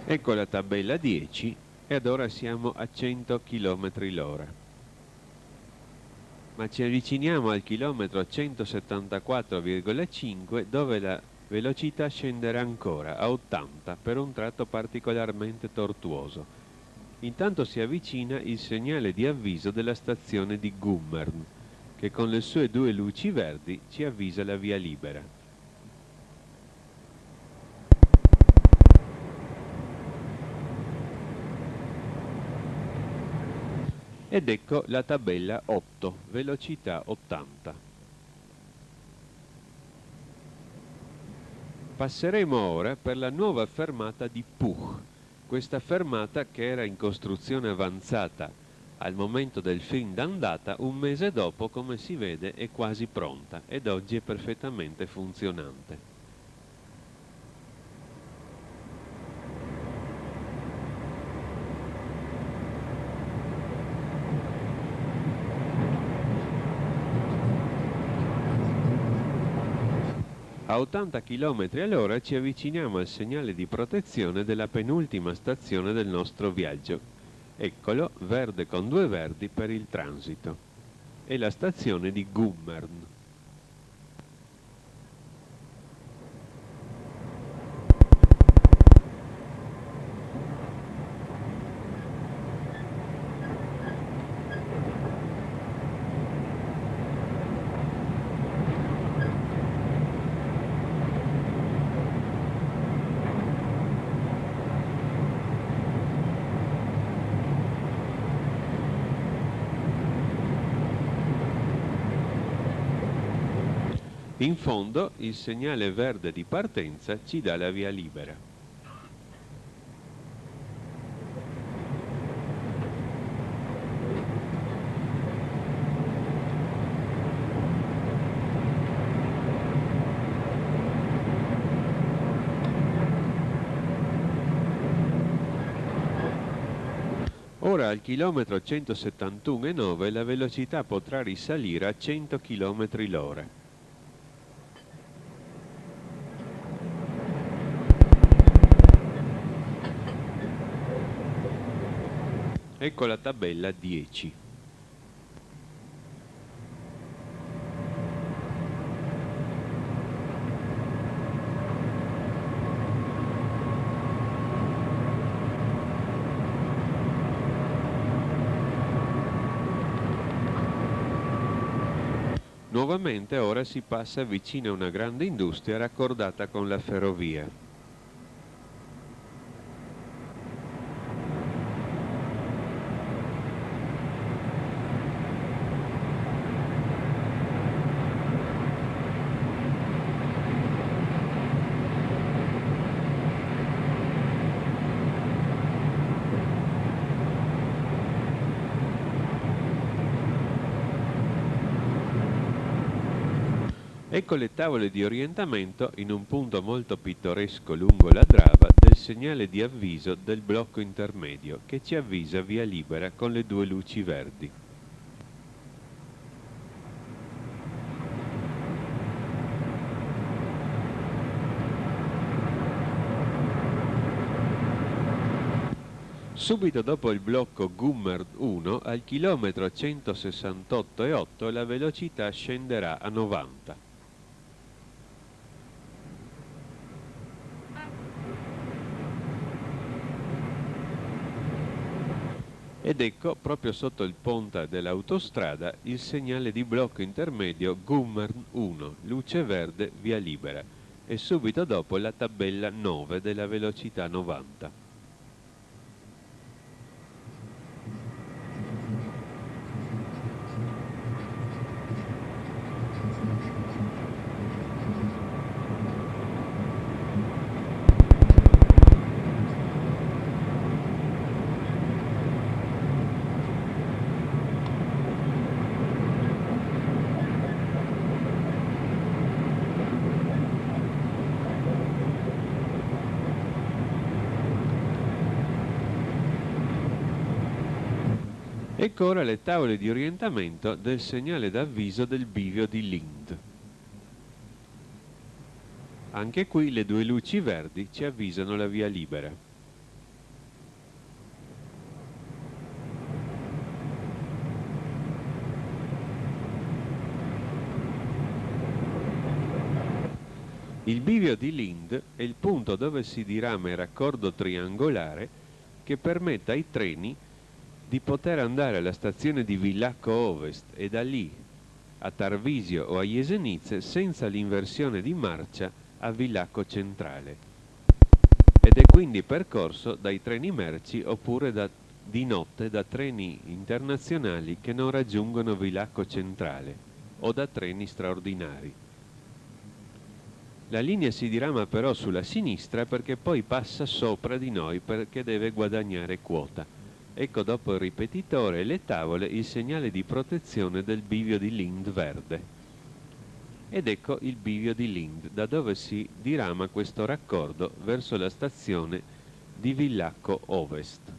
Ecco la tabella 10 e ad ora siamo a 100 km l'ora. Ma ci avviciniamo al chilometro 174,5 dove la velocità scenderà ancora a 80 per un tratto particolarmente tortuoso. Intanto si avvicina il segnale di avviso della stazione di Gummern, che con le sue due luci verdi ci avvisa la via libera. Ed ecco la tabella 8, velocità 80. Passeremo ora per la nuova fermata di Puch. Questa fermata, che era in costruzione avanzata al momento del film d'andata, un mese dopo, come si vede, è quasi pronta ed oggi è perfettamente funzionante. A 80 km all'ora ci avviciniamo al segnale di protezione della penultima stazione del nostro viaggio. Eccolo, verde con due verdi per il transito. È la stazione di Gummern. In fondo il segnale verde di partenza ci dà la via libera. Ora al chilometro 171,9 la velocità potrà risalire a 100 km l'ora. Ecco la tabella 10. Nuovamente ora si passa vicino a una grande industria raccordata con la ferrovia. Ecco le tavole di orientamento in un punto molto pittoresco lungo la Drava del segnale di avviso del blocco intermedio che ci avvisa via libera con le due luci verdi. Subito dopo il blocco Gummern 1, al chilometro 168,8 la velocità scenderà a 90. Ed ecco, proprio sotto il ponte dell'autostrada, il segnale di blocco intermedio Gummern 1, luce verde, via libera, e subito dopo la tabella 9 della velocità 90. Ecco ora le tavole di orientamento del segnale d'avviso del bivio di Lind. Anche qui le due luci verdi ci avvisano la via libera. Il bivio di Lind è il punto dove si dirama il raccordo triangolare che permette ai treni di poter andare alla stazione di Villacco Ovest e da lì a Tarvisio o a Jesenice senza l'inversione di marcia a Villacco Centrale. Ed è quindi percorso dai treni merci oppure di notte da treni internazionali che non raggiungono Villacco Centrale o da treni straordinari. La linea si dirama però sulla sinistra perché poi passa sopra di noi perché deve guadagnare quota. Ecco dopo il ripetitore e le tavole il segnale di protezione del bivio di Lind verde. Ed ecco il bivio di Lind, da dove si dirama questo raccordo verso la stazione di Villacco Ovest.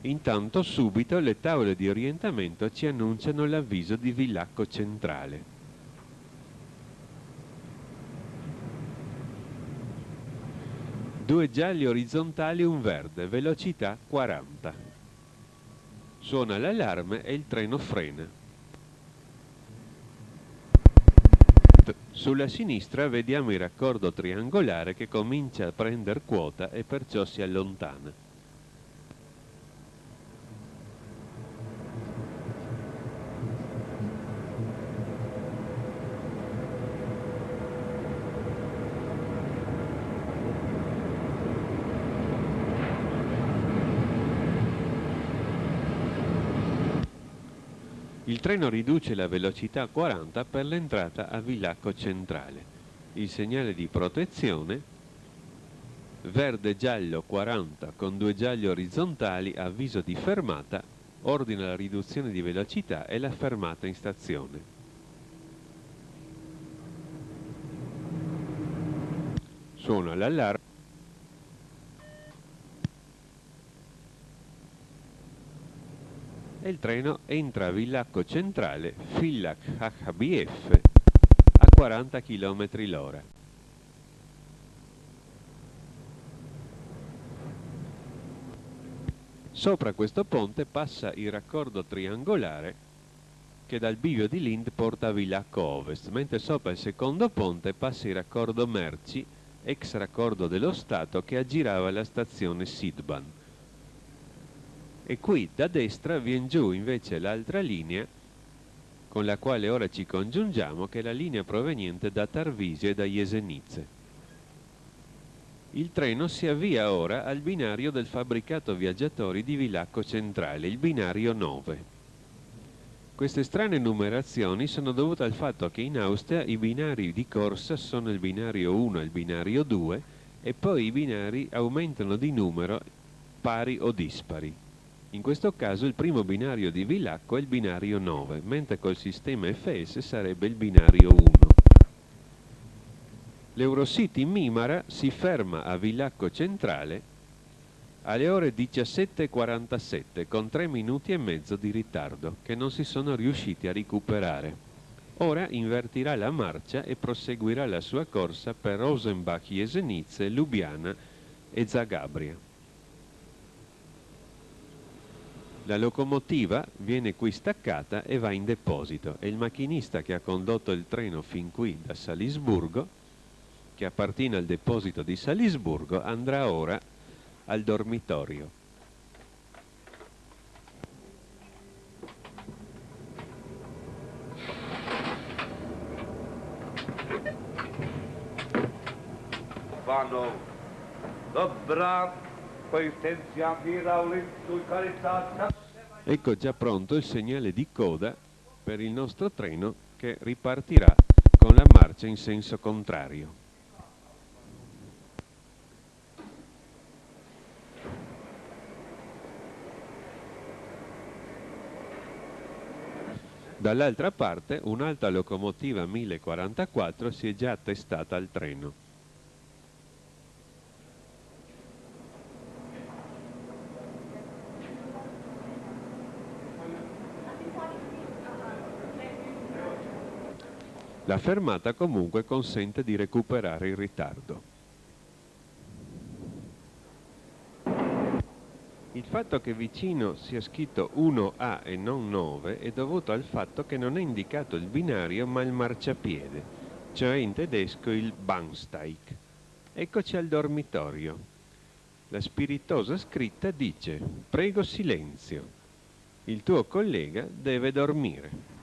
Intanto subito le tavole di orientamento ci annunciano l'avviso di Villacco Centrale. Due gialli orizzontali e un verde, velocità 40. Suona l'allarme e il treno frena. Sulla sinistra vediamo il raccordo triangolare che comincia a prendere quota e perciò si allontana. Il treno riduce la velocità a 40 per l'entrata a Villacco Centrale. Il segnale di protezione, verde-giallo 40 con due gialli orizzontali, avviso di fermata, ordina la riduzione di velocità e la fermata in stazione. Suona l'allarme. E il treno entra a Villacco Centrale, Villach HBF, a 40 km l'ora. Sopra questo ponte passa il raccordo triangolare che dal bivio di Lind porta a Villacco Ovest, mentre sopra il secondo ponte passa il raccordo merci, ex raccordo dello Stato che aggirava la stazione Sidban. E qui da destra viene giù invece l'altra linea con la quale ora ci congiungiamo, che è la linea proveniente da Tarvisio e da Jesenice. Il treno si avvia ora al binario del fabbricato viaggiatori di Villacco Centrale, il binario 9. Queste strane numerazioni sono dovute al fatto che in Austria i binari di corsa sono il binario 1 e il binario 2 e poi i binari aumentano di numero pari o dispari. In questo caso il primo binario di Villacco è il binario 9, mentre col sistema FS sarebbe il binario 1. L'Eurocity Mimara si ferma a Villacco Centrale alle ore 17:47 con 3 minuti e mezzo di ritardo che non si sono riusciti a recuperare. Ora invertirà la marcia e proseguirà la sua corsa per Rosenbach, Jesenice, Lubiana e Zagabria. La locomotiva viene qui staccata e va in deposito e il macchinista che ha condotto il treno fin qui da Salisburgo, che appartiene al deposito di Salisburgo, andrà ora al dormitorio. Vanno. Dobra, coesistenza sul carità. Ecco già pronto il segnale di coda per il nostro treno che ripartirà con la marcia in senso contrario. Dall'altra parte un'altra locomotiva 1044 si è già attestata al treno. La fermata comunque consente di recuperare il ritardo. Il fatto che vicino sia scritto 1A e non 9 è dovuto al fatto che non è indicato il binario ma il marciapiede, cioè in tedesco il Bahnsteig. Eccoci al dormitorio. La spiritosa scritta dice: prego silenzio, il tuo collega deve dormire.